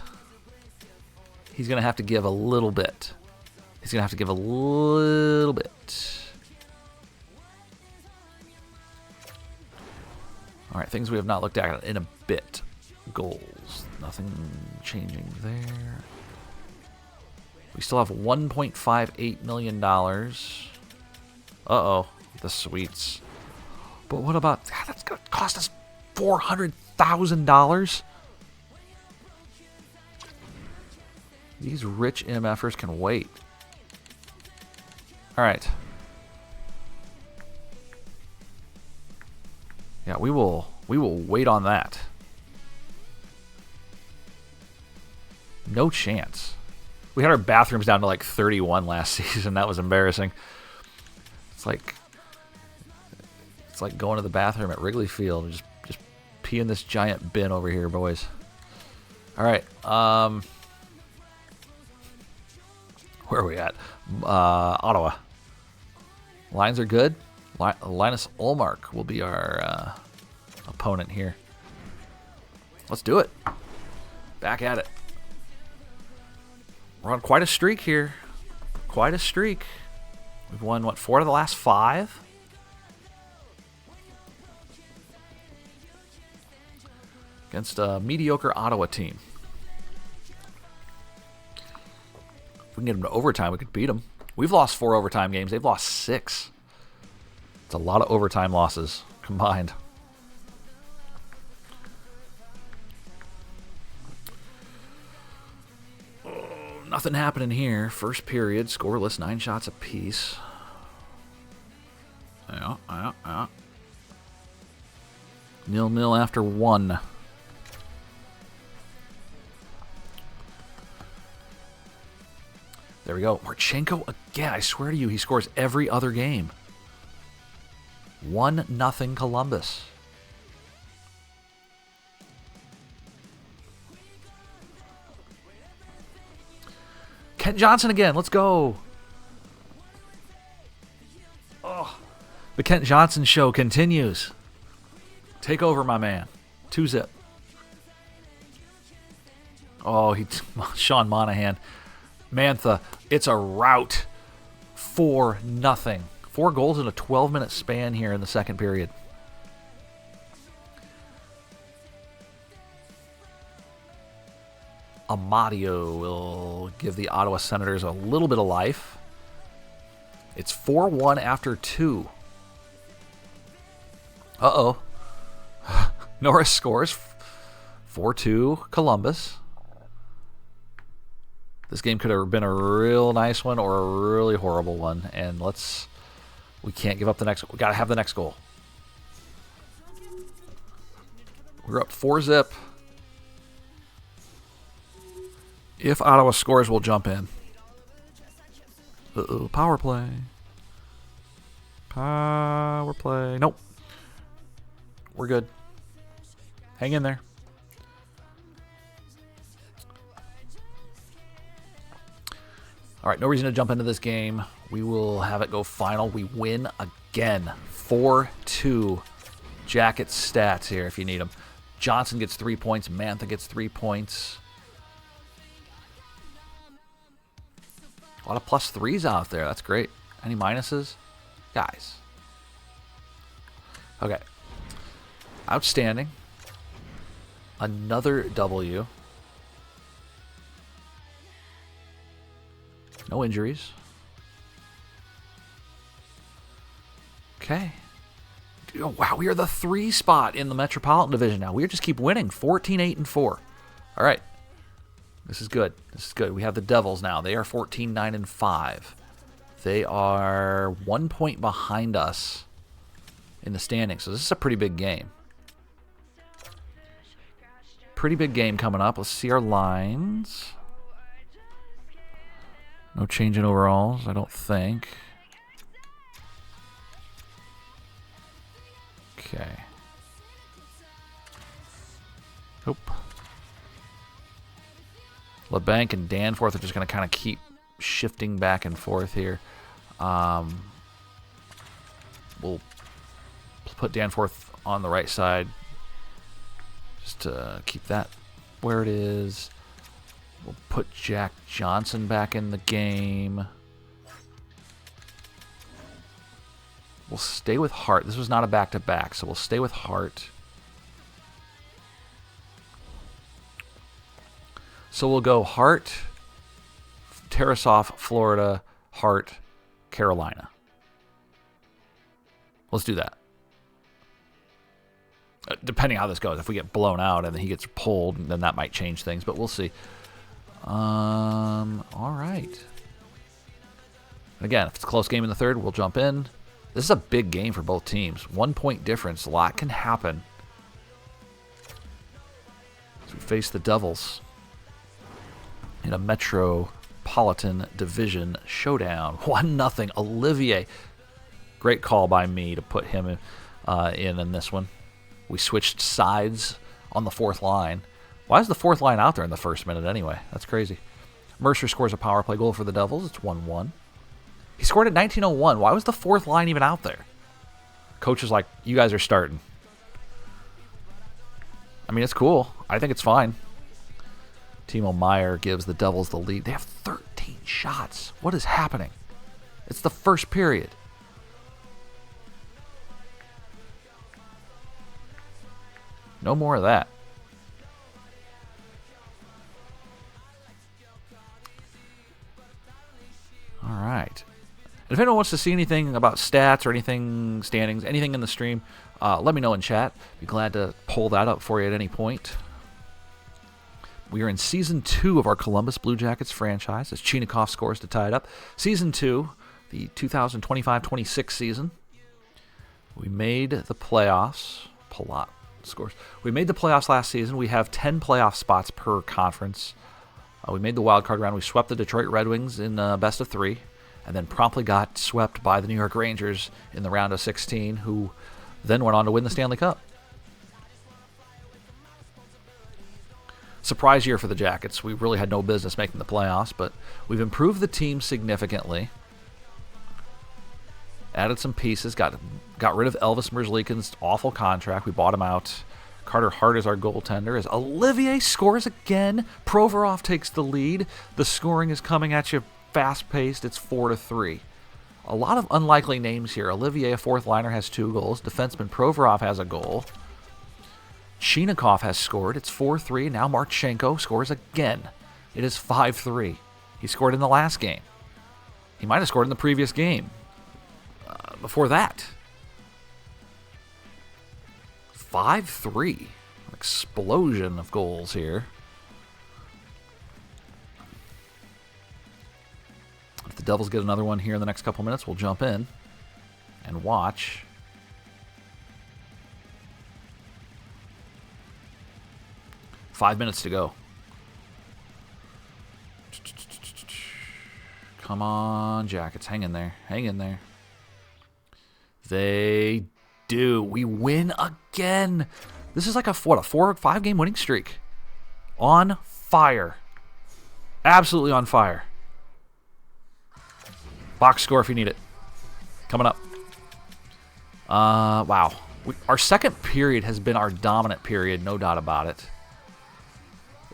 he's going to have to give a little bit. He's going to have to give a little bit. All right, things we have not looked at in a bit. Goals. Nothing changing there. We still have $1.58 million. Uh-oh. The sweets. But what about... God, that's going to cost us $400,000? These rich MFers can wait. All right. Yeah, we will wait on that. No chance. We had our bathrooms down to like 31 last season. That was embarrassing. It's like going to the bathroom at Wrigley Field and just pee in this giant bin over here, boys. All right. Where are we at? Ottawa. Lines are good. Linus Ullmark will be our opponent here. Let's do it. Back at it. We're on quite a streak here. Quite a streak. We've won, what, 4 of the last 5? Against a mediocre Ottawa team. If we can get them to overtime, we could beat them. We've lost 4 overtime games. They've lost 6. It's a lot of overtime losses combined. Nothing happening here. First period, scoreless, 9 shots apiece. Yeah. 0-0 after 1. There we go. Marchenko again. I swear to you, he scores every other game. 1-0 Columbus. Kent Johnson again. Let's go. Oh, the Kent Johnson show continues. Take over, my man. 2-zip. Oh, Sean Monahan. Mantha, it's a rout. 4-0. 4 goals in a 12-minute span here in the second period. Amadio will give the Ottawa Senators a little bit of life. It's 4-1 after 2. Uh-oh. Norris scores. 4-2 Columbus. This game could have been a real nice one or a really horrible one. And we can't give up the next. We got to have the next goal. We're up 4-zip. If Ottawa scores, we'll jump in. Uh-oh, power play. Power play. Nope. We're good. Hang in there. All right, no reason to jump into this game. We will have it go final. We win again. 4-2. Jackets stats here if you need them. Johnson gets 3 points. Mantha gets 3 points. A lot of +3s out there. That's great. Any minuses? Guys. Okay. Outstanding. Another W. No injuries. Okay. Oh, wow, we are the 3 spot in the Metropolitan Division now. We just keep winning. 14-8-4. All right. This is good. This is good. We have the Devils now. They are 14-9-5. They are 1 point behind us in the standings. So this is a pretty big game. Pretty big game coming up. Let's see our lines. No change in overalls, I don't think. Okay. Nope. LeBanc and Danforth are just going to kind of keep shifting back and forth here. We'll put Danforth on the right side just to keep that where it is. We'll put Jack Johnson back in the game. We'll stay with Hart. This was not a back-to-back, so we'll stay with Hart. So we'll go Hart, Tarasov, Florida, Hart, Carolina. Let's do that. Depending how this goes. If we get blown out and then he gets pulled, then that might change things, but we'll see. All right. Again, if it's a close game in the third, we'll jump in. This is a big game for both teams. 1 point difference. A lot can happen. As we face the Devils in a Metropolitan Division showdown. 1-0. Olivier. Great call by me to put him in this one. We switched sides on the fourth line. Why is the fourth line out there in the first minute anyway? That's crazy. Mercer scores a power play goal for the Devils. It's 1-1. He scored at 19:01. Why was the fourth line even out there? Coach is like, you guys are starting. I mean, it's cool. I think it's fine. Timo Meier gives the Devils the lead. They have 13 shots. What is happening? It's the first period. No more of that. All right. And if anyone wants to see anything about stats or anything, standings, anything in the stream, let me know in chat. Be glad to pull that up for you at any point. We are in Season 2 of our Columbus Blue Jackets franchise as Chinakhov scores to tie it up. Season 2, the 2025-26 season. We made the playoffs. Palat scores. We made the playoffs last season. We have 10 playoff spots per conference. We made the wild card round. We swept the Detroit Red Wings in best of 3. And then promptly got swept by the New York Rangers in the round of 16, who then went on to win the Stanley Cup. Surprise year for the Jackets. We really had no business making the playoffs, but we've improved the team significantly. Added some pieces, got rid of Elvis Merzlikins' awful contract. We bought him out. Carter Hart is our goaltender. As Olivier scores again, Provorov takes the lead. The scoring is coming at you fast-paced. It's 4-3. A lot of unlikely names here. Olivier, a fourth liner, has 2 goals. Defenseman Provorov has a goal. Chinakhov has scored. It's 4-3. Now Marchenko scores again. It is 5-3. He scored in the last game. He might have scored in the previous game. Before that. 5-3. An explosion of goals here. If the Devils get another one here in the next couple minutes, we'll jump in and watch. Five minutes to go. Come on, Jackets. Hang in there. Hang in there. They do. We win again. This is like a 4-5 game winning streak. On fire. Absolutely on fire. Box score if you need it. Coming up. Wow. Our second period has been our dominant period, no doubt about it.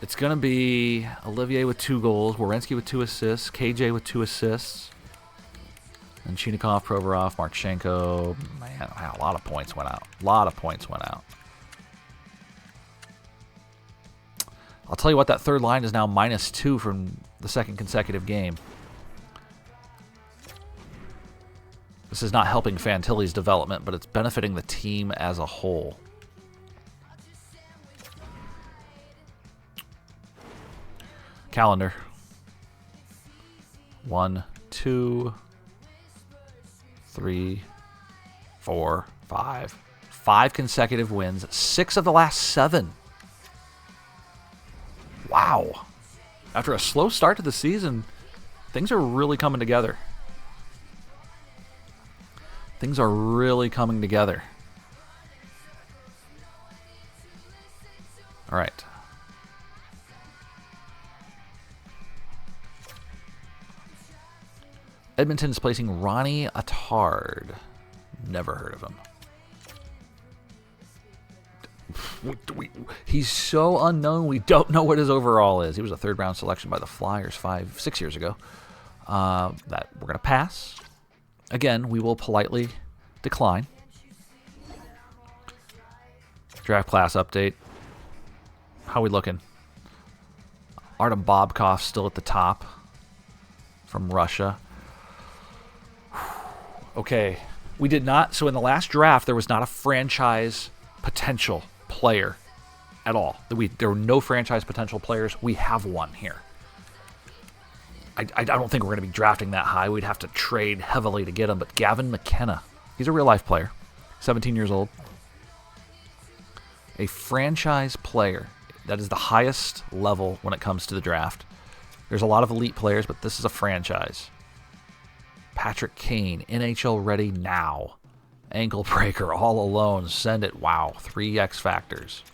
It's going to be Olivier with 2 goals, Werenski with 2 assists, KJ with 2 assists, and Chinakhov, Provorov, Marchenko. Man, wow, a lot of points went out. A lot of points went out. I'll tell you what, that third line is now -2 from the second consecutive game. This is not helping Fantilli's development, but it's benefiting the team as a whole. Calendar. 1, 2, 3, 4, 5. 5 consecutive wins. 6 of the last 7. Wow. After a slow start to the season, things are really coming together. Things are really coming together. All right. Edmonton is placing Ronnie Attard. Never heard of him. He's so unknown, we don't know what his overall is. He was a third-round selection by the Flyers 5-6 years ago. That we're going to pass. Again, we will politely decline. Draft class update. How are we looking? Artem Bobkov still at the top from Russia. Okay, we did not. So in the last draft, there was not a franchise potential player at all. There were no franchise potential players. We have one here. I don't think we're going to be drafting that high. We'd have to trade heavily to get him. But Gavin McKenna He's a real-life player. 17 years old. A franchise player. That is the highest level when it comes to the draft. There's a lot of elite players, but this is a franchise. Patrick Kane, NHL ready now. Ankle breaker, all alone. Send it. Wow, 3 X factors.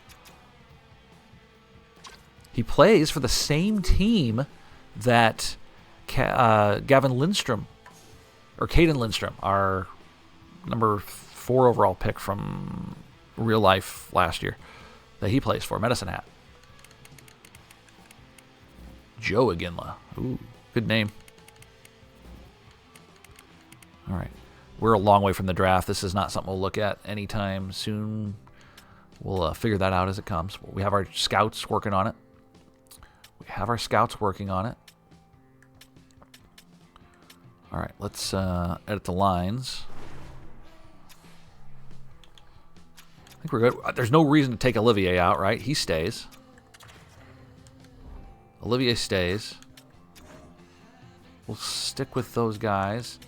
He plays for the same team that Gavin Lindstrom, or Caden Lindstrom, our number 4 overall pick from real life last year, that he plays for, Medicine Hat. Joe Iginla. Ooh, good name. All right. We're a long way from the draft. This is not something we'll look at anytime soon. We'll figure that out as it comes. We have our scouts working on it. All right, let's edit the lines. I think we're good. There's no reason to take Olivier out, right? He stays. Olivier stays. We'll stick with those guys.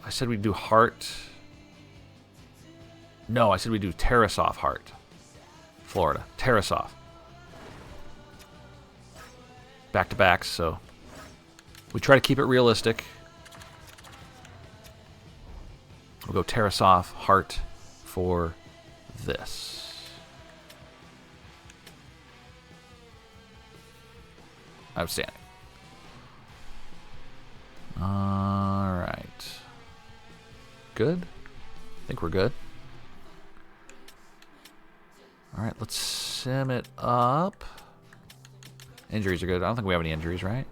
I said we'd do Hart. No, I said we'd do Tarasov Hart. Florida. Tarasov. Back-to-backs, so we try to keep it realistic. We'll go Tarasov Hart for this. Outstanding. All right. Good. I think we're good. All right, let's sim it up. Injuries are good. I don't think we have any injuries, right?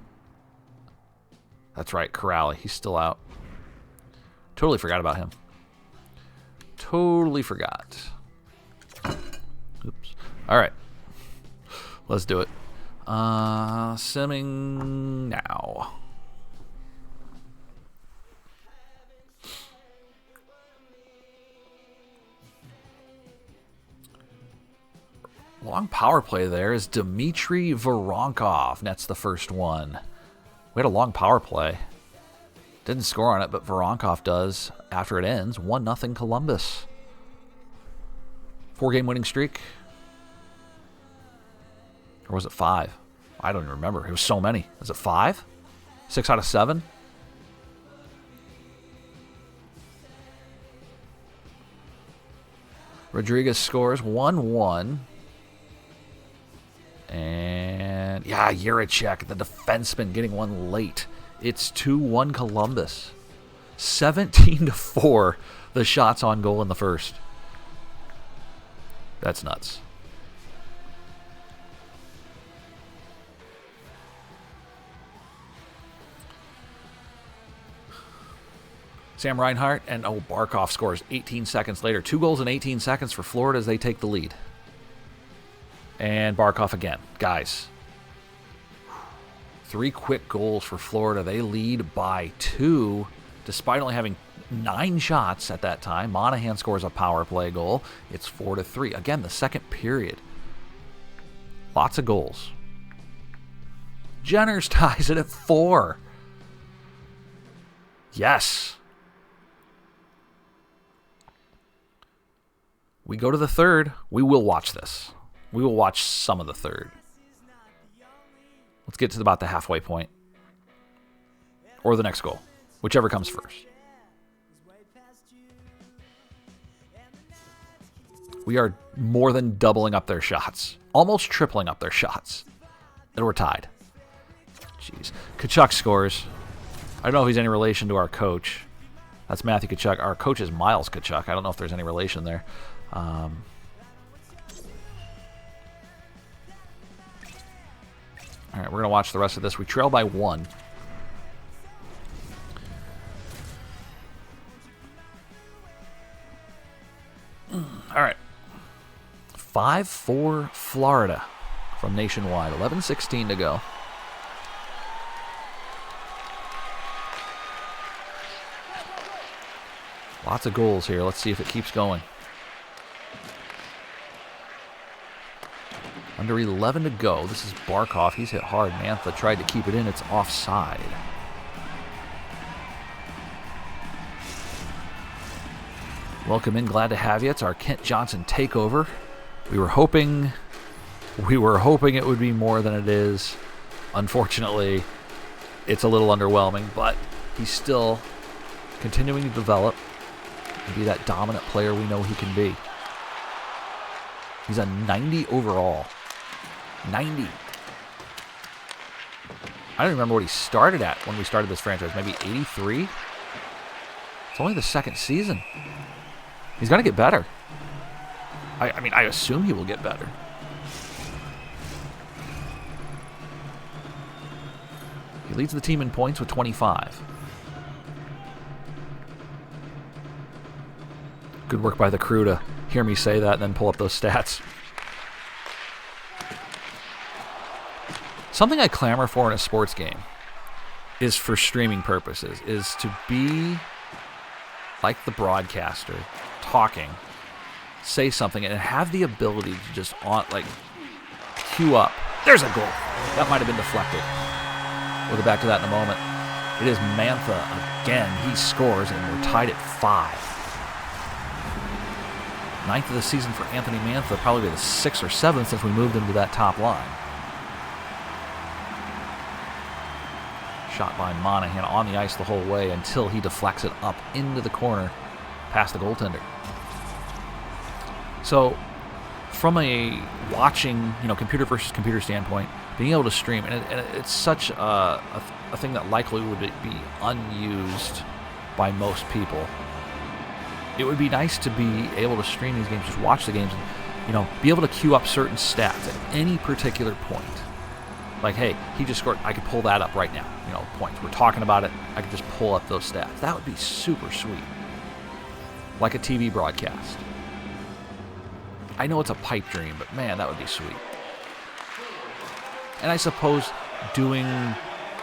That's right, Corrali. He's still out. Totally forgot about him. Totally forgot. Oops. All right. Let's do it. Simming now. Long power play there is Dmitry Voronkov. Nets the first one. We had a long power play. Didn't score on it, but Voronkov does after it ends. 1-0 Columbus. 4-game winning streak. Or was it 5? I don't even remember. It was so many. Was it 5? 6 out of 7? Rodriguez scores 1-1. And, yeah, Juracek, the defenseman, getting one late. It's 2-1 Columbus. 17-4, the shots on goal in the first. That's nuts. Sam Reinhart and Barkov scores 18 seconds later. 2 goals in 18 seconds for Florida as they take the lead. And Barkov again. Guys, 3 quick goals for Florida. They lead by 2, despite only having 9 shots at that time. Monahan scores a power play goal. It's 4-3. Again, the second period. Lots of goals. Jenners ties it at 4. Yes. We go to the third. We will watch this. We will watch some of the third. Let's get to about the halfway point. Or the next goal. Whichever comes first. We are more than doubling up their shots. Almost tripling up their shots. And we're tied. Jeez. Tkachuk scores. I don't know if he's any relation to our coach. That's Matthew Tkachuk. Our coach is Miles Tkachuk. I don't know if there's any relation there. All right, we're going to watch the rest of this. We trail by 1. All right. 5-4 Florida from Nationwide. 11:16 to go. Lots of goals here. Let's see if it keeps going. Under 11 to go. This is Barkov. He's hit hard. Mantha tried to keep it in. It's offside. Welcome in. Glad to have you. It's our Kent Johnson takeover. We were hoping it would be more than it is. Unfortunately, it's a little underwhelming, but he's still continuing to develop and be that dominant player we know he can be. He's a 90 overall. 90. I don't remember what he started at when we started this franchise. Maybe 83? It's only the second season. He's going to get better. I mean, I assume he will get better. He leads the team in points with 25. Good work by the crew to hear me say that and then pull up those stats. Something I clamor for in a sports game is for streaming purposes, is to be like the broadcaster, talking, say something, and have the ability to just cue up. There's a goal. That might have been deflected. We'll get back to that in a moment. It is Mantha again. He scores, and we're tied at 5. 9th of the season for Anthony Mantha, probably the 6th or 7th since we moved him to that top line. Shot by Monahan on the ice the whole way until he deflects it up into the corner past the goaltender. So, from a watching, computer versus computer standpoint, being able to stream, and it's such a thing that likely would be unused by most people. It would be nice to be able to stream these games, just watch the games, and be able to queue up certain stats at any particular point. Like, hey, he just scored. I could pull that up right now. Points. We're talking about it. I could just pull up those stats. That would be super sweet. Like a TV broadcast. I know it's a pipe dream, but man, that would be sweet. And I suppose doing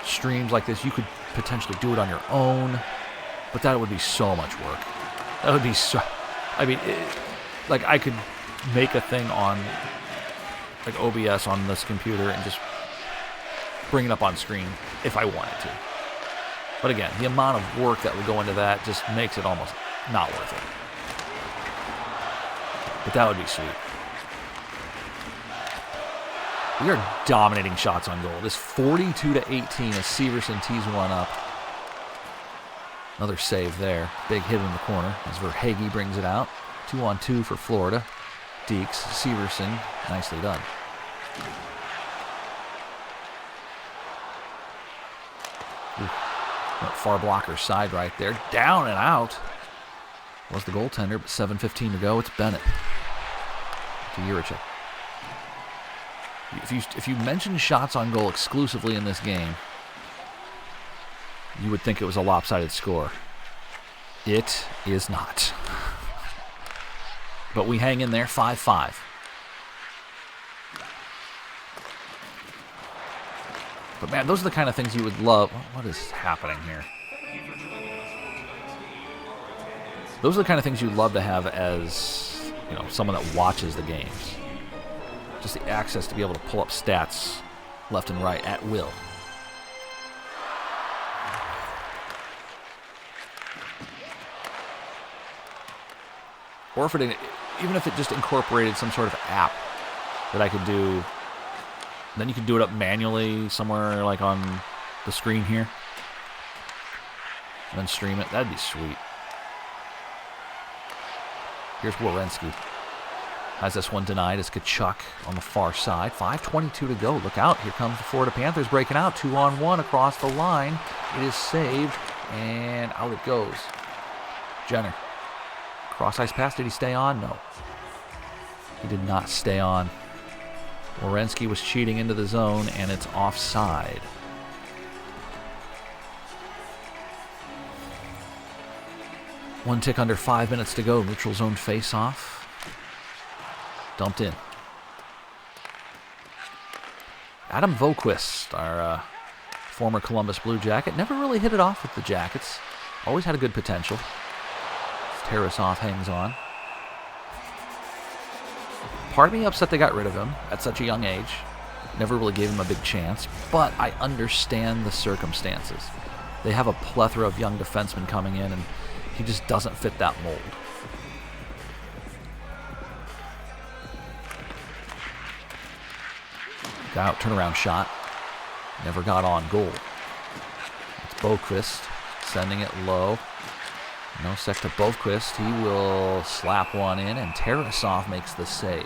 streams like this, you could potentially do it on your own, but that would be so much work. That would be so... I mean, I could make a thing on, OBS on this computer and just bring it up on screen if I wanted to. But again, the amount of work that would go into that just makes it almost not worth it. But that would be sweet. We are dominating shots on goal. This 42-18 as Severson tees one up. Another save there. Big hit in the corner as Verhaeghe brings it out. 2-on-2 for Florida. Deeks, Severson, nicely done. Far blocker side right there. Down and out. Was the goaltender, but 7:15 to go. It's Bennett to Juricek. If you mention shots on goal exclusively in this game, you would think it was a lopsided score. It is not. But we hang in there, 5-5. But man, those are the kind of things you would love. What is happening here? Those are the kind of things you'd love to have as, someone that watches the games. Just the access to be able to pull up stats left and right at will. Or even if it just incorporated some sort of app that I could do, then you could do it up manually somewhere like on the screen here. And then stream it. That'd be sweet. Here's Werenski. Has this one denied as Tkachuk on the far side. 5:22 to go. Look out. Here comes the Florida Panthers breaking out. 2-on-1 across the line. It is saved. And out it goes. Jenner. Cross ice pass. Did he stay on? No. He did not stay on. Werenski was cheating into the zone, and it's offside. One tick under 5 minutes to go. Neutral zone face-off. Dumped in. Adam Voquist, our former Columbus Blue Jacket, never really hit it off with the Jackets. Always had a good potential. Tarasov hangs on. Part of me upset they got rid of him at such a young age. Never really gave him a big chance, but I understand the circumstances. They have a plethora of young defensemen coming in, and he just doesn't fit that mold. Got out, turnaround shot. Never got on goal. It's Boqvist sending it low. No sec to Boqvist. He will slap one in, and Tarasov makes the save.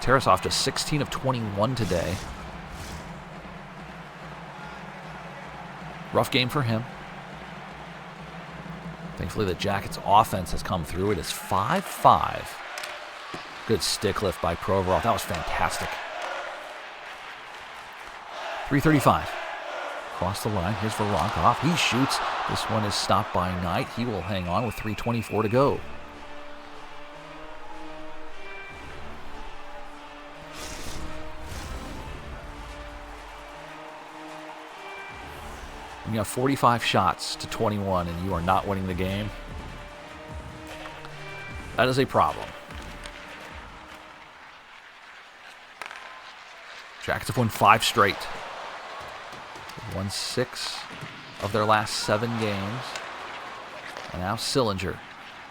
Tarasov just 16 of 21 today. Rough game for him. Thankfully, the Jackets' offense has come through. It is 5-5. Good stick lift by Provorov. That was fantastic. 3:35. Across the line. Here's Voronkov. He shoots. This one is stopped by Knight. He will hang on with 3:24 to go. When you have 45 shots to 21 and you are not winning the game, that is a problem. Jackets have won 5 straight. They've won 6 of their last 7 games. And now Sillinger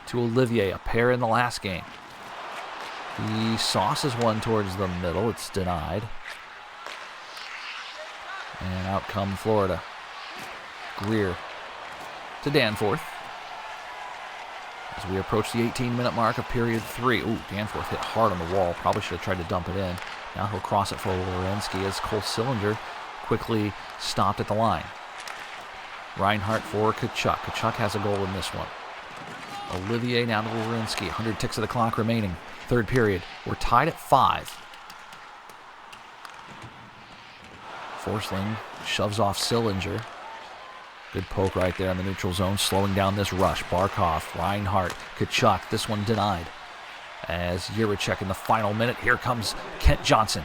to Olivier, a pair in the last game. He sauces one towards the middle. It's denied. And out come Florida. Greer to Danforth. As we approach the 18-minute mark of period 3. Ooh, Danforth hit hard on the wall. Probably should have tried to dump it in. Now he'll cross it for Werenski as Cole Sillinger quickly stopped at the line. Reinhart for Tkachuk. Tkachuk has a goal in this one. Olivier now to Werenski. 100 ticks of the clock remaining. Third period. We're tied at 5. Forsling shoves off Sillinger. Good poke right there in the neutral zone, slowing down this rush. Barkov, Reinhart, Tkachuk. This one denied. As Jiricek in the final minute. Here comes Kent Johnson.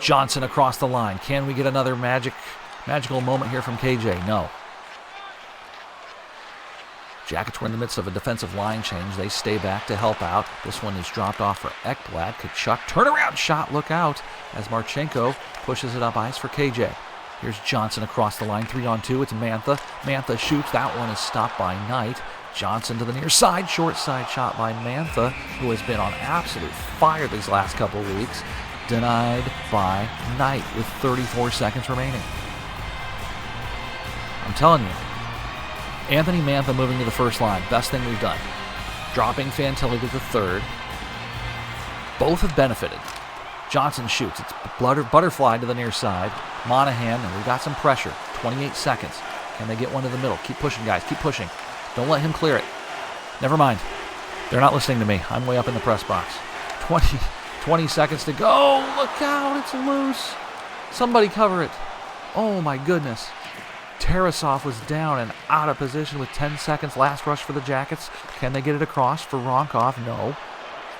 Johnson across the line. Can we get another magical moment here from KJ? No. Jackets were in the midst of a defensive line change. They stay back to help out. This one is dropped off for Ekblad. Tkachuk, turnaround shot, look out, as Marchenko pushes it up ice for KJ. Here's Johnson across the line, 3-on-2. It's Mantha. Mantha shoots. That one is stopped by Knight. Johnson to the near side. Short side shot by Mantha, who has been on absolute fire these last couple of weeks. Denied by Knight with 34 seconds remaining. I'm telling you, Anthony Mantha moving to the first line. Best thing we've done. Dropping Fantilli to the third. Both have benefited. Johnson shoots. It's butterfly to the near side. Monahan, and we've got some pressure. 28 seconds. Can they get one to the middle? Keep pushing, guys. Keep pushing. Don't let him clear it. Never mind. They're not listening to me. I'm way up in the press box. 20 seconds to go. Look out. It's loose. Somebody cover it. Oh, my goodness. Tarasov was down and out of position with 10 seconds. Last rush for the Jackets. Can they get it across for Voronkov? No.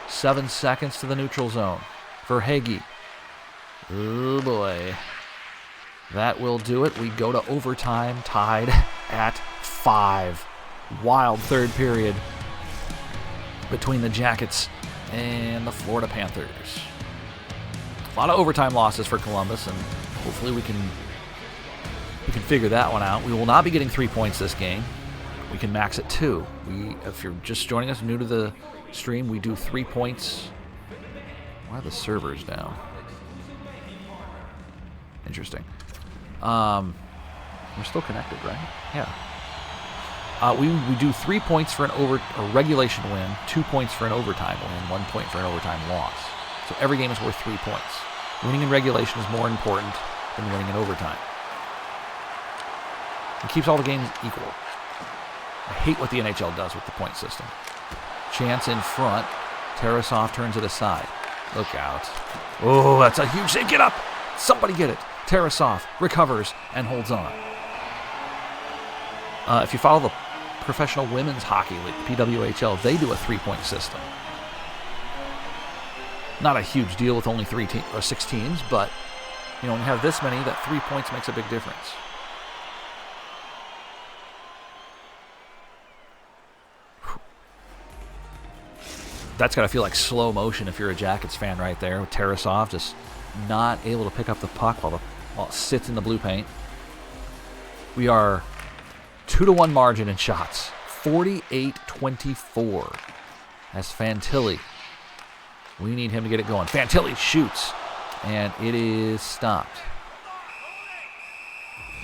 7 seconds to the neutral zone for Hagee. Oh, boy. That will do it. We go to overtime, tied at 5. Wild third period between the Jackets and the Florida Panthers. A lot of overtime losses for Columbus, and hopefully we can figure that one out. We will not be getting 3 points this game. We can max at 2. If you're just joining us, new to the stream, we do 3 points. Why are the servers down? Interesting. We're still connected, right? Yeah. We do 3 points for a regulation win, 2 points for an overtime win, 1 point for an overtime loss. So every game is worth 3 points. Winning in regulation is more important than winning in overtime. It keeps all the games equal. I hate what the NHL does with the point system. Chance in front. Tarasov turns it aside. Look out. Oh, that's a huge save. Get up! Somebody get it. Tarasov recovers and holds on. If you follow the Professional Women's Hockey League, PWHL, they do a 3-point system. Not a huge deal with only 6 teams, but when you have this many, that 3 points makes a big difference. That's got to feel like slow motion if you're a Jackets fan right there. With Tarasov just not able to pick up the puck while it sits in the blue paint. We are 2-1 margin in shots. 48-24. As Fantilli. We need him to get it going. Fantilli shoots. And it is stopped.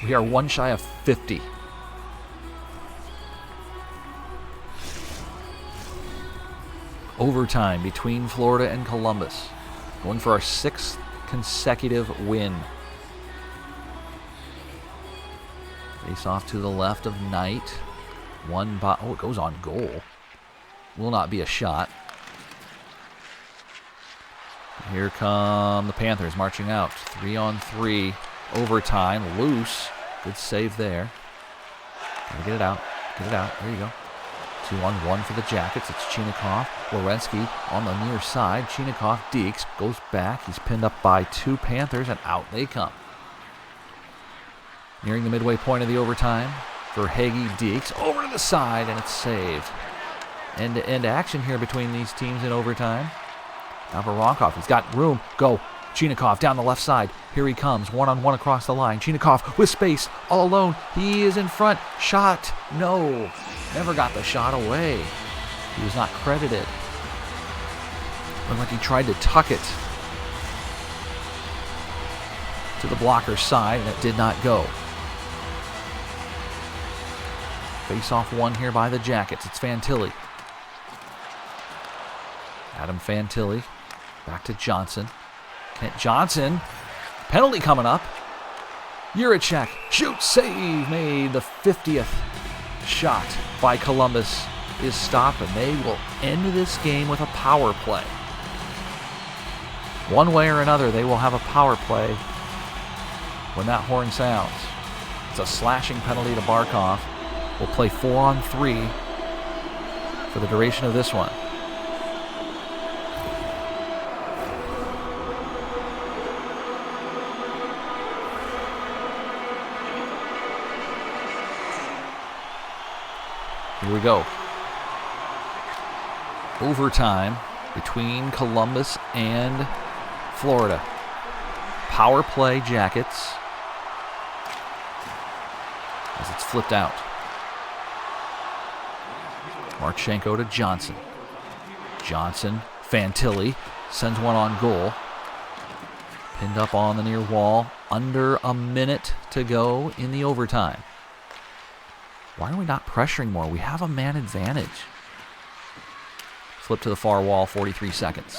We are one shy of 50. Overtime between Florida and Columbus. Going for our 6th consecutive win. Face off to the left of Knight. It goes on goal. Will not be a shot. Here come the Panthers marching out. 3-on-3. Overtime. Loose. Good save there. Gotta get it out. Get it out. There you go. 2-on-1 for the Jackets. It's Chinakhov. Werenski on the near side. Chinakhov, Deeks goes back. He's pinned up by 2 Panthers, and out they come. Nearing the midway point of the overtime for Hagee, Deeks. Over to the side, and it's saved. End-to-end action here between these teams in overtime. Now for Ronkov. He's got room. Go. Chinakhov down the left side. Here he comes. 1-on-1 across the line. Chinakhov with space. All alone. He is in front. Shot. No. Never got the shot away. He was not credited. Looked like he tried to tuck it to the blocker's side, and it did not go. Face-off one here by the Jackets. It's Fantilli. Adam Fantilli. Back to Johnson. Kent Johnson. Penalty coming up. Juracek. Shoot. Save made. The 50th shot by Columbus is stopped, and they will end this game with a power play. One way or another, they will have a power play when that horn sounds. It's a slashing penalty to Barkov. We'll play 4-on-3 for the duration of this one. Here we go. Overtime between Columbus and Florida. Power play Jackets as it's flipped out. Marchenko to Johnson. Johnson, Fantilli sends one on goal. Pinned up on the near wall. Under a minute to go in the overtime. Why are we not pressuring more? We have a man advantage. Flip to the far wall, 43 seconds.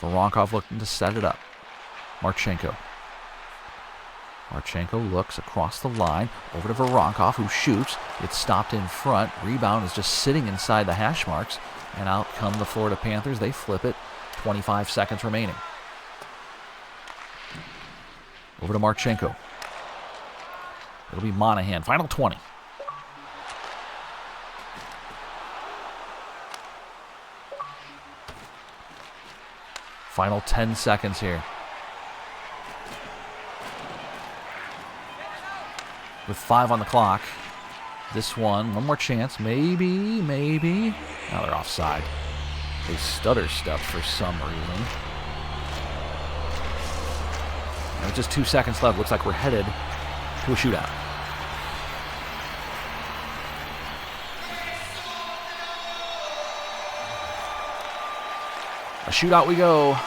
Voronkov looking to set it up. Marchenko. Marchenko looks across the line, over to Voronkov, who shoots. It's stopped in front. Rebound is just sitting inside the hash marks. And out come the Florida Panthers. They flip it. 25 seconds remaining. Over to Marchenko. It'll be Monahan. Final 20. Final 10 seconds here. With 5 on the clock. This one more chance. Maybe. Now they're offside. They stutter stepped for some reason. And with just 2 seconds left, looks like we're headed to a shootout. A shootout we go.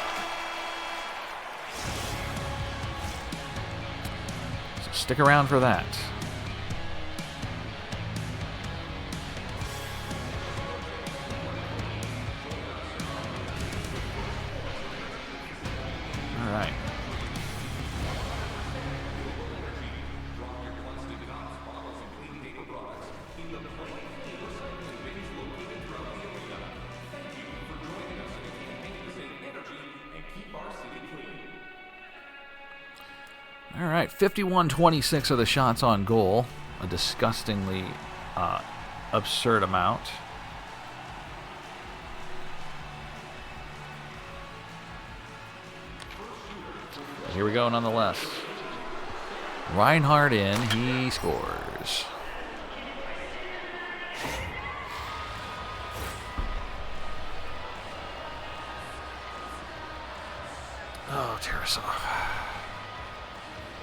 So stick around for that. All right. All right, 51-26 are the shots on goal. A disgustingly absurd amount. Here we go nonetheless. Reinhardt in, he scores. Oh, Tarasov.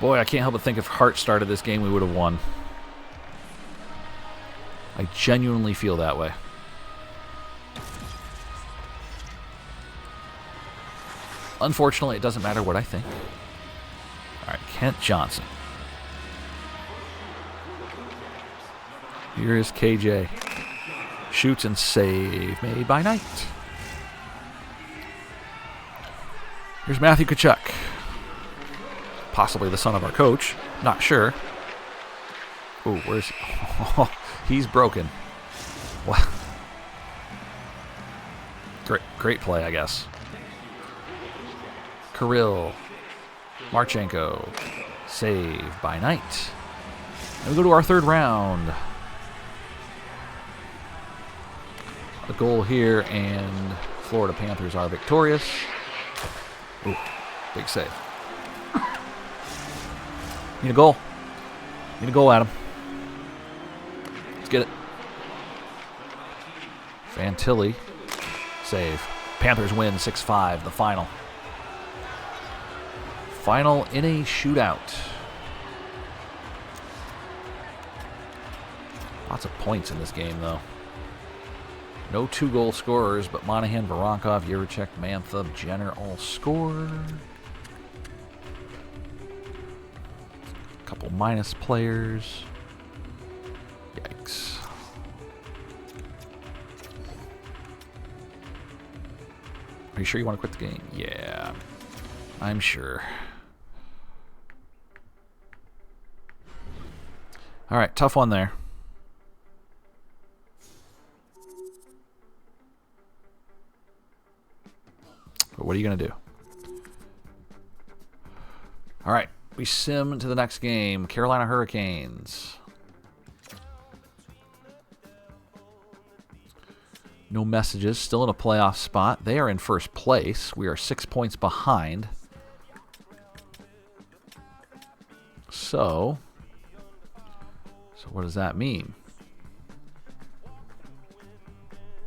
Boy, I can't help but think if Hart started this game, we would have won. I genuinely feel that way. Unfortunately, it doesn't matter what I think. All right, Kent Johnson. Here is KJ. Shoots and save made by Knight. Here's Matthew Tkachuk. Possibly the son of our coach. Not sure. Ooh, where's he? Oh, he's broken. Wow. Great play, I guess. Kirill. Marchenko. Save by Knight. And we go to our third round. A goal here, and Florida Panthers are victorious. Ooh, big save. Need a goal. Need a goal, Adam. Let's get it. Fantilli. Save. Panthers win 6-5, the final. Final in a shootout. Lots of points in this game, though. No 2-goal scorers, but Monahan, Voronkov, Yurchek, Mantha, Jenner all score. A couple minus players. Yikes. Are you sure you want to quit the game? Yeah, I'm sure. All right, tough one there. But what are you going to do? All right, we sim to the next game. Carolina Hurricanes. No messages. Still in a playoff spot. They are in first place. We are 6 points behind. So what does that mean?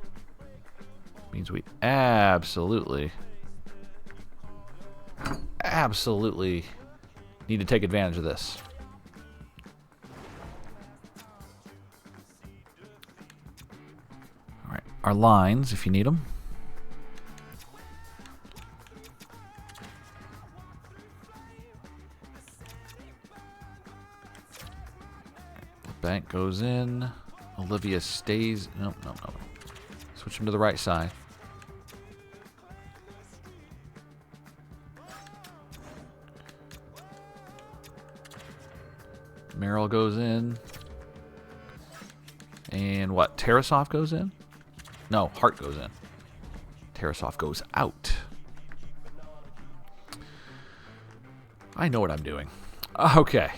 It means we absolutely need to take advantage of this. All right, our lines, if you need them. Bank goes in. Olivia stays. No. Switch him to the right side. Merrill goes in. And what? Tarasov goes in? No, Hart goes in. Tarasov goes out. I know what I'm doing. Okay.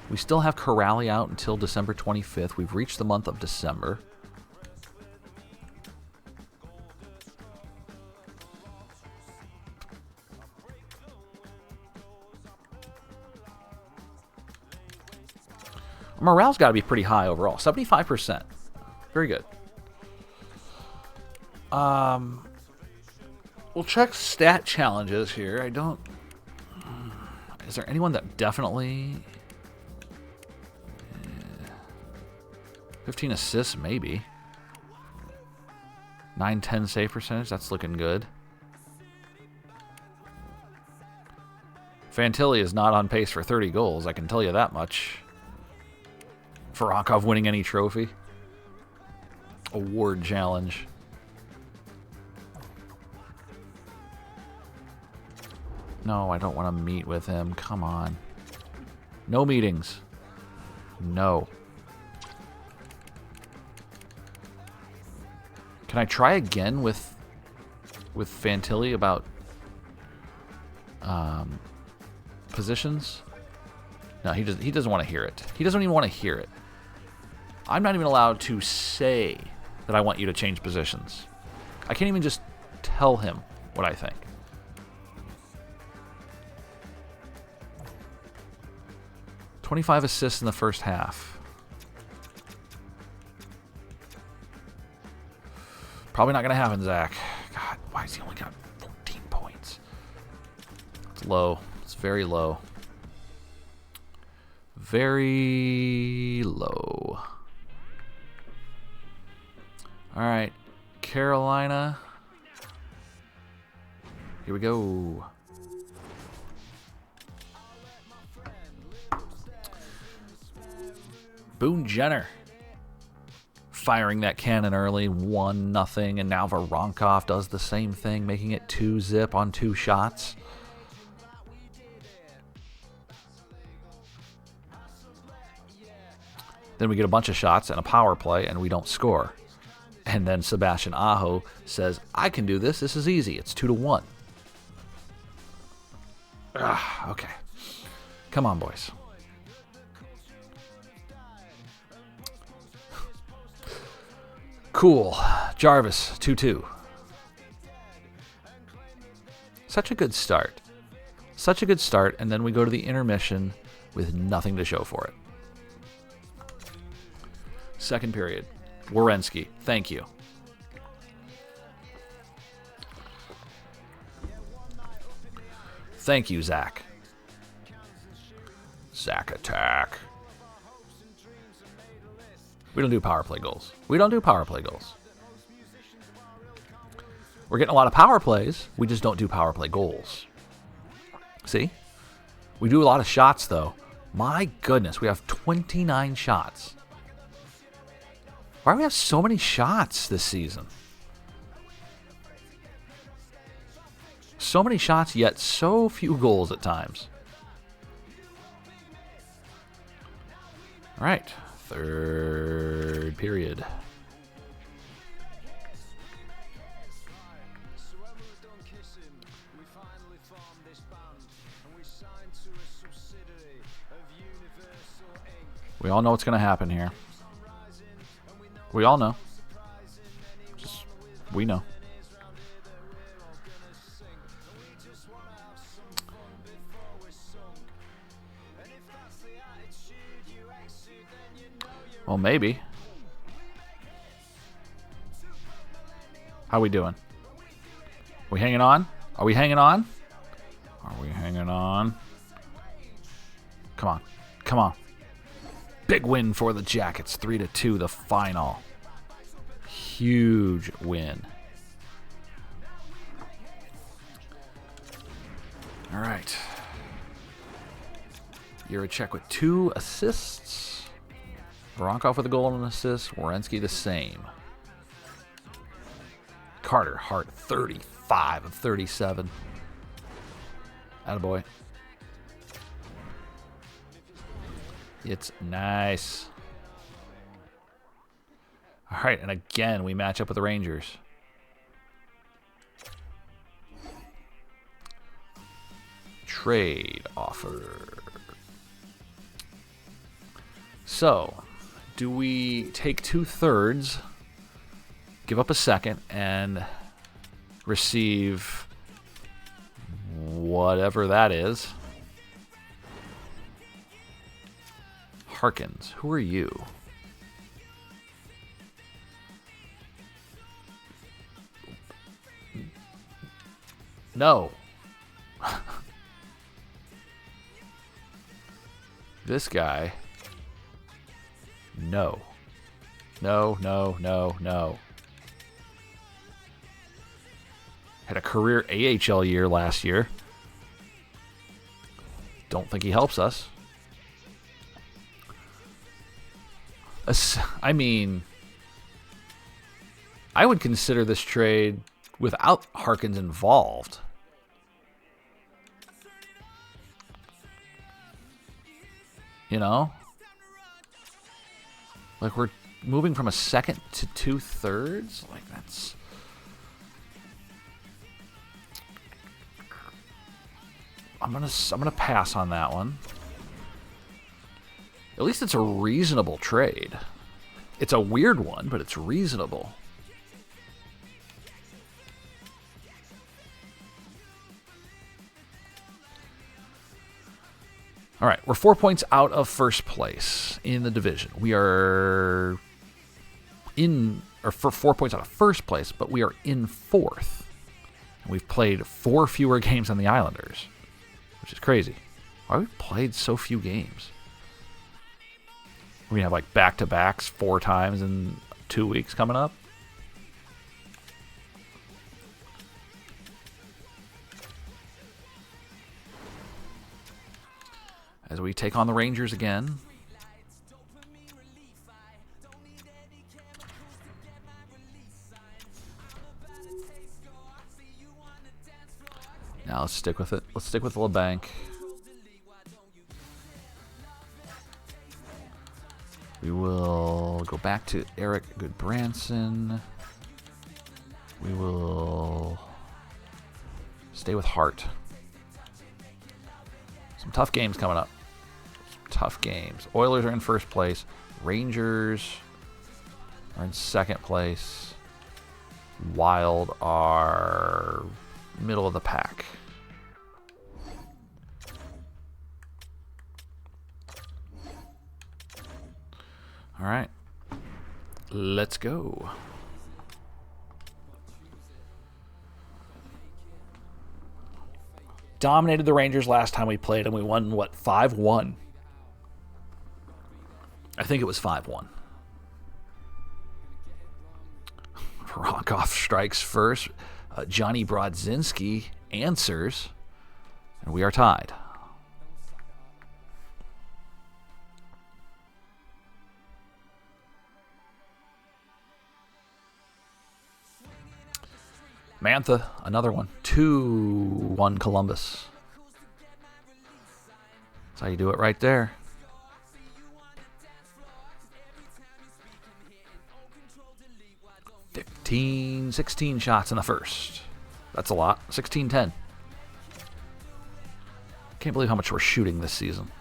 We still have Corrali out until December 25th. We've reached the month of December. Morale's got to be pretty high overall. 75%. Very good. We'll check stat challenges here. I don't... Is there anyone that definitely... 15 assists, maybe. 9-10 save percentage. That's looking good. Fantilli is not on pace for 30 goals. I can tell you that much. Voronkov winning any trophy. Award challenge. No, I don't want to meet with him. Come on. No meetings. No. Can I try again with Fantilli about positions? No, he doesn't want to hear it. He doesn't even want to hear it. I'm not even allowed to say that I want you to change positions. I can't even just tell him what I think. $25 assists in the first half. Probably not going to happen, Zach. God, why has he only got low. It's very low. Very low. All right, Carolina. Here we go. Boone Jenner firing that cannon early, 1-0, and now Voronkov does the same thing, making it 2-zip on 2 shots. Then we get a bunch of shots and a power play, and we don't score. And then Sebastian Aho says, I can do this. This is easy. It's 2-1. Okay. Come on, boys. Cool. Jarvis, 2-2. Such a good start. Such a good start, and then we go to the intermission with nothing to show for it. Second period. Werenski, thank you. Thank you, Zach. Zach attack. We don't do power play goals. We don't do power play goals. We're getting a lot of power plays. We just don't do power play goals. See? We do a lot of shots, though. My goodness, we have 29 shots. Why do we have so many shots this season? So many shots, yet so few goals at times. All right, third period. We all know what's going to happen here. We all know. Just, we know. Well, maybe. How we doing? We hanging on? Are we hanging on? Are we hanging on? Come on. Come on. Big win for the Jackets. 3-2, the final. Huge win. All right. Juracek with 2 assists. Voronkov with a goal and an assist. Werenski the same. Carter Hart, 35 of 37. Attaboy. It's nice. All right, and again, we match up with the Rangers. Trade offer. So, do we take 2/3, give up a second, and receive whatever that is? Harkins, who are you? No. This guy. No. No, no, no, no. Had a career AHL year last year. Don't think he helps us. I mean, I would consider this trade without Harkins involved. You know? Like, we're moving from a second to 2/3? Like, that's... I'm gonna pass on that one. At least it's a reasonable trade. It's a weird one, but it's reasonable. All right, we're 4 points out of first place in the division. We are for 4 points out of first place, but we are in fourth. And we've played 4 fewer games than the Islanders. which is crazy. Why we played so few games? We have like back-to-backs 4 times in 2 weeks coming up. As we take on the Rangers again. Now let's stick with it. Let's stick with LeBanc. We will go back to Eric Goodbranson. We will stay with Hart. Some tough games coming up. Some tough games. Oilers are in first place. Rangers are in second place. Wild are middle of the pack. All right, let's go. Dominated the Rangers last time we played, and we won, what, 5-1? I think it was 5-1. Rockoff strikes first. Johnny Brodzinski answers, and we are tied. Mantha, another one. 2-1 Columbus. That's how you do it right there. 16 shots in the first. That's a lot. 16-10. Can't believe how much we're shooting this season.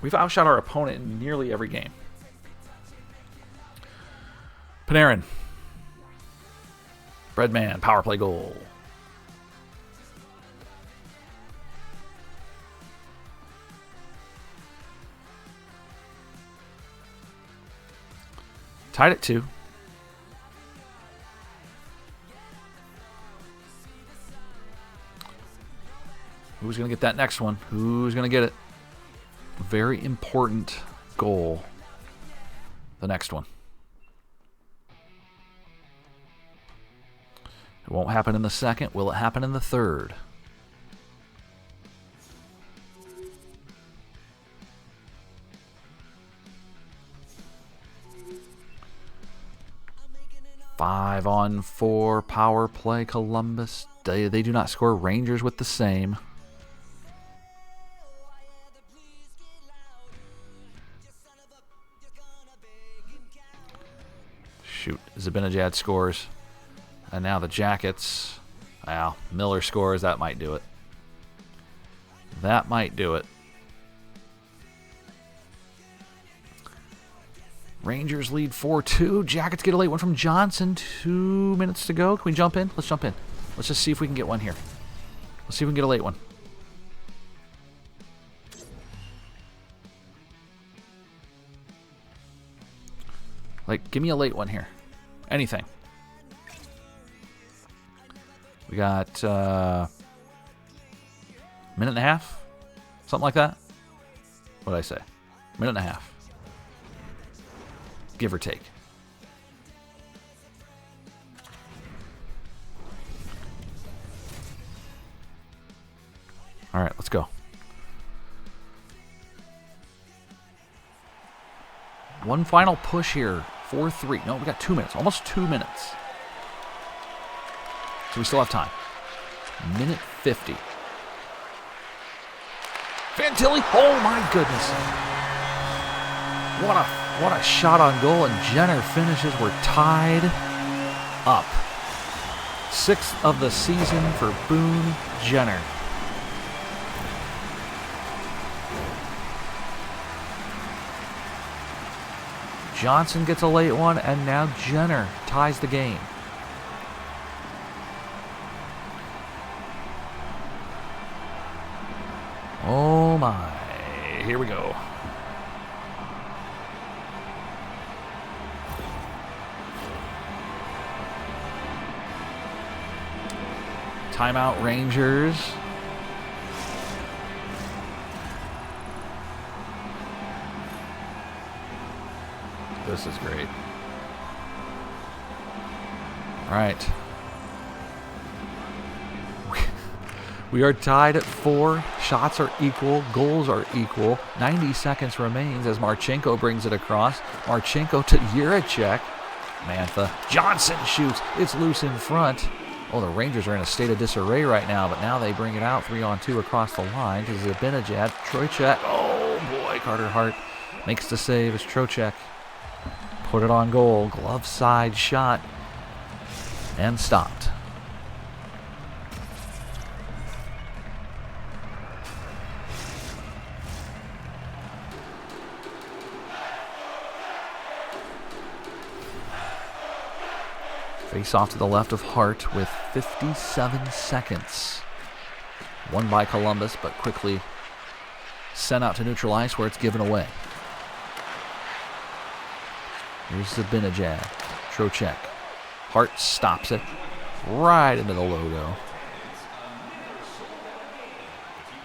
We've outshot our opponent in nearly every game. Panarin. Breadman, power play goal. Tied at 2. Who's going to get that next one? Who's going to get it? Very important goal. The next one. It won't happen in the second. Will it happen in the third? Five on 4 power play Columbus. They do not score. Rangers with the same. Shoot, Zibanejad scores. And now the Jackets. Wow, Miller scores. That might do it. That might do it. Rangers lead 4-2. Jackets get a late one from Johnson. 2 minutes to go. Can we jump in? Let's jump in. Let's just see if we can get one here. Let's see if we can get a late one. Like, give me a late one here. Anything. We got minute and a half? Something like that? What did I say? Minute and a half. Give or take. All right, let's go. One final push here. 4-3. No, we got 2 minutes. Almost 2 minutes. So we still have time. Minute 50. Fantilli. Oh my goodness. What a shot on goal, and Jenner finishes. We're tied up. 6th of the season for Boone Jenner. Johnson gets a late one, and now Jenner ties the game. Oh my. Here we go. Timeout Rangers. This is great. All right. We are tied at 4. Shots are equal. Goals are equal. 90 seconds remains as Marchenko brings it across. Marchenko to Jiricek. Mantha. Johnson shoots. It's loose in front. Oh, the Rangers are in a state of disarray right now, but now they bring it out 3-on-2 across the line to Zibanejad. Trocheck. Oh, boy. Carter Hart makes the save as Trocheck put it on goal. Glove side shot. And stopped. Face off to the left of Hart with 57 seconds. Won by Columbus, but quickly sent out to neutral ice where it's given away. Here's Zibanejad. Trocheck. Hart stops it right into the logo.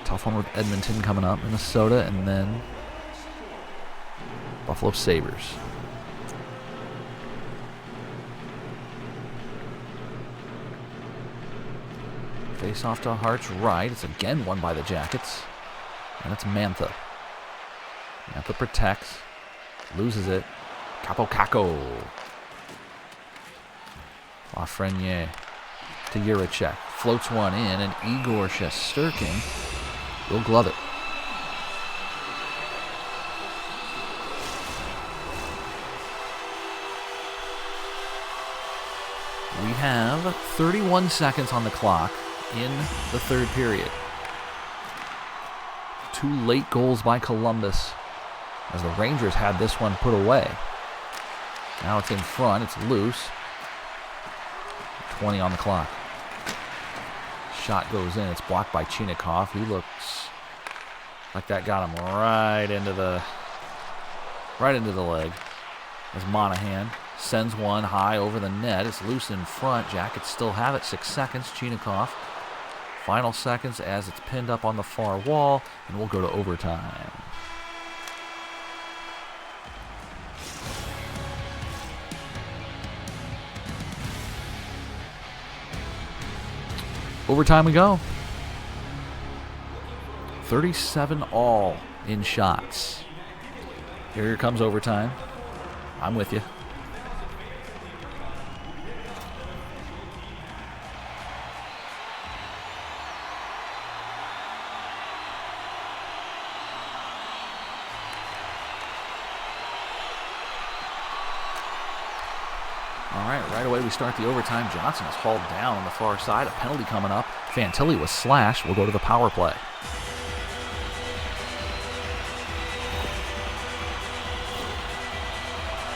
Tough one with Edmonton coming up. Minnesota and then Buffalo Sabres. Face off to Hart's right. It's again won by the Jackets. And it's Mantha. Mantha protects. Loses it. Capo. Lafreniere to Jiricek. Floats one in, and Igor Shesterkin will glove it. We have 31 seconds on the clock in the third period. 2 late goals by Columbus as the Rangers had this one put away. Now it's in front, it's loose. 20 on the clock. Shot goes in, it's blocked by Chinakhov. He looks like that got him right into the leg. As Monahan sends one high over the net. It's loose in front. Jackets still have it. 6 seconds. Chinakhov. Final seconds as it's pinned up on the far wall, and we'll go to overtime. Overtime we go. 37 all in shots. Here comes overtime. I'm with you. All right away we start the overtime. Johnson is hauled down on the far side. A penalty coming up. Fantilli was slashed. We'll go to the power play.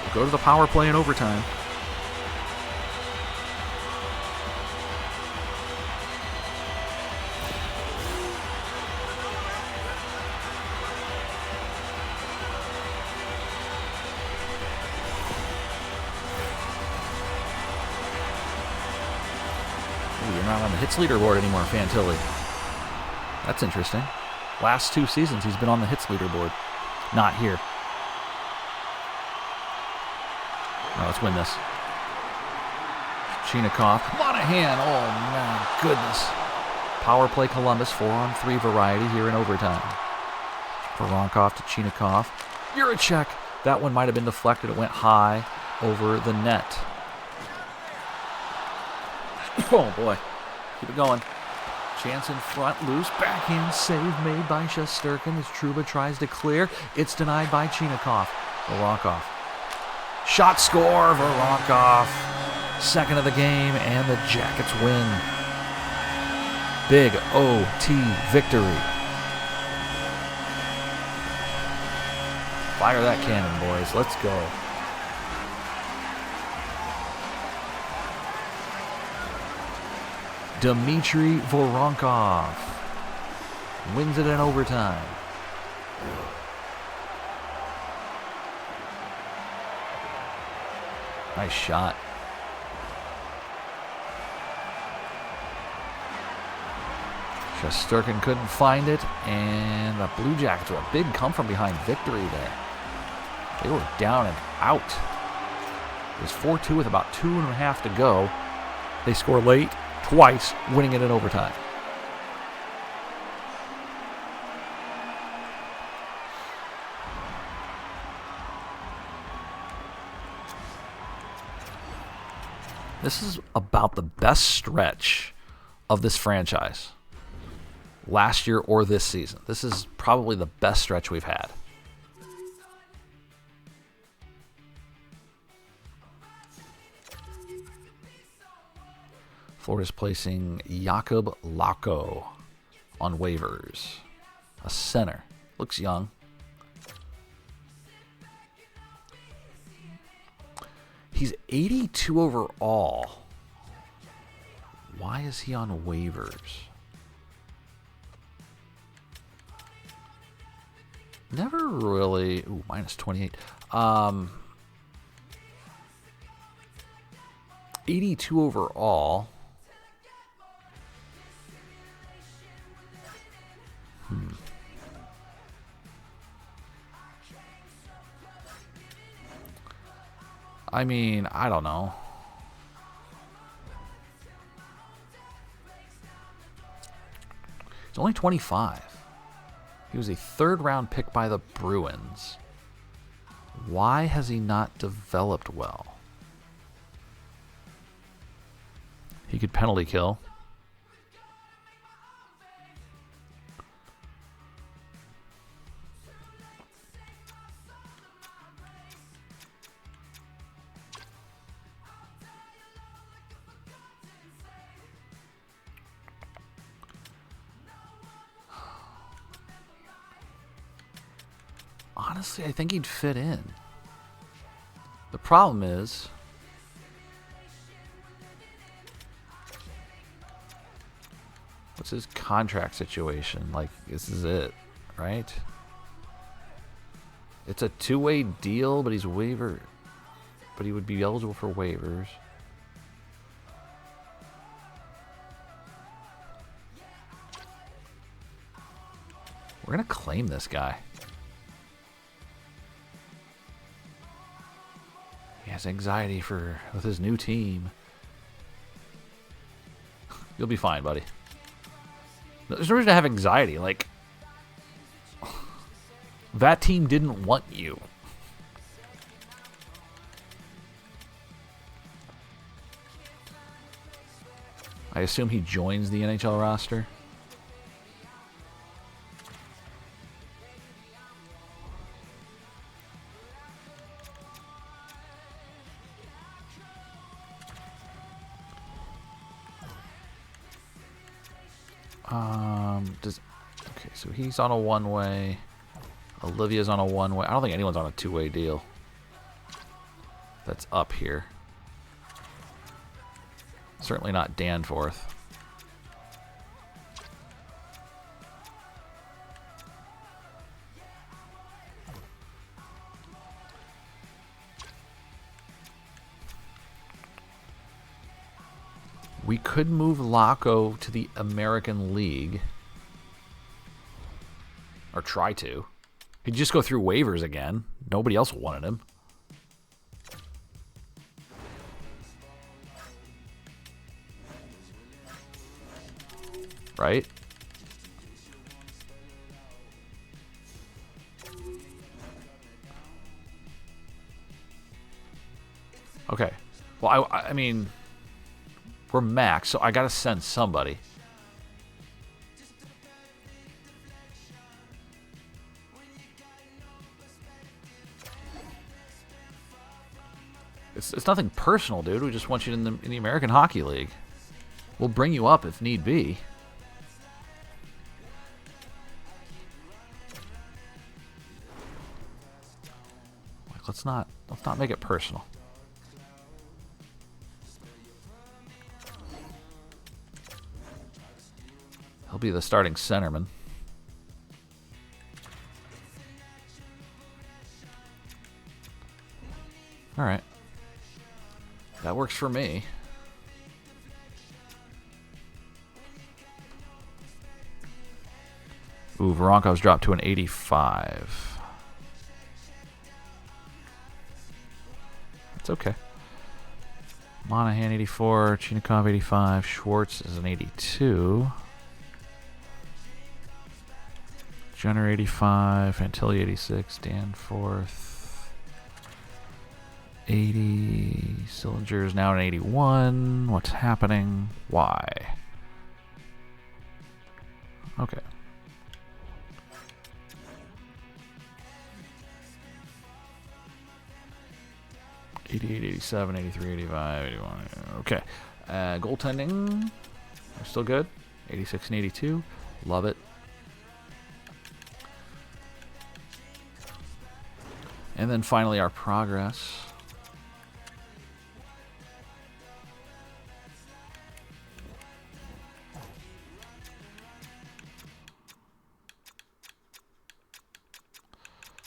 We'll go to the power play in overtime. You're not on the hits leaderboard anymore, Fantilli. That's interesting. Last 2 seasons he's been on the hits leaderboard. Not here. Now let's win this. Chinakhov. Monahan. Oh, my goodness. Power play Columbus. 4-on-3 variety here in overtime. Voronkov to Chinakhov. Jiricek. That one might have been deflected. It went high over the net. Oh, boy. Keep it going. Chance in front, loose, backhand save made by Shesterkin as Trouba tries to clear. It's denied by Chinakhov. Voronkov. Shot score, Voronkov. Second of the game, and the Jackets win. Big OT victory. Fire that cannon, boys. Let's go. Dmitry Voronkov wins it in overtime. Nice shot. Shesterkin couldn't find it, and the Blue Jackets with a big come from behind victory there. They were down and out. It was 4-2 with about 2.5 to go. They score late twice, winning it in overtime. This is about the best stretch of this franchise. Last year or this season. This is probably the best stretch we've had. Florida's placing Jakob Lacko on waivers. A center. Looks young. He's 82 overall. Why is he on waivers? Never really... Ooh, minus 28. 82 overall. I mean, I don't know. He's only 25. He was a third-round pick by the Bruins. Why has he not developed well? He could penalty kill. Honestly, I think he'd fit in. The problem is... what's his contract situation? Like, this is it, right? It's a two-way deal, but he's waiver... but he would be eligible for waivers. We're going to claim this guy. He has anxiety with his new team. You'll be fine, buddy. There's no reason to have anxiety. Like, that team didn't want you. I assume he joins the NHL roster. Okay, so he's on a one-way. Olivia's on a one-way. I don't think anyone's on a two-way deal. That's up here. Certainly not Danforth. We could move Lacko to the American League. Or try to. He'd just go through waivers again. Nobody else wanted him. Right? Okay. Well, I mean... we're max, so I gotta send somebody. It's nothing personal, dude. We just want you in the American Hockey League. We'll bring you up if need be. Like, let's not make it personal. He'll be the starting centerman. All right. That works for me. Ooh, Voronkov's dropped to an 85. It's okay. Monahan 84, Chinikov 85, Schwartz is an 82. Jenner 85, Fantilli 86, Danforth 80, Sillinger is now an 81. What's happening? Why? Okay. 88, 87, 83, 85, 81. Okay. Goaltending. We're still good. 86 and 82. Love it. And then finally our progress.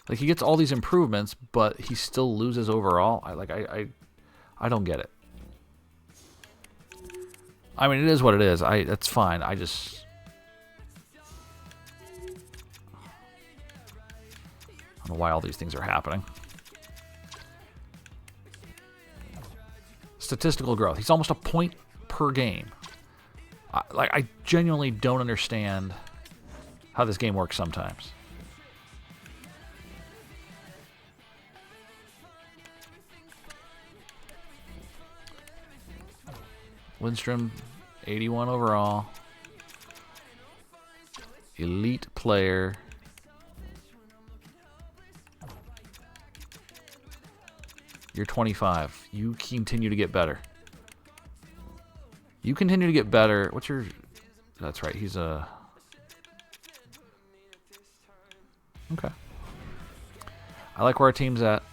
Like, he gets all these improvements, but he still loses overall. I don't get it. I mean, it is what it is. That's fine. I don't know why all these things are happening. Statistical growth. He's almost a point per game. I genuinely don't understand how this game works sometimes. Lindstrom, 81 overall. Elite player. You're 25. You continue to get better. You continue to get better. What's your... That's right. He's a... Okay. I like where our team's at.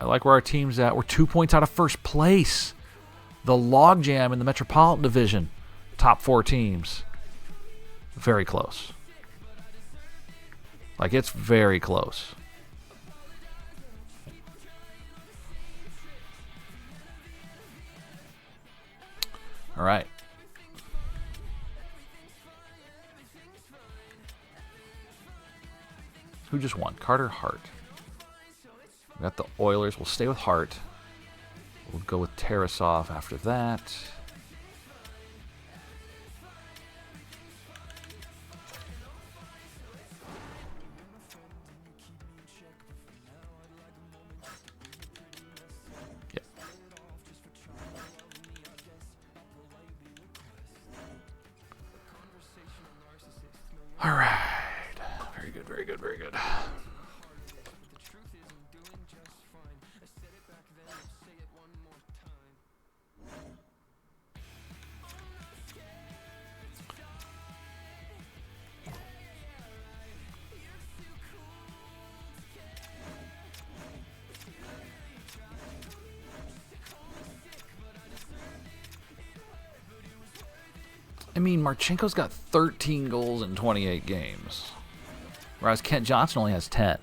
We're 2 points out of first place. The logjam in the Metropolitan Division. Top 4 teams. Very close. Like, it's very close. All right. Who just won? Carter Hart. We got the Oilers. We'll stay with Hart. We'll go with Tarasov after that. Yeah. All right. Very good, very good, very good. I mean, Marchenko's got 13 goals in 28 games, whereas Kent Johnson only has 10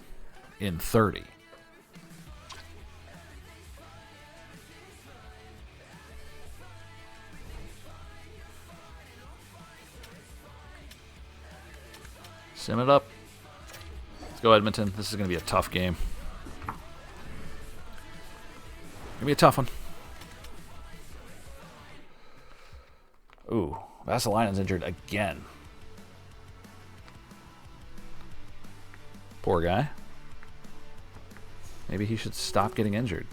in 30. Sim it up. Let's go, Edmonton. This is going to be a tough game. Going to be a tough one. Ooh. Vasilina's injured again. Poor guy. Maybe he should stop getting injured.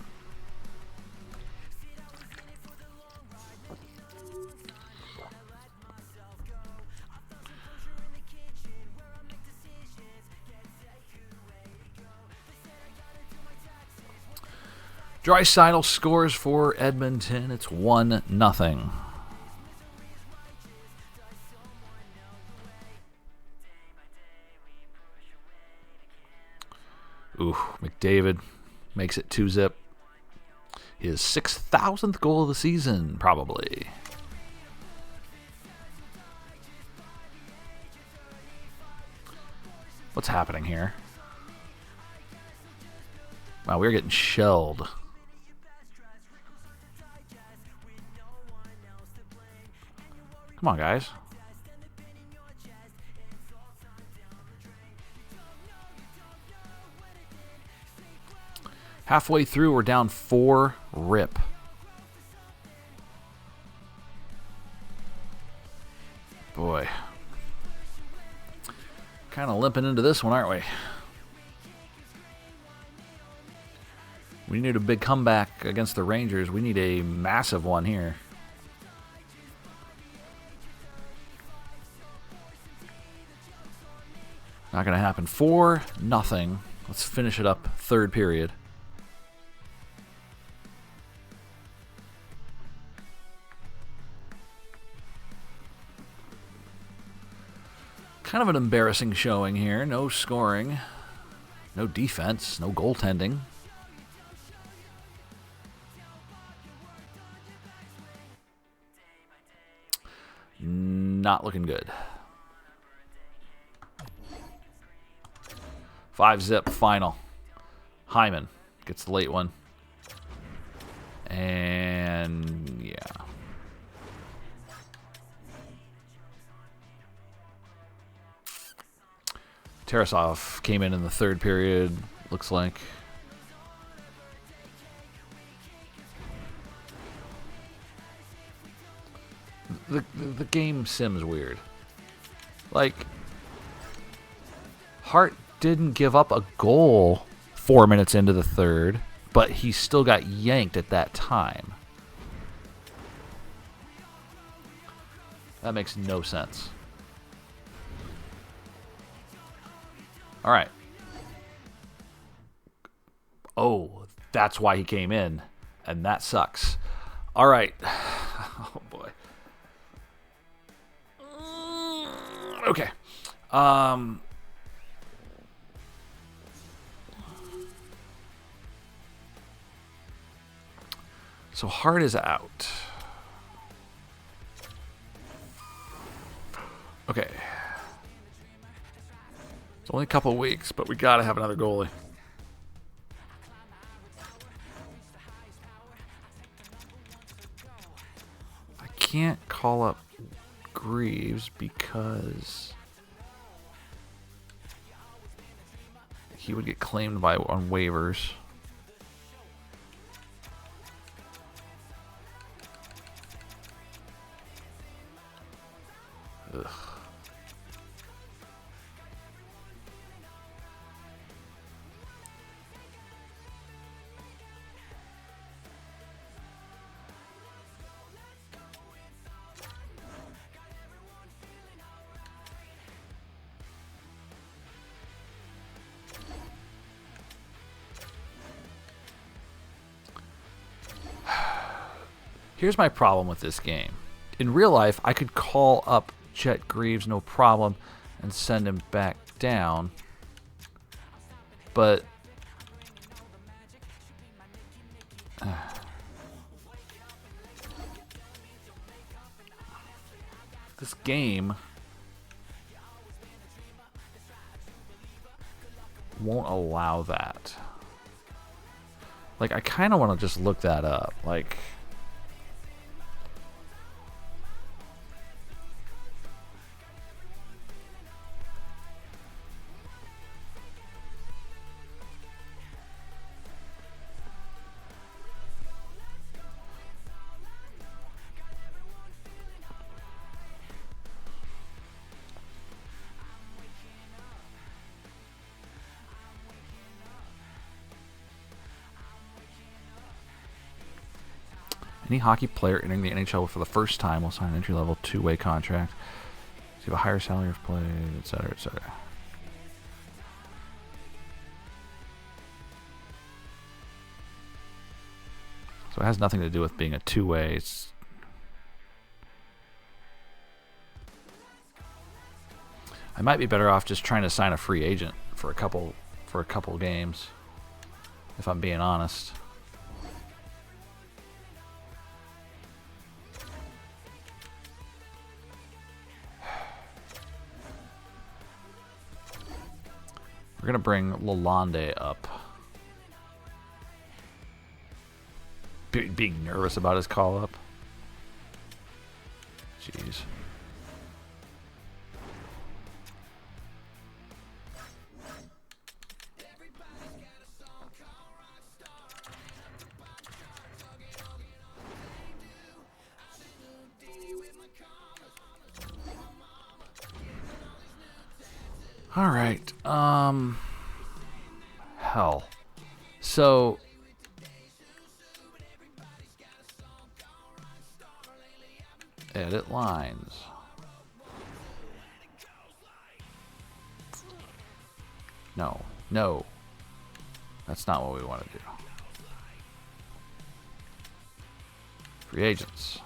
Draisaitl scores for Edmonton. It's 1-0. Ooh, McDavid makes it 2-0. His 6,000th goal of the season, probably. What's happening here? Wow, we're getting shelled. Come on, guys. Halfway through, we're down 4 rip. Boy. Kind of limping into this one, aren't we? We need a big comeback against the Rangers. We need a massive one here. Not going to happen. 4-0. Let's finish it up. Third period. Kind of an embarrassing showing here. No scoring. No defense. No goaltending. Not looking good. 5-zip final. Hyman gets the late one. And yeah. Tarasov came in the third period, looks like. The game sims weird. Like, Hart didn't give up a goal 4 minutes into the third, but he still got yanked at that time. That makes no sense. All right. Oh, that's why he came in, and that sucks. All right. Oh, boy. Okay. So Hart is out. Okay. It's only a couple weeks, but we got to have another goalie. I can't call up Greaves because he would get claimed on waivers. Ugh. Here's my problem with this game. In real life, I could call up Chet Greaves, no problem, and send him back down. But this game won't allow that. Like, I kind of want to just look that up. Like, any hockey player entering the NHL for the first time will sign an entry-level two-way contract. Receive a higher salary of play, etc., etc. So it has nothing to do with being a two-way. I might be better off just trying to sign a free agent for a couple games, if I'm being honest. We're going to bring Lalonde up. Being nervous about his call-up. Jeez. All right. Hell. So edit lines. No. No. That's not what we want to do. Free agents.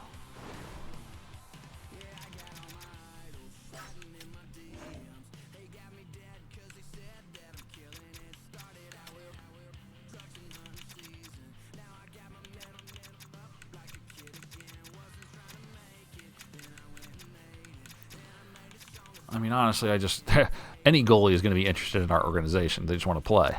I mean, honestly, I just... any goalie is going to be interested in our organization. They just want to play.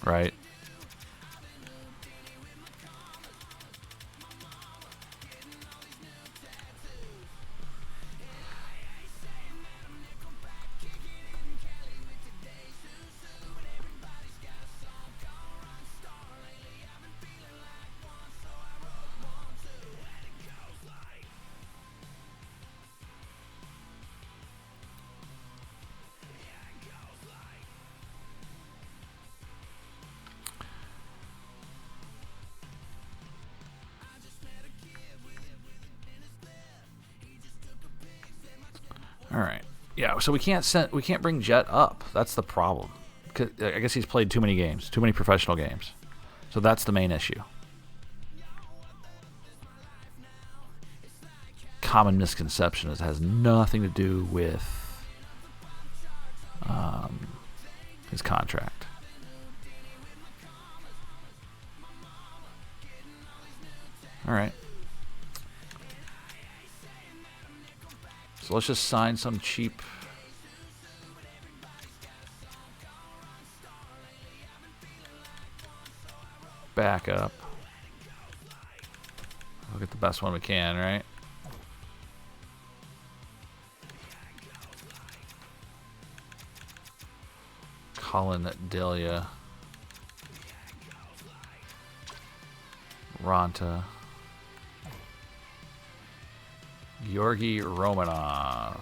Right? All right. Yeah, so we can't bring Jet up. That's the problem. I guess he's played too many games, too many professional games. So that's the main issue. Common misconception is it has nothing to do with his contract. All right. So let's just sign some cheap backup. We'll get the best one we can, right? Colin Delia. Ronta. Georgi Romanov.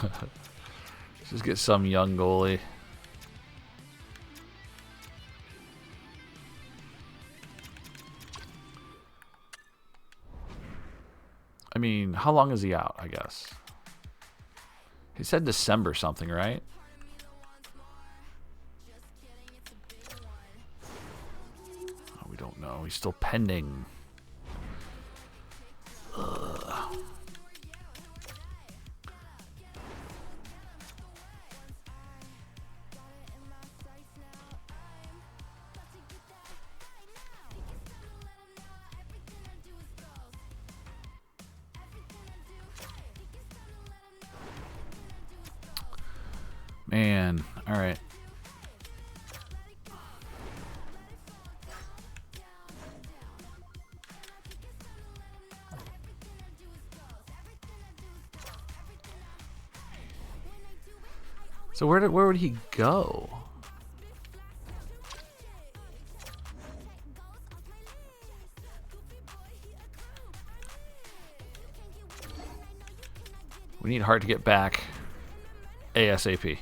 Let's just get some young goalie. I mean, how long is he out, I guess? He said December something, right? Oh, we don't know. He's still pending. Ugh. Man, all right. So where would he go? We need Hart to get back ASAP.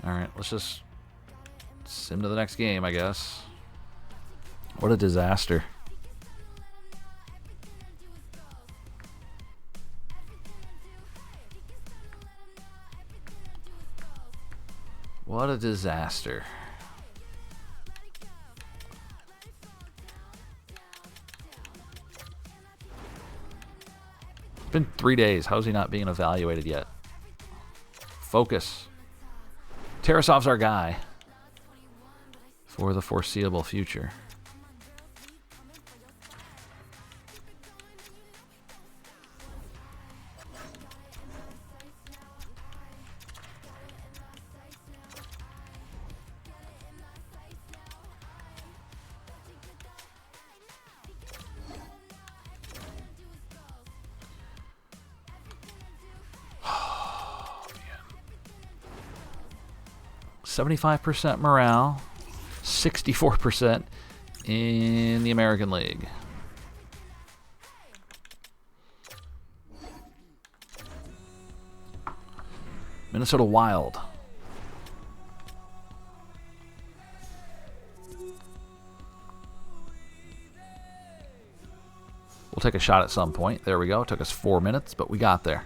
Alright, let's just sim to the next game, I guess. What a disaster. What a disaster. It's been 3 days. How is he not being evaluated yet? Focus. Tarasov's our guy for the foreseeable future. 75% morale, 64% in the American League. Minnesota Wild. We'll take a shot at some point. There we go. It took us 4 minutes, but we got there.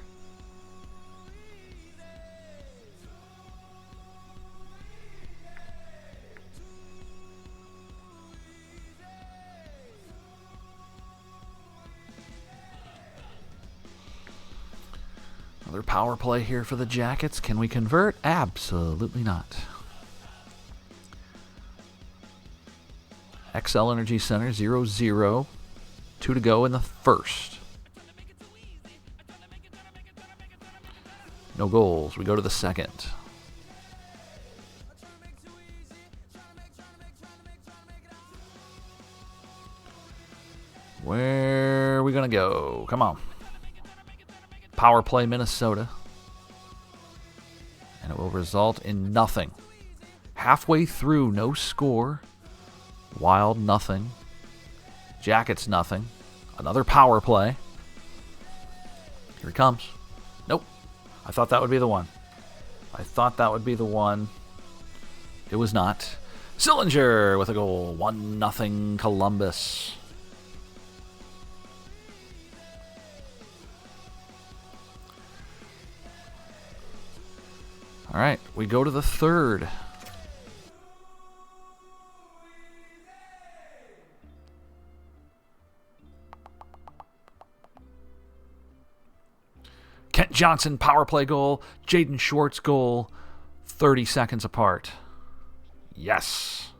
Another power play here for the Jackets. Can we convert? Absolutely not. XL Energy Center, 0-0. 2 to go in the first. No goals. We go to the second. Where are we going to go? Come on. Power play Minnesota. And it will result in nothing. Halfway through, no score. Wild, nothing. Jackets, nothing. Another power play. Here he comes. Nope. I thought that would be the one. I thought that would be the one. It was not. Sillinger with a goal. 1-0 Columbus. All right, we go to the third. Kent Johnson power play goal, Jaden Schwartz goal, 30 seconds apart. Yes.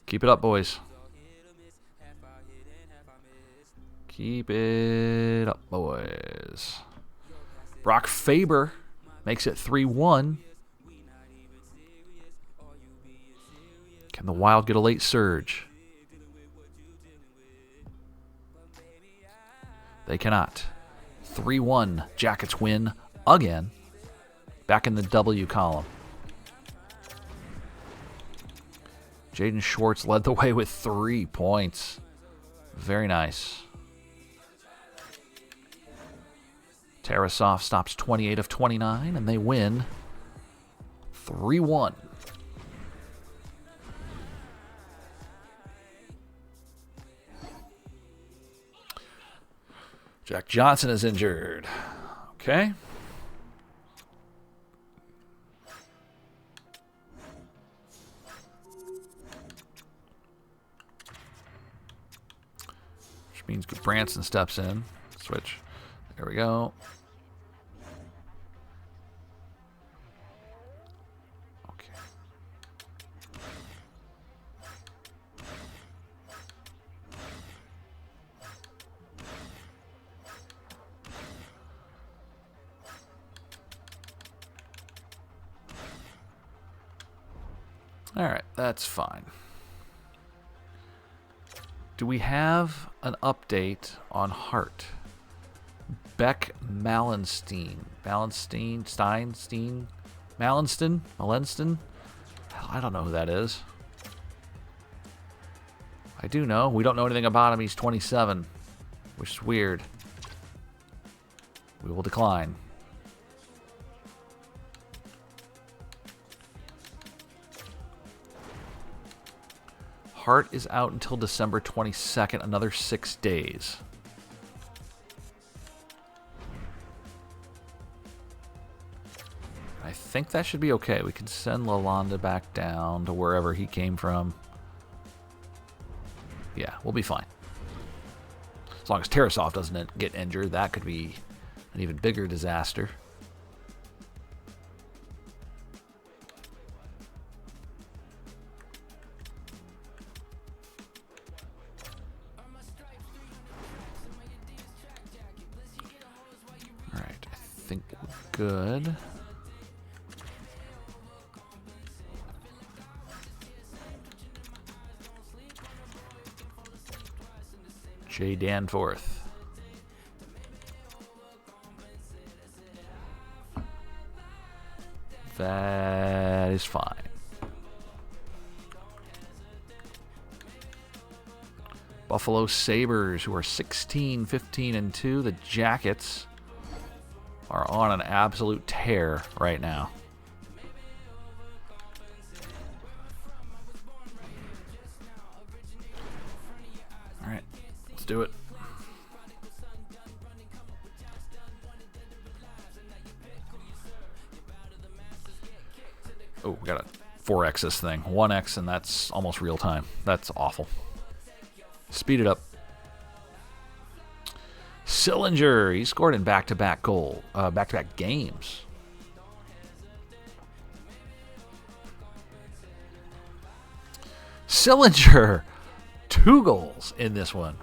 Keep it up, boys. Keep it up, boys. Brock Faber makes it 3-1. Can the Wild get a late surge? They cannot. 3-1. Jackets win again. Back in the W column. Jaden Schwartz led the way with 3 points. Very nice. Tarasov stops 28 of 29, and they win 3-1. Jack Johnson is injured. Okay. Which means Branson steps in. Switch. There we go. Okay. All right, that's fine. Do we have an update on Hart? Beck Mallenstein. Malenston? I don't know who that is. I do know. We don't know anything about him. He's 27, which is weird. We will decline. Hart is out until December 22nd, another 6 days. I think that should be okay. We can send Lalonde back down to wherever he came from. Yeah, we'll be fine. As long as Tarasov doesn't get injured, that could be an even bigger disaster. All right, I think we're good. Jay Danforth. That is fine. Buffalo Sabres, who are 16, 15, and 2. The Jackets are on an absolute tear right now. All right, let's do it. Oh, we got to 4x this thing. 1x, and that's almost real time. That's awful. Speed it up. Sillinger, he scored in back-to-back games. Sillinger, 2 goals in this one.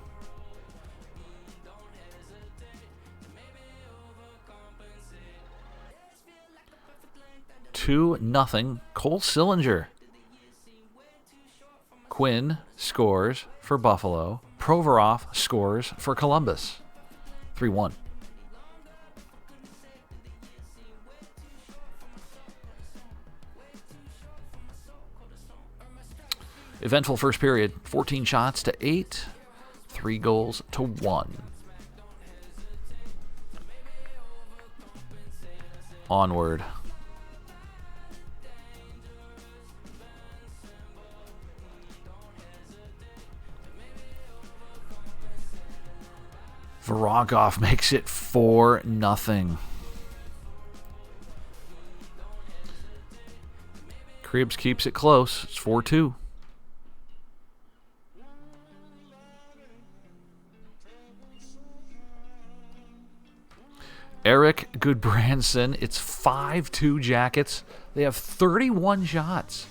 2-0. Cole Sillinger. Quinn scores for Buffalo. Provorov scores for Columbus. 3-1. Eventful first period. 14 shots to 8. 3 goals to 1. Onward. Voronkov makes it 4-0. Krebs keeps it close. It's 4-2. Eric Goodbranson. It's 5-2 Jackets. They have 31 shots.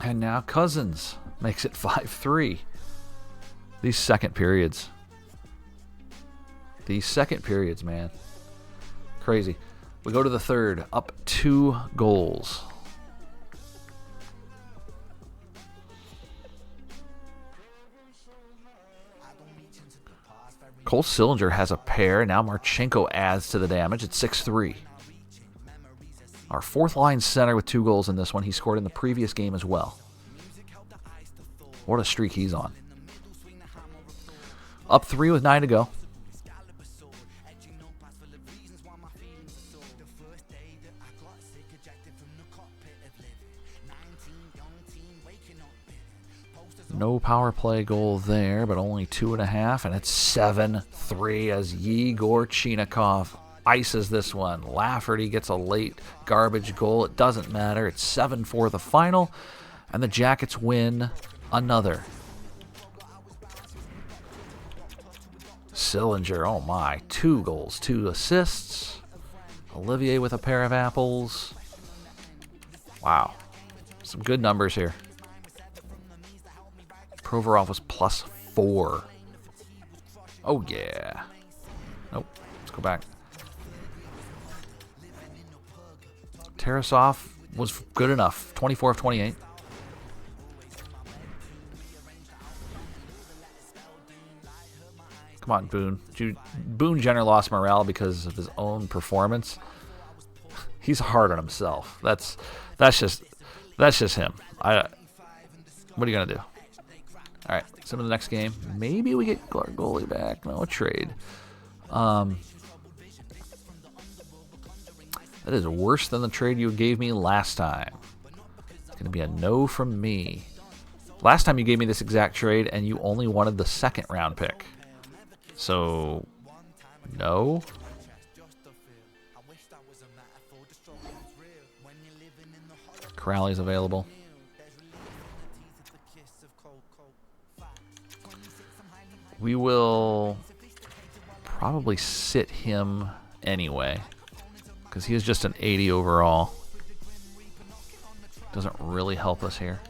And now Cousins makes it 5-3. These second periods. These second periods, man. Crazy. We go to the third, up 2 goals. Cole Sillinger has a pair. Now Marchenko adds to the damage. It's 6-3. Our fourth line center with 2 goals in this one. He scored in the previous game as well. What a streak he's on. Up 3 with 9 to go. No power play goal there, but only 2.5, and it's 7-3 as Yegor Chinakhov ices this one. Lafferty gets a late garbage goal. It doesn't matter. It's 7-4 the final, and the Jackets win another. Sillinger, oh my, 2 goals, 2 assists. Olivier with a pair of apples. Wow, some good numbers here. Provorov was +4. Oh, yeah. Nope. Let's go back. Tarasov was good enough. 24 of 28. Come on, Boone. Boone Jenner lost morale because of his own performance. He's hard on himself. That's just him. What are you gonna do? All right, some of the next game. Maybe we get our goalie back. No, a trade. That is worse than the trade you gave me last time. It's going to be a no from me. Last time you gave me this exact trade, and you only wanted the 2nd round pick. So, no. Crowley's available. We will probably sit him anyway, because he is just an 80 overall. Doesn't really help us here.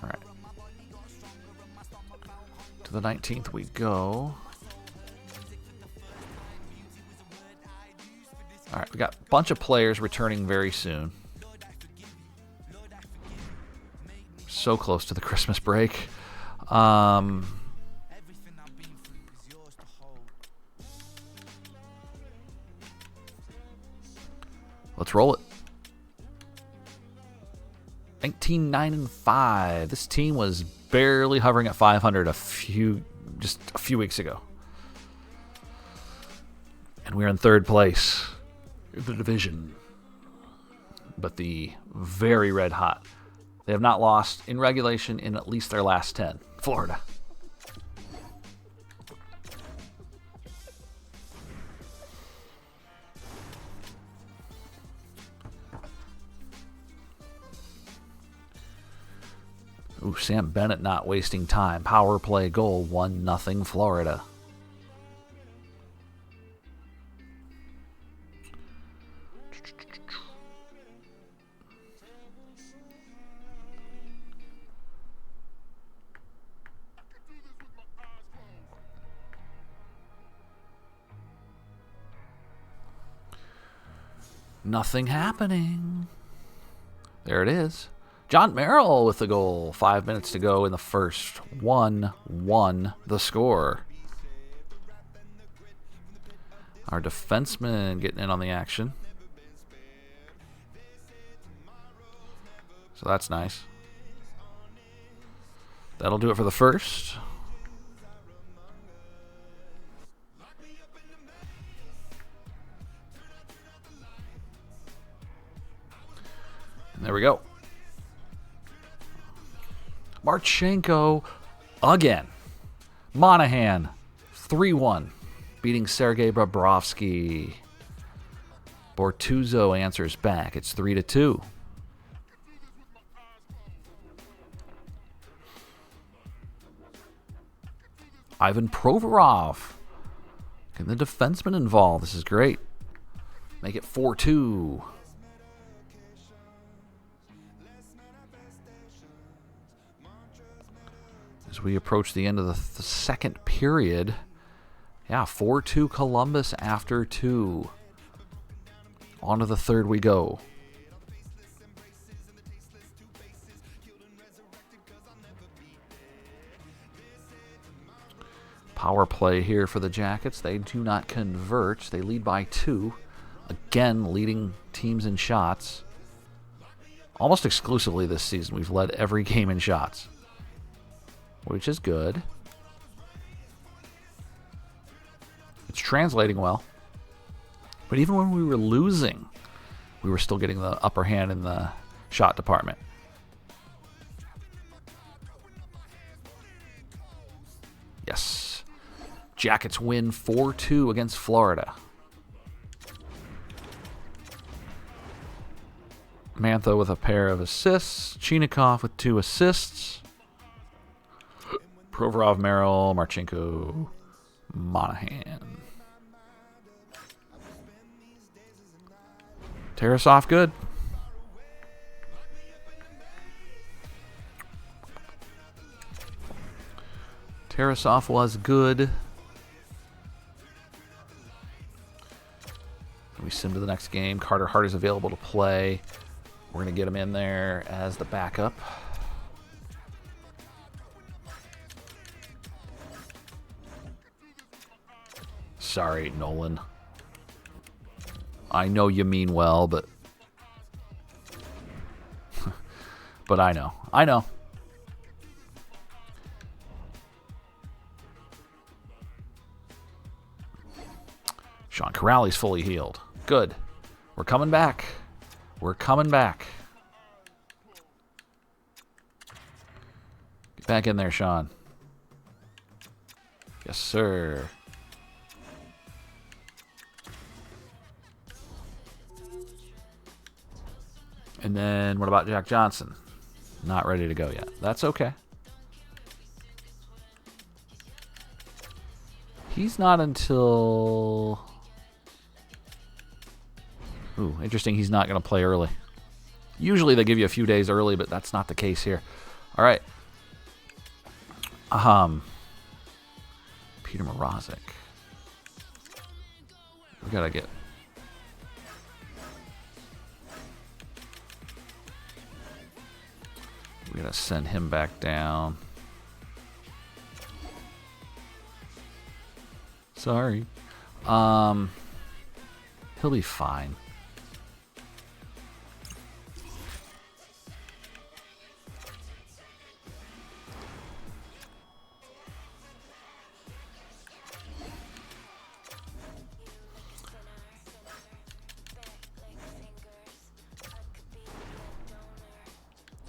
All right. To the 19th we go. All right, we got a bunch of players returning very soon. So close to the Christmas break. Let's roll it. 19-9-5. This team was barely hovering at 500 just a few weeks ago. And we're in third place in the division. But the very red hot. They have not lost in regulation in at least their last 10. Florida. Ooh, Sam Bennett not wasting time. Power play goal, 1-0 Florida. Nothing happening. There it is. John Merrill with the goal. 5 minutes to go in the first. 1-1 the score. Our defenseman getting in on the action. So that's nice. That'll do it for the first. And there we go. Marchenko again. Monahan 3-1, beating Sergei Bobrovsky. Bortuzzo answers back. It's 3-2. Ivan Provorov. Getting the defenseman involved. This is great. Make it 4-2. As we approach the end of the second period. Yeah, 4-2 Columbus after 2. On to the third we go. Power play here for the Jackets. They do not convert. They lead by 2. Again, leading teams in shots. Almost exclusively this season, we've led every game in shots, which is good. It's translating well. But even when we were losing, we were still getting the upper hand in the shot department. Yes. Jackets win 4-2 against Florida. Mantha with a pair of assists. Chinakhov with 2 assists. Provorov, Merrill, Marchenko, Monahan. Tarasov good. Tarasov was good. We sim to the next game. Carter Hart is available to play. We're going to get him in there as the backup. Sorry, Nolan. I know you mean well, but... but I know. I know. Sean Corrali's fully healed. Good. We're coming back. We're coming back. Get back in there, Sean. Yes, sir. And then what about Jack Johnson? Not ready to go yet. That's okay. He's not until... Ooh, interesting. He's not going to play early. Usually they give you a few days early, but that's not the case here. All right. Peter Mrazek. We got to get... We gonna send him back down. Sorry. He'll be fine.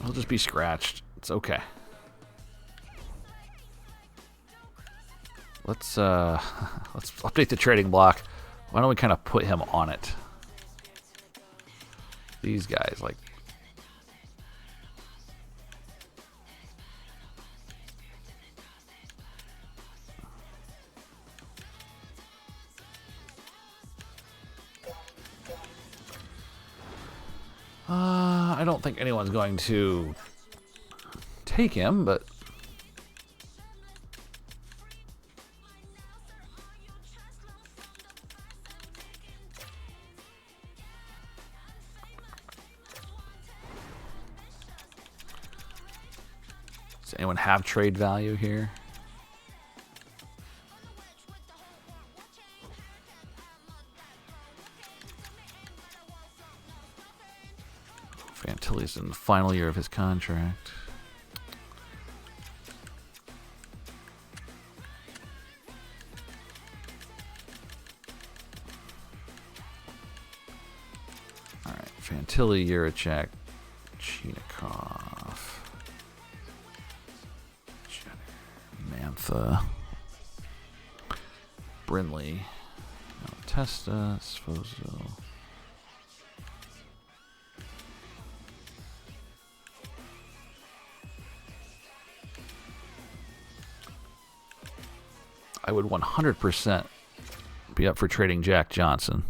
He'll just be scratched. It's okay. Let's update the trading block. Why don't we kind of put him on it? These guys, like... I don't think anyone's going to take him, but... Does anyone have trade value here? Fantilli's in the final year of his contract. All right, Fantilli, Yurachek, Chinikov, Mantha, Brinley, Testa, Sfozo. I would 100% be up for trading Jack Johnson.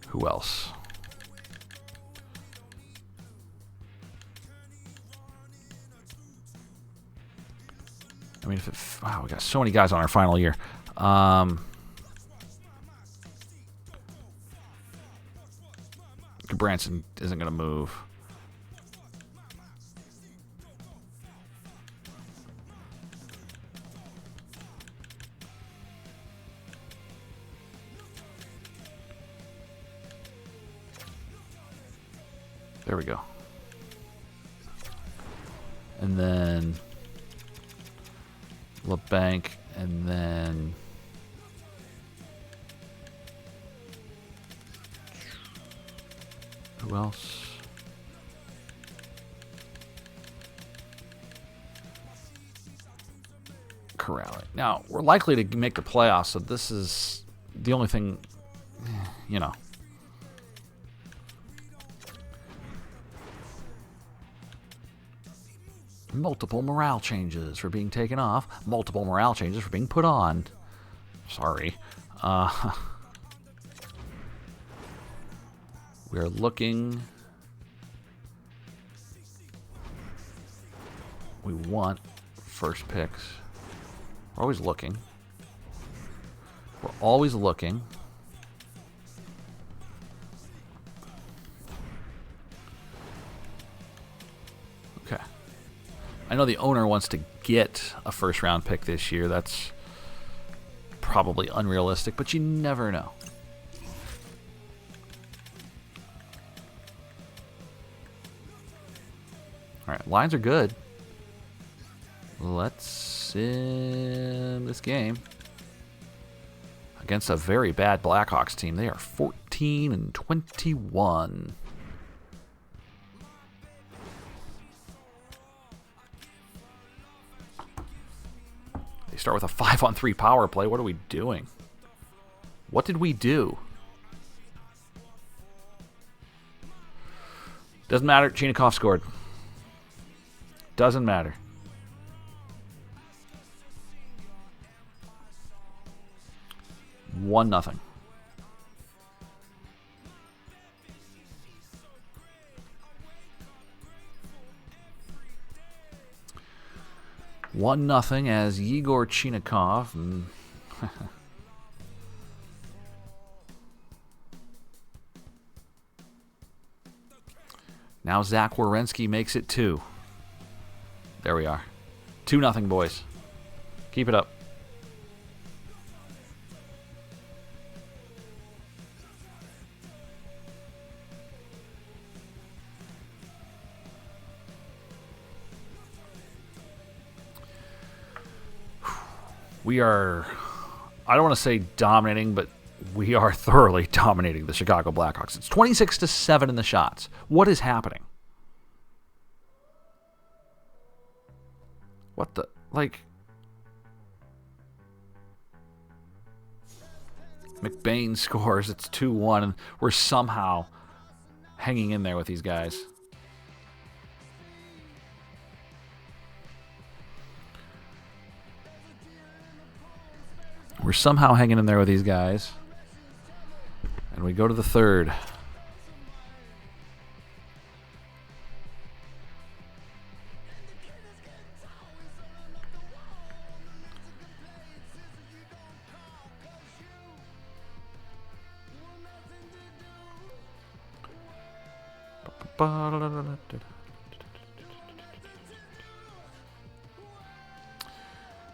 Who else? I mean, wow, we got so many guys on our final year. Branson isn't going to move. There we go. And then LeBanc, and then who else? Corrali. Now, we're likely to make the playoffs, so this is the only thing, you know. Multiple morale changes for being taken off. Multiple morale changes for being put on. Sorry. We're looking. We want first picks. We're always looking. We're always looking. Okay. I know the owner wants to get a first round pick this year. That's probably unrealistic, but you never know. All right, lines are good. Let's sim this game against a very bad Blackhawks team. They are 14-21. They start with a 5-on-3 power play. What are we doing? What did we do? Doesn't matter. Chinikov scored. Doesn't matter. One nothing. 1-0 as Yegor Chinnikov. Now Zach Werenski makes it 2. There we are. 2-0, boys. Keep it up. We are, I don't want to say dominating, but we are thoroughly dominating the Chicago Blackhawks. It's 26-7 in the shots. What is happening? What the, like, McBain scores. It's 2-1, and we're somehow hanging in there with these guys. We're somehow hanging in there with these guys. And we go to the third.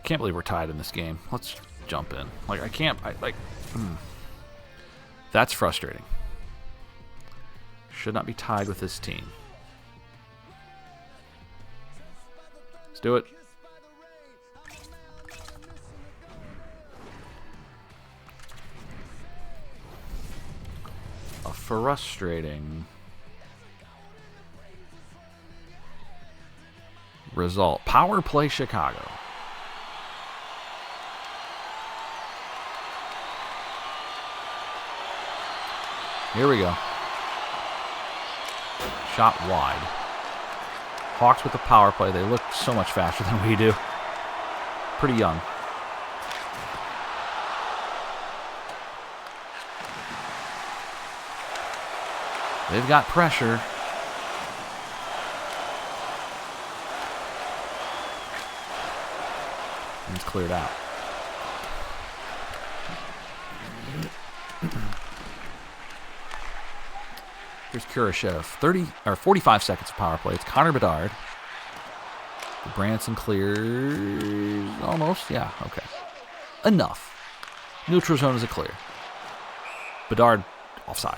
Can't believe we're tied in this game. Let's jump in. Like, I can't, That's frustrating. Should not be tied with this team. Let's do it. A frustrating result. Power play Chicago. Here we go. Shot wide. Hawks with the power play. They look so much faster than we do. Pretty young. They've got pressure. And it's cleared out. Here's Kurashev. 45 seconds of power play. It's Connor Bedard. Branson clears. Almost. Yeah, okay. Enough. Neutral zone is a clear. Bedard offside.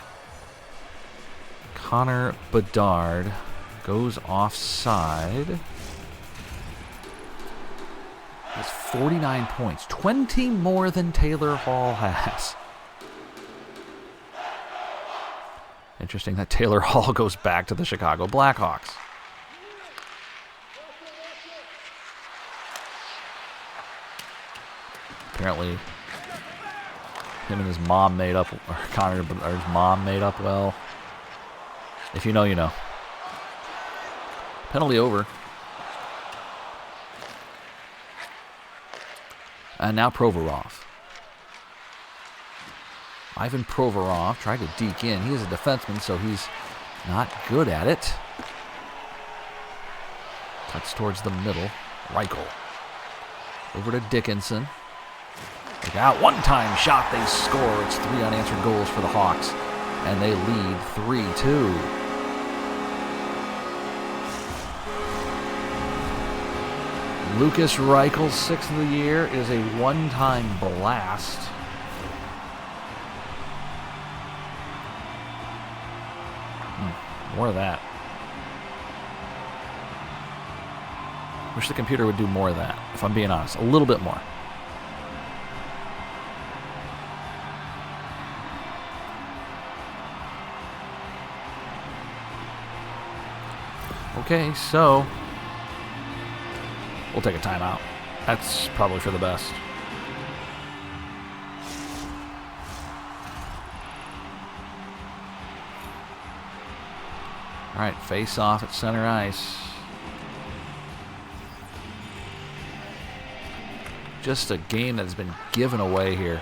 Connor Bedard goes offside. He has 49 points. 20 more than Taylor Hall has. Interesting that Taylor Hall goes back to the Chicago Blackhawks. Apparently, him and his mom made up, or Connor Bedard's mom made up well. If you know, you know. Penalty over. And now Provorov. Ivan Provorov tried to deke in. He is a defenseman, so he's not good at it. Cuts towards the middle. Reichel. Over to Dickinson. Look out. One-time shot. They score. It's 3 unanswered goals for the Hawks. And they lead 3-2. Lucas Reichel's 6th of the year is a one-time blast. More of that. Wish the computer would do more of that, if I'm being honest. A little bit more. Okay, so we'll take a timeout. That's probably for the best. All right, face off at center ice. Just a game that's been given away here.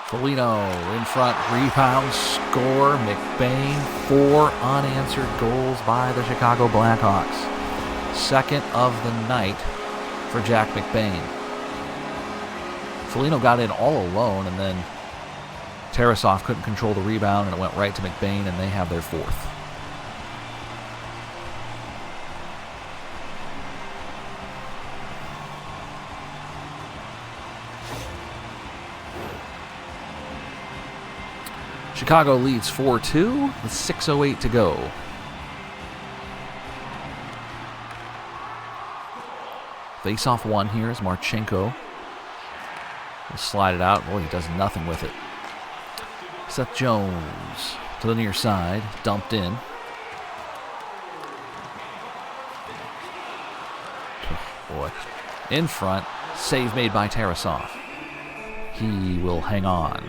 Foligno in front, rebound, score. McBain, 4 unanswered goals by the Chicago Blackhawks. Second of the night for Jack McBain. Foligno got in all alone, and then Tarasov couldn't control the rebound, and it went right to McBain, and they have their 4th. Chicago leads 4-2 with 6:08 to go. Face-off one here as Marchenko will slide it out. Boy, he does nothing with it. Seth Jones to the near side, dumped in. Oh, boy. In front, save made by Tarasov. He will hang on.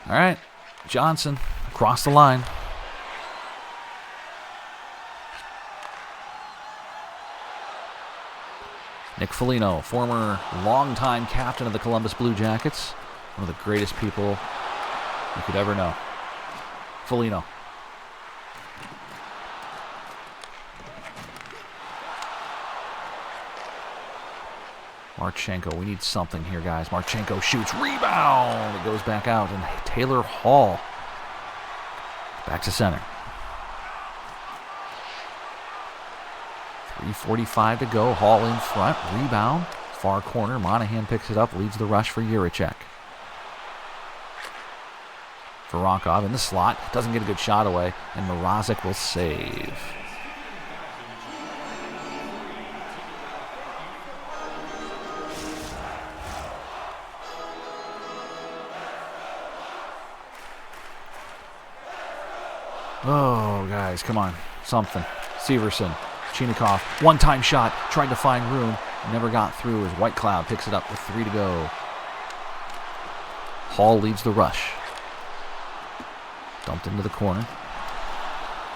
All right, Johnson across the line. Nick Foligno, former longtime captain of the Columbus Blue Jackets, one of the greatest people you could ever know. Foligno. Marchenko, we need something here, guys. Marchenko shoots, rebound! It goes back out, and Taylor Hall back to center. 3:45 to go. Hall in front, rebound, far corner. Monahan picks it up, leads the rush for Jiricek. Voronkov in the slot, doesn't get a good shot away, and Mrazek will save. Oh, guys, come on. Something. Severson. Chinakhov. One-time shot. Tried to find room. Never got through as Whitecloud picks it up with 3 to go. Hall leads the rush. Dumped into the corner.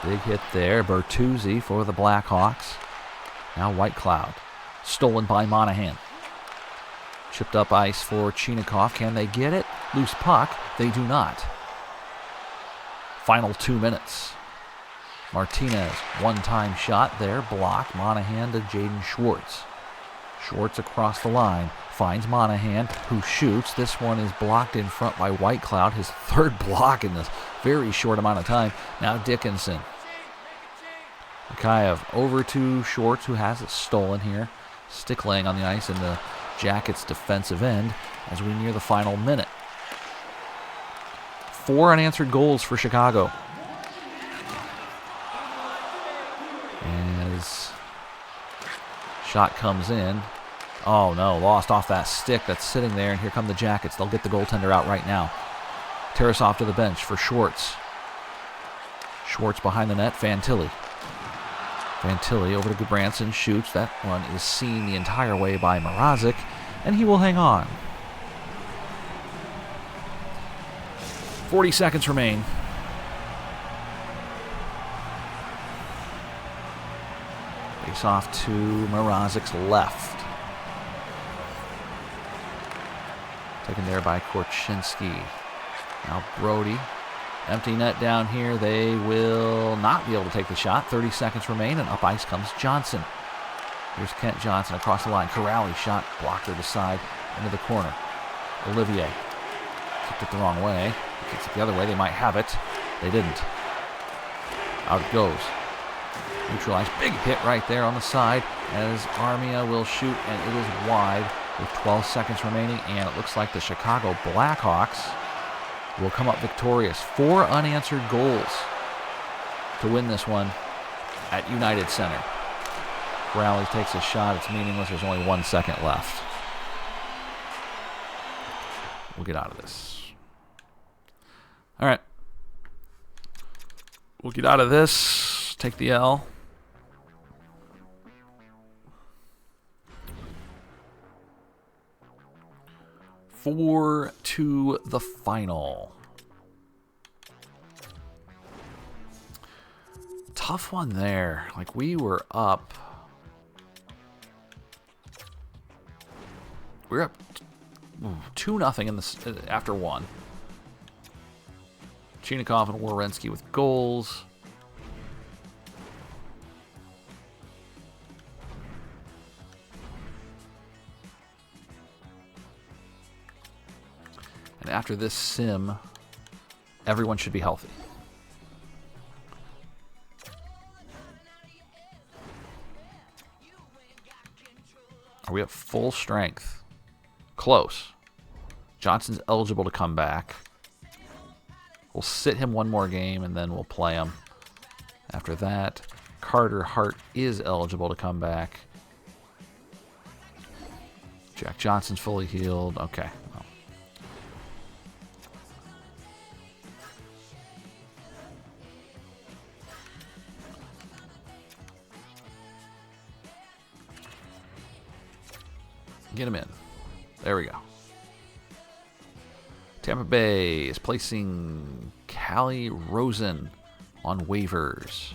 Big hit there. Bertuzzi for the Blackhawks. Now Whitecloud. Stolen by Monahan. Chipped up ice for Chinakhov. Can they get it? Loose puck. They do not. Final 2 minutes. Martinez, one-time shot there, blocked. Monahan to Jaden Schwartz. Schwartz across the line, finds Monahan, who shoots. This one is blocked in front by Whitecloud, his 3rd block in this very short amount of time. Now Dickinson. Mikhaev over to Schwartz, who has it stolen here. Stick laying on the ice in the Jackets' defensive end as we near the final minute. 4 unanswered goals for Chicago. As shot comes in. Oh no, lost off that stick that's sitting there, and here come the Jackets. They'll get the goaltender out right now. Tarasov to the bench for Schwartz. Schwartz behind the net, Fantilli. Fantilli over to Gudbranson, shoots. That one is seen the entire way by Mrazek, and he will hang on. 40 seconds remain. Face off to Mrazek's left. Taken there by Korchinski. Now Brody. Empty net down here. They will not be able to take the shot. 30 seconds remain, and up ice comes Johnson. Here's Kent Johnson across the line. Corrali shot blocked to the side into the corner. Olivier kicked it the wrong way. Kicks it the other way. They might have it. They didn't. Out it goes. Neutralized. Big hit right there on the side as Armia will shoot, and it is wide with 12 seconds remaining, and it looks like the Chicago Blackhawks will come up victorious. 4 unanswered goals to win this one at United Center. Corrali takes a shot. It's meaningless. There's only 1 second left. We'll get out of this. All right. We'll get out of this. Take the L. 4 to the final. Tough one there. Like, we were up. We're up 2-0 in this after 1. Chinikov and Werenski with goals. And after this sim, everyone should be healthy. Are we at full strength? Close. Johnson's eligible to come back. We'll sit him one more game, and then we'll play him. After that, Carter Hart is eligible to come back. Jack Johnson's fully healed. Okay. Well. Get him in. There we go. Tampa Bay is placing Callie Rosen on waivers.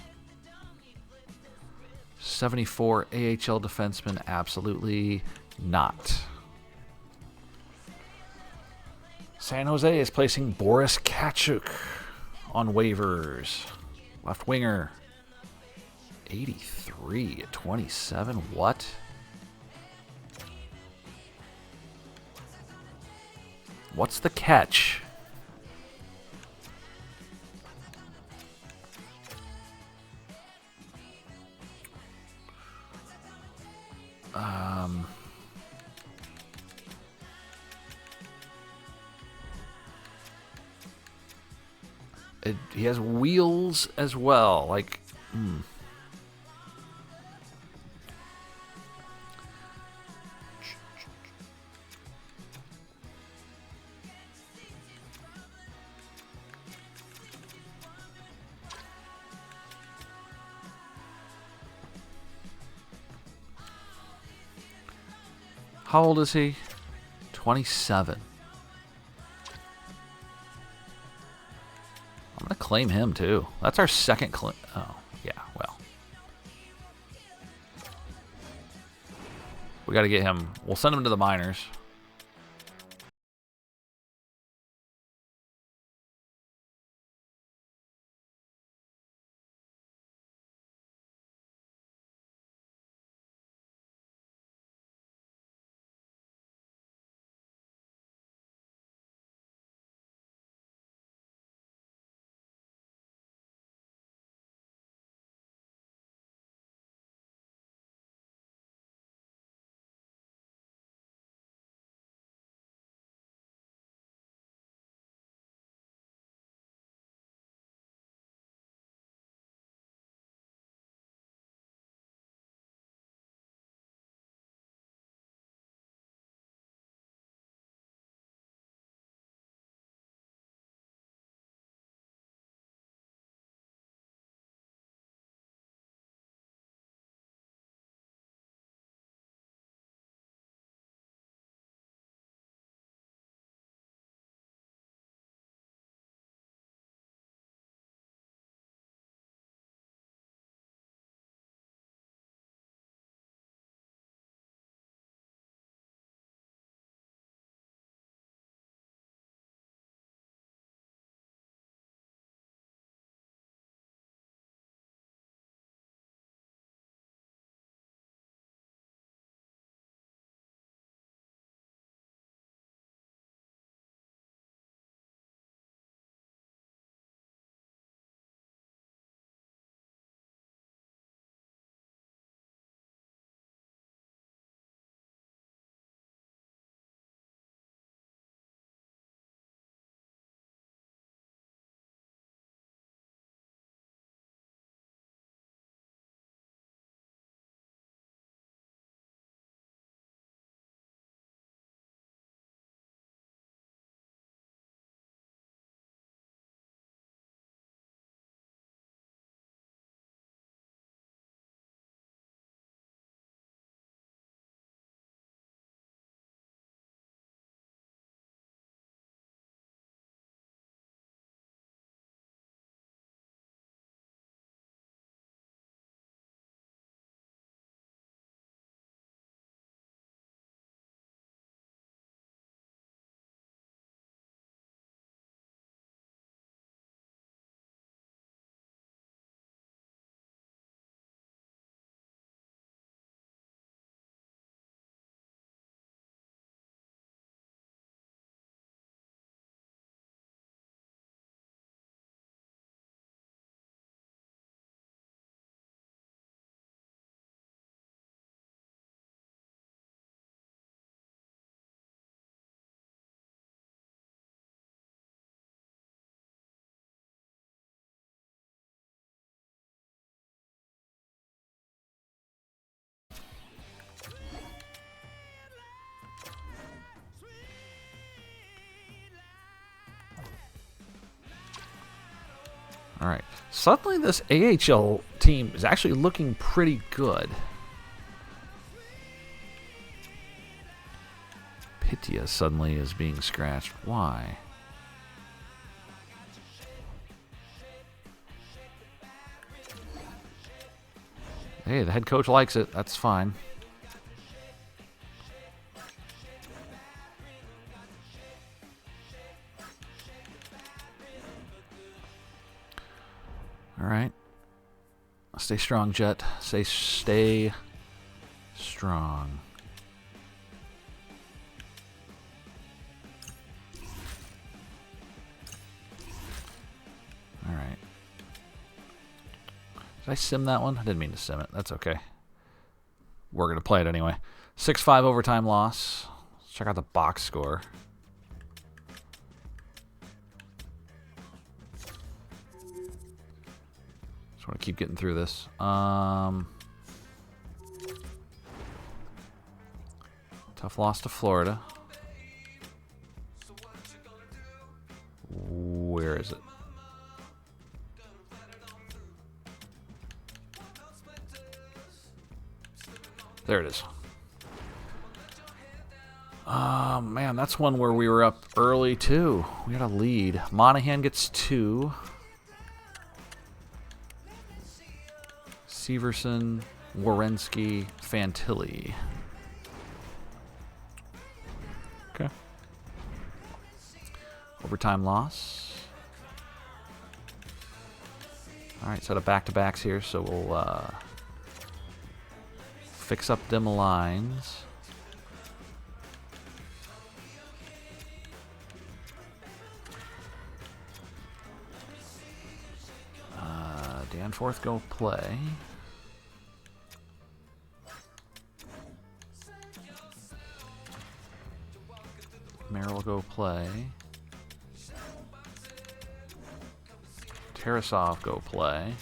74 AHL defenseman, absolutely not. San Jose is placing Boris Kachuk on waivers. Left winger. 83 at 27. What? What's the catch? He has wheels as well. Like, how old is he? 27. I'm going to claim him, too. That's our second claim. Oh, yeah, well. We got to get him. We'll send him to the minors. All right. Suddenly this AHL team is actually looking pretty good. Pitya suddenly is being scratched. Why? Hey, the head coach likes it. That's fine. All right. Stay strong, Jet. Stay strong. All right. Did I sim that one? I didn't mean to sim it. That's okay. We're going to play it anyway. 6-5 overtime loss. Let's check out the box score. Just want to keep getting through this. Tough loss to Florida. Where is it? There it is. Man, that's one where we were up early, too. We had a lead. Monahan gets 2. Severson, Werenski, Fantilli. Okay. Overtime loss. All right, set of back-to-backs here, so we'll fix up them lines. Danforth go play. Merrill go play. Tarasov go play.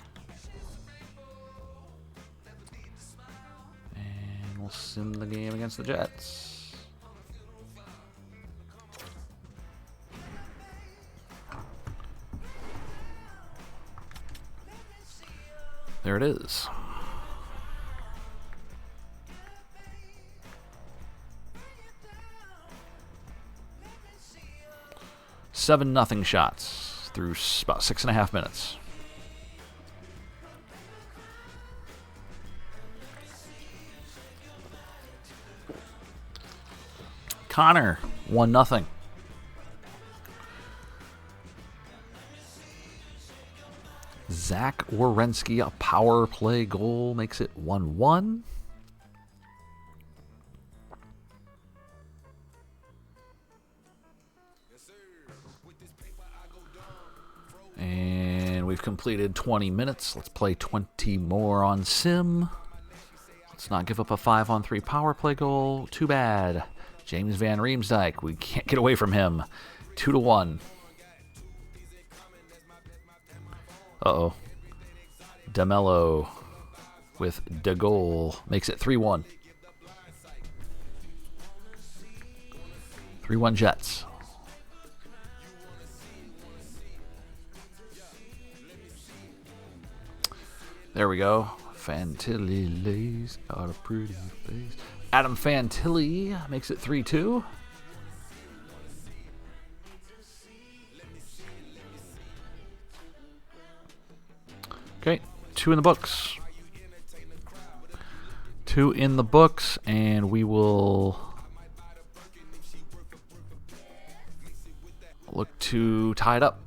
And we'll sim the game against the Jets. There it is. Seven nothing shots through about 6.5 minutes. Connor 1-0. Zach Werenski, a power play goal, makes it 1-1. And we've completed 20 minutes. Let's play 20 more on Sim. Let's not give up a 5-on-3 power play goal. Too bad. James Van Riemsdyk, we can't get away from him. 2-1. Uh-oh. DeMello with de goal makes it 3-1. 3-1 Jets. There we go. Fantilli lays got a pretty face. Adam Fantilli makes it 3-2. Okay, 2 in the books. 2 in the books, and we will look to tie it up.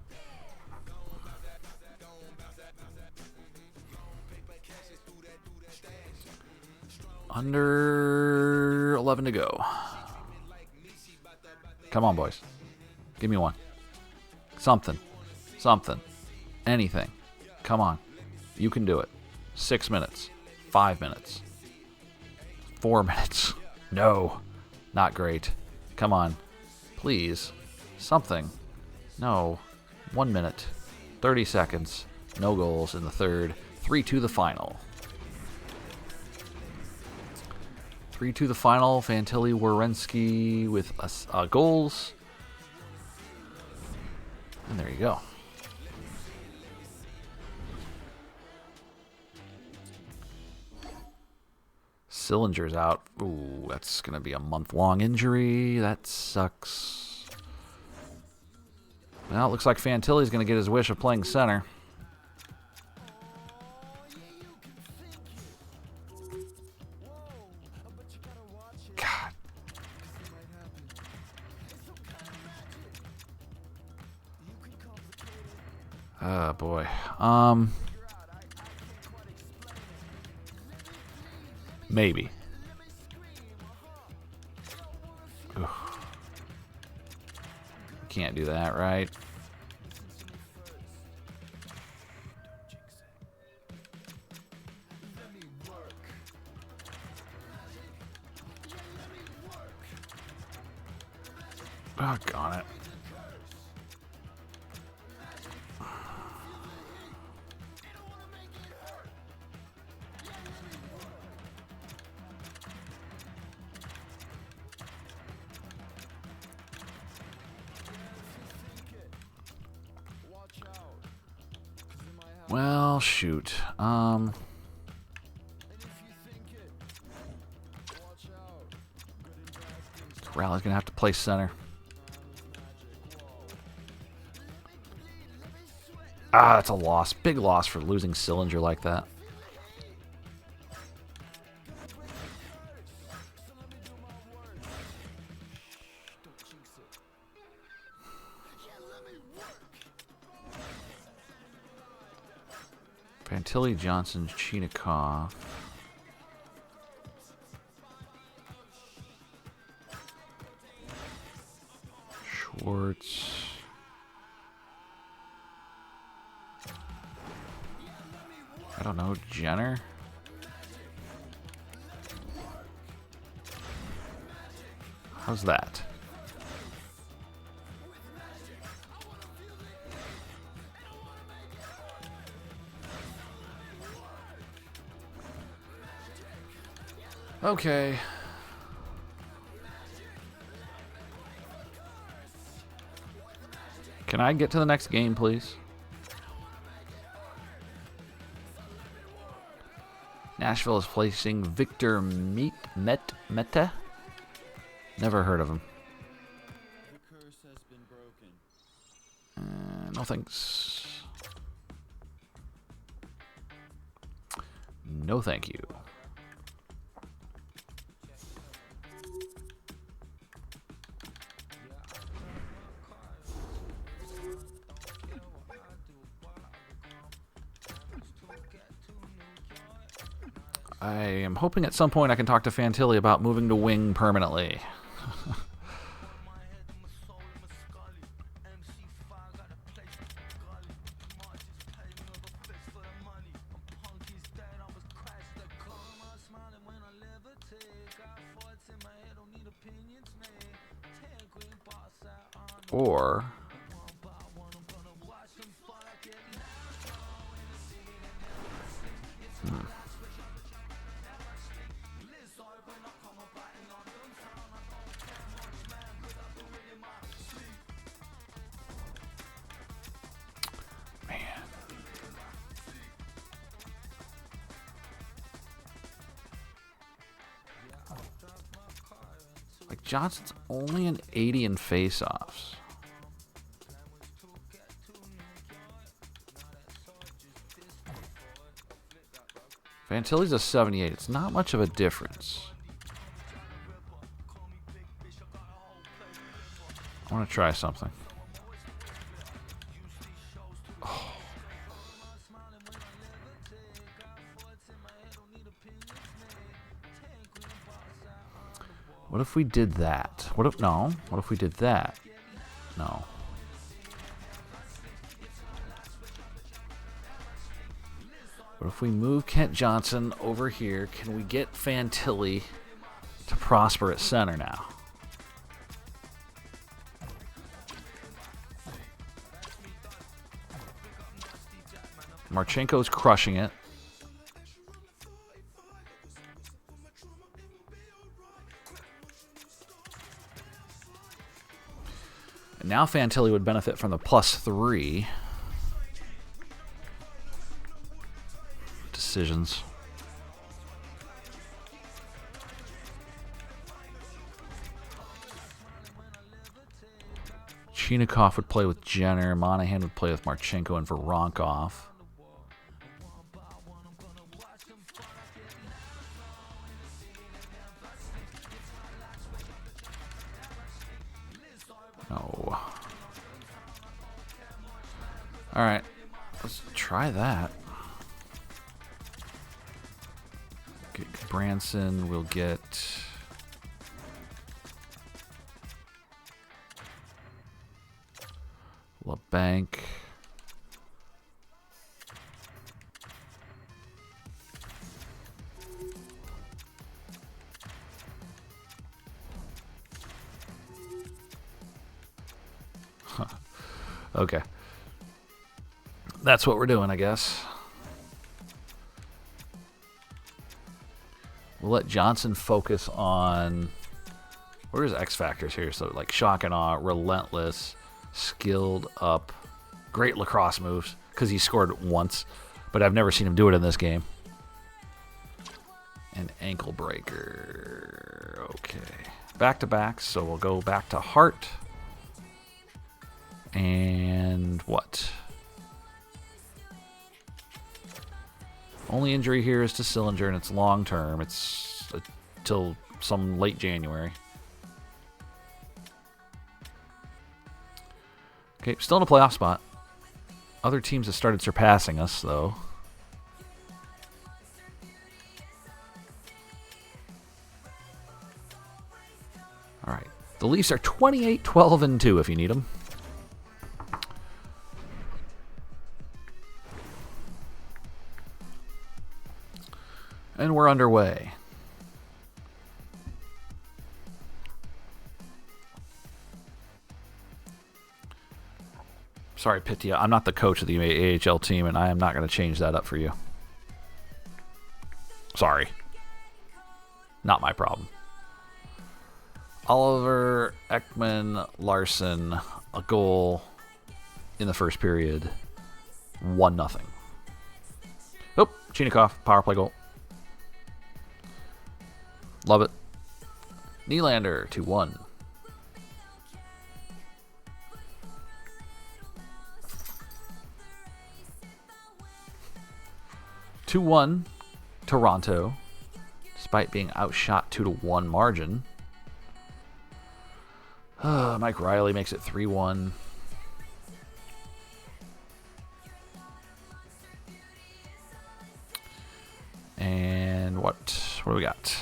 Under 11 to go. Come on, boys. Give me one. Something. Anything. Come on. You can do it. 6 minutes. 5 minutes. 4 minutes. No. Not great. Come on. Please. Something. No. 1 minute. 30 seconds. No goals in the third. 3-2 the final. 3-2 the final. Fantilli, Werenski with goals. And there you go. Sillinger's out. Ooh, that's going to be a month-long injury. That sucks. Well, it looks like Fantilli's going to get his wish of playing center. God. Oh, boy. Maybe. Ugh. Can't do that, right? Oh, got it. Well, shoot. Corral's gonna have to play center. Ah, that's a loss. Big loss for losing Sillinger like that. Fantilli, Johnson, Chinikov. Schwartz. I don't know, Jenner? How's that? Okay. Can I get to the next game, please? Nashville is placing Victor Meta. Never heard of him. No thanks. No thank you. I am hoping at some point I can talk to Fantilli about moving to wing permanently. Or like Johnson's only an 80 in face-offs. Fantilli's a 78. It's not much of a difference. I want to try something. Oh. What if we did that? What if we did that? No. What if we move Kent Johnson over here? Can we get Fantilli to prosper at center now? Marchenko's crushing it. And now Fantilli would benefit from the +3 decisions. Chinikov would play with Jenner. Monahan would play with Marchenko and Voronkov. No. All right, let's try that. Get Branson. We'll get LeBanc. Okay. That's what we're doing, I guess. We'll let Johnson focus on... Where's X factors here? So, like, shock and awe, relentless, skilled up, great lacrosse moves, because he scored once, but I've never seen him do it in this game. And ankle breaker. Okay. Back-to-back, so we'll go back to Hart. And what? Only injury here is to Sillinger, and it's long term. It's till some late January. Okay, still in a playoff spot. Other teams have started surpassing us, though. All right. The Leafs are 28-12-2 if you need them. And we're underway. Sorry, Pitya. I'm not the coach of the AHL team, and I am not going to change that up for you. Sorry. Not my problem. Oliver, Ekman, Larson, a goal in the first period. 1-0. Oh, Chinikov, power play goal. Love it. Nylander, 2-1. Toronto, despite being outshot 2-1 margin. Mike Riley makes it 3-1. And what do we got?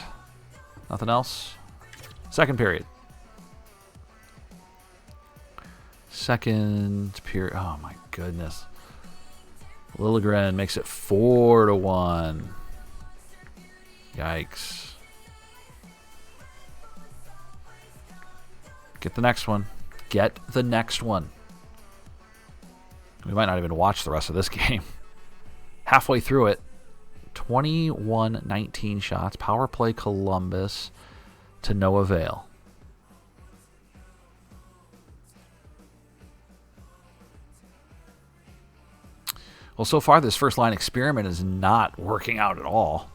Nothing else? Second period. Second period. Oh, my goodness. Liljegren makes it 4-1. Yikes. Get the next one. Get the next one. We might not even watch the rest of this game. Halfway through it. 21-19 shots. Power play Columbus to no avail. Well, so far this first line experiment is not working out at all.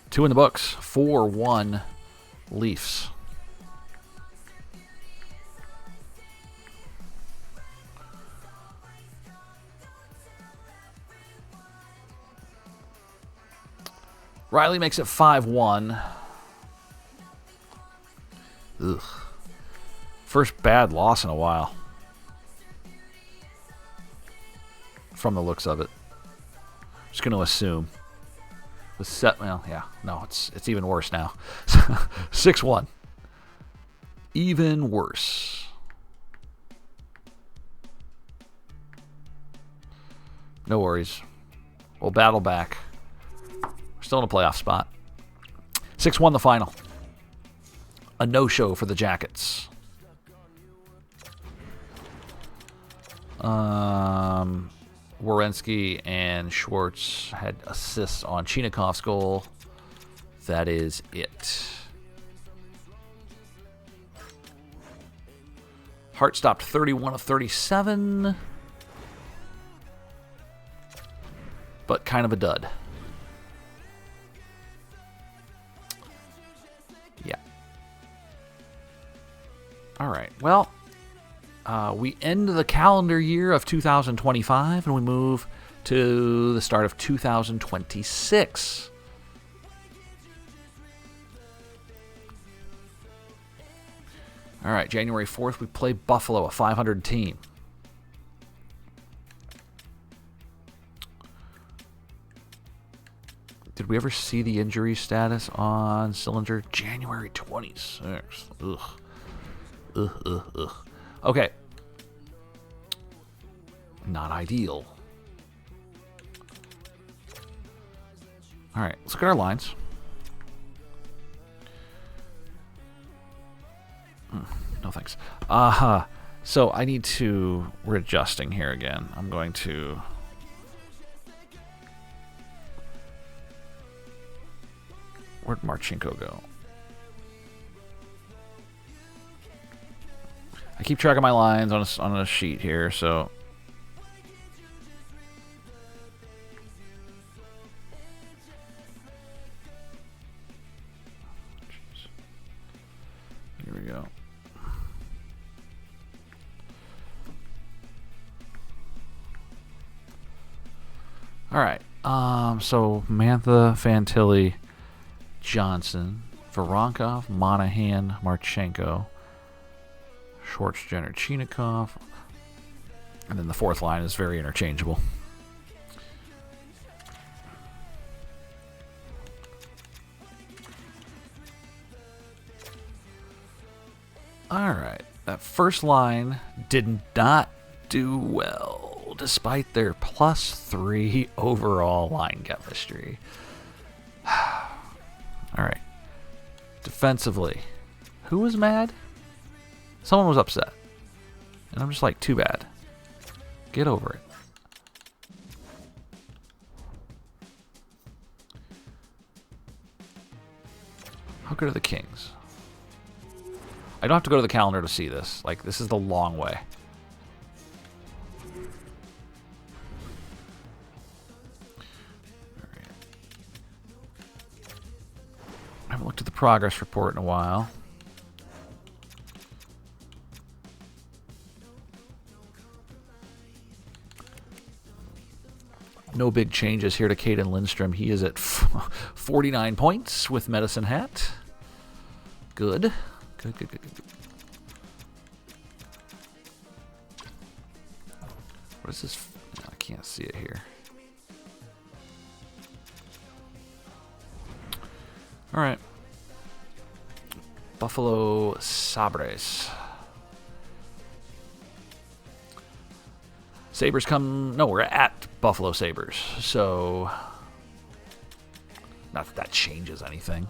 2 in the books. 4-1 Leafs. Riley makes it 5-1. Ugh. First bad loss in a while. From the looks of it. Just going to assume. Well, yeah. No, it's even worse now. 6-1. Even worse. No worries. We'll battle back. Still in a playoff spot. 6-1 the final. A no-show for the Jackets. Werenski and Schwartz had assists on Chinikov's goal. That is it. Hart stopped 31 of 37. But kind of a dud. Yeah. All right. Well, We end the calendar year of 2025 and we move to the start of 2026. All right, January 4th, we play Buffalo, a 500 team. Did we ever see the injury status on Sillinger? January 26th. Ugh. Okay. Not ideal. All right, let's look at our lines. No thanks. So I need to... We're adjusting here again. I'm going to... Where'd Marchenko go? I keep track of my lines on a sheet here, so... Here we go. All right. So Mantha, Fantilli, Johnson, Voronkov, Monahan, Marchenko, Schwartz, Jenner, Chinikov, and then the fourth line is very interchangeable. All right. That first line did not do well, despite their +3 overall line chemistry. All right. Defensively, who was mad? Someone was upset. And I'm just like, too bad. Get over it. How good are the Kings? I don't have to go to the calendar to see this. Like, this is the long way. I haven't looked at the progress report in a while. No big changes here to Caden Lindstrom. He is at 49 points with Medicine Hat. Good. Good. What is this? I can't see it here. All right. Buffalo Sabres. Sabres come... No, we're at Buffalo Sabres. So... Not that that changes anything.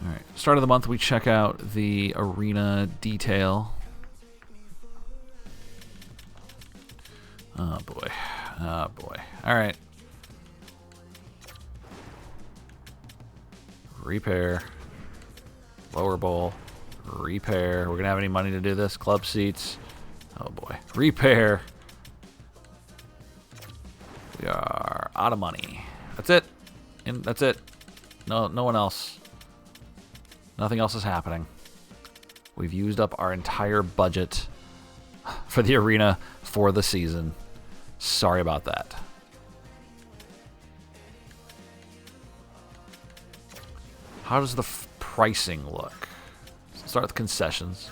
All right. Start of the month, we check out the arena detail. Oh, boy. Oh, boy. All right. Repair. Lower bowl. Repair. We're going to have any money to do this? Club seats. Oh, boy. Repair. We are out of money. That's it. And that's it. No one else. Nothing else is happening. We've used up our entire budget for the arena for the season. Sorry about that. How does the pricing look? Let's start with concessions.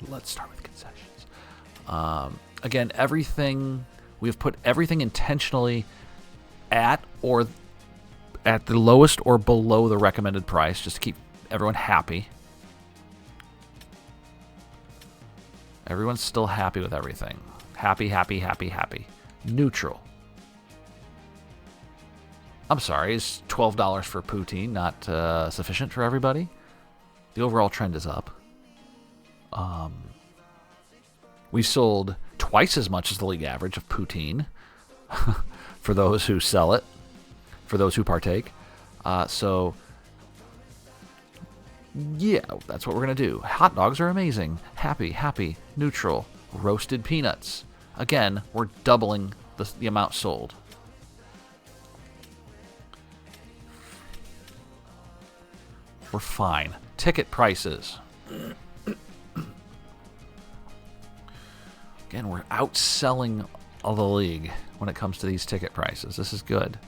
Let's start with concessions. Again, everything... We've put everything intentionally at or at the lowest or below the recommended price, just to keep everyone happy. Everyone's still happy with everything. Happy. Neutral. I'm sorry, is $12 for poutine not sufficient for everybody? The overall trend is up. We sold twice as much as the league average of poutine for those who sell it, for those who partake. So, yeah, that's what we're going to do. Hot dogs are amazing. Happy, neutral, roasted peanuts. Again, we're doubling the amount sold. We're fine. Ticket prices. Again, we're outselling all the league when it comes to these ticket prices. This is good.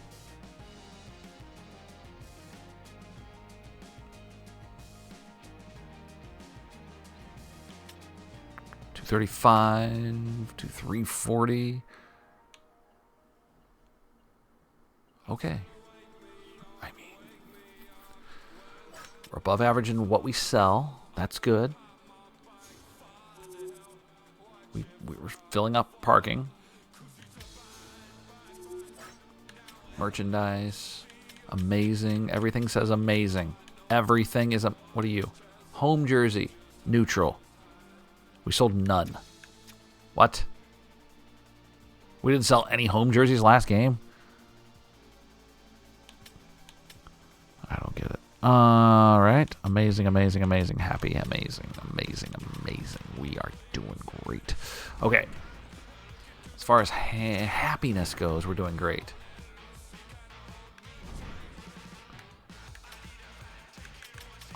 $235 to $340. Okay. I mean, we're above average in what we sell. That's good. We're filling up parking. Merchandise. Amazing. Everything says amazing. Everything is what are you? Home jersey. Neutral. We sold none. What? We didn't sell any home jerseys last game? I don't get it. All right. Amazing, amazing, amazing. Happy, amazing, amazing, amazing. We are doing great. Okay. As far as happiness goes, we're doing great.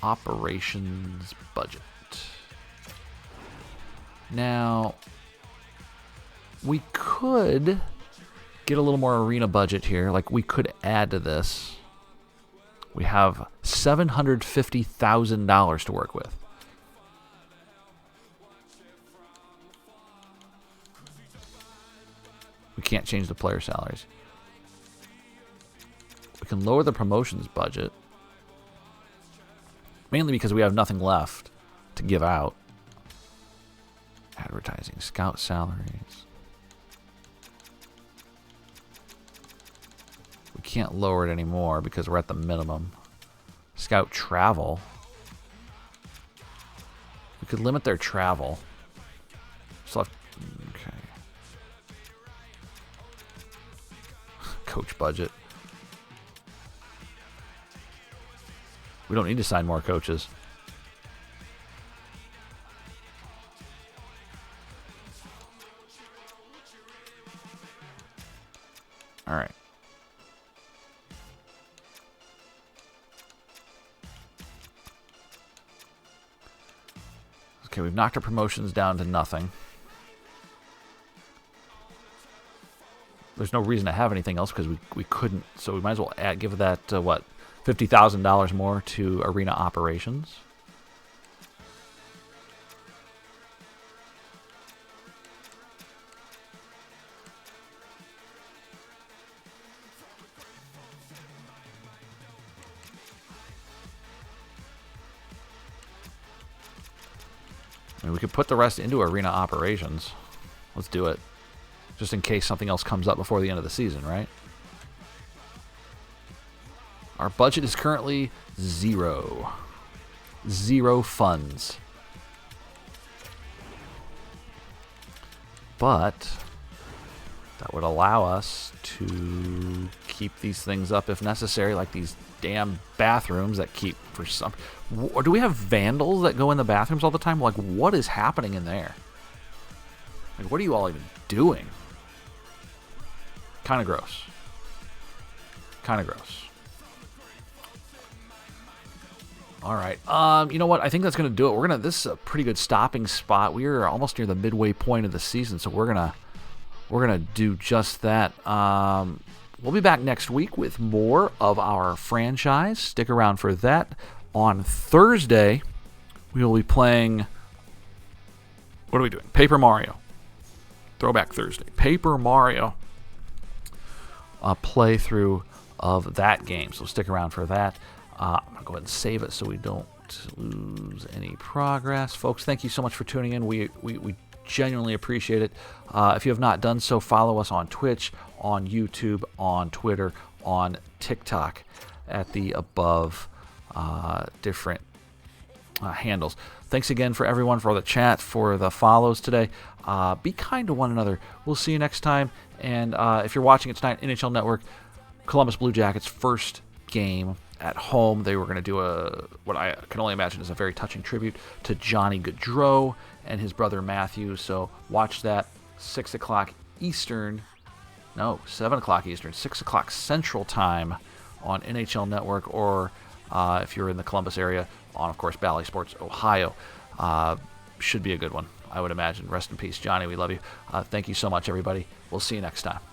Operations budget. Now, we could get a little more arena budget here. Like, we could add to this. We have $750,000 to work with. We can't change the player salaries. We can lower the promotions budget. Mainly because we have nothing left to give out. Advertising, scout salaries. We can't lower it anymore because we're at the minimum. Scout travel. We could limit their travel. Okay. Coach budget. We don't need to sign more coaches. All right. Okay, we've knocked our promotions down to nothing. There's no reason to have anything else because we couldn't. So we might as well give that, what, $50,000 more to arena operations. I mean, we could put the rest into arena operations. Let's do it. Just in case something else comes up before the end of the season, right? Our budget is currently zero. Zero funds. But that would allow us to keep these things up if necessary, like these damn bathrooms that keep for some... Or do we have vandals that go in the bathrooms all the time? Like, what is happening in there? Like, what are you all even doing? Kind of gross. Kind of gross. All right. You know what? I think that's going to do it. This is a pretty good stopping spot. We are almost near the midway point of the season, so we're gonna do just that. We'll be back next week with more of our franchise. Stick around for that. On Thursday, we will be playing... What are we doing? Paper Mario. Throwback Thursday. Paper Mario. A playthrough of that game. So stick around for that. I'm going to go ahead and save it so we don't lose any progress. Folks, thank you so much for tuning in. We genuinely appreciate it. If you have not done so, follow us on Twitch, on YouTube, on Twitter, on TikTok at the above different handles. Thanks again for everyone, for all the chat, for the follows today. Be kind to one another. We'll see you next time. And if you're watching it tonight, NHL Network, Columbus Blue Jackets' first game at home. They were going to do what I can only imagine is a very touching tribute to Johnny Gaudreau and his brother Matthew. So watch that 6 o'clock Eastern. No, 7 o'clock Eastern, 6 o'clock Central Time on NHL Network, or if you're in the Columbus area, on, of course, Bally Sports Ohio. Should be a good one, I would imagine. Rest in peace, Johnny. We love you. Thank you so much, everybody. We'll see you next time.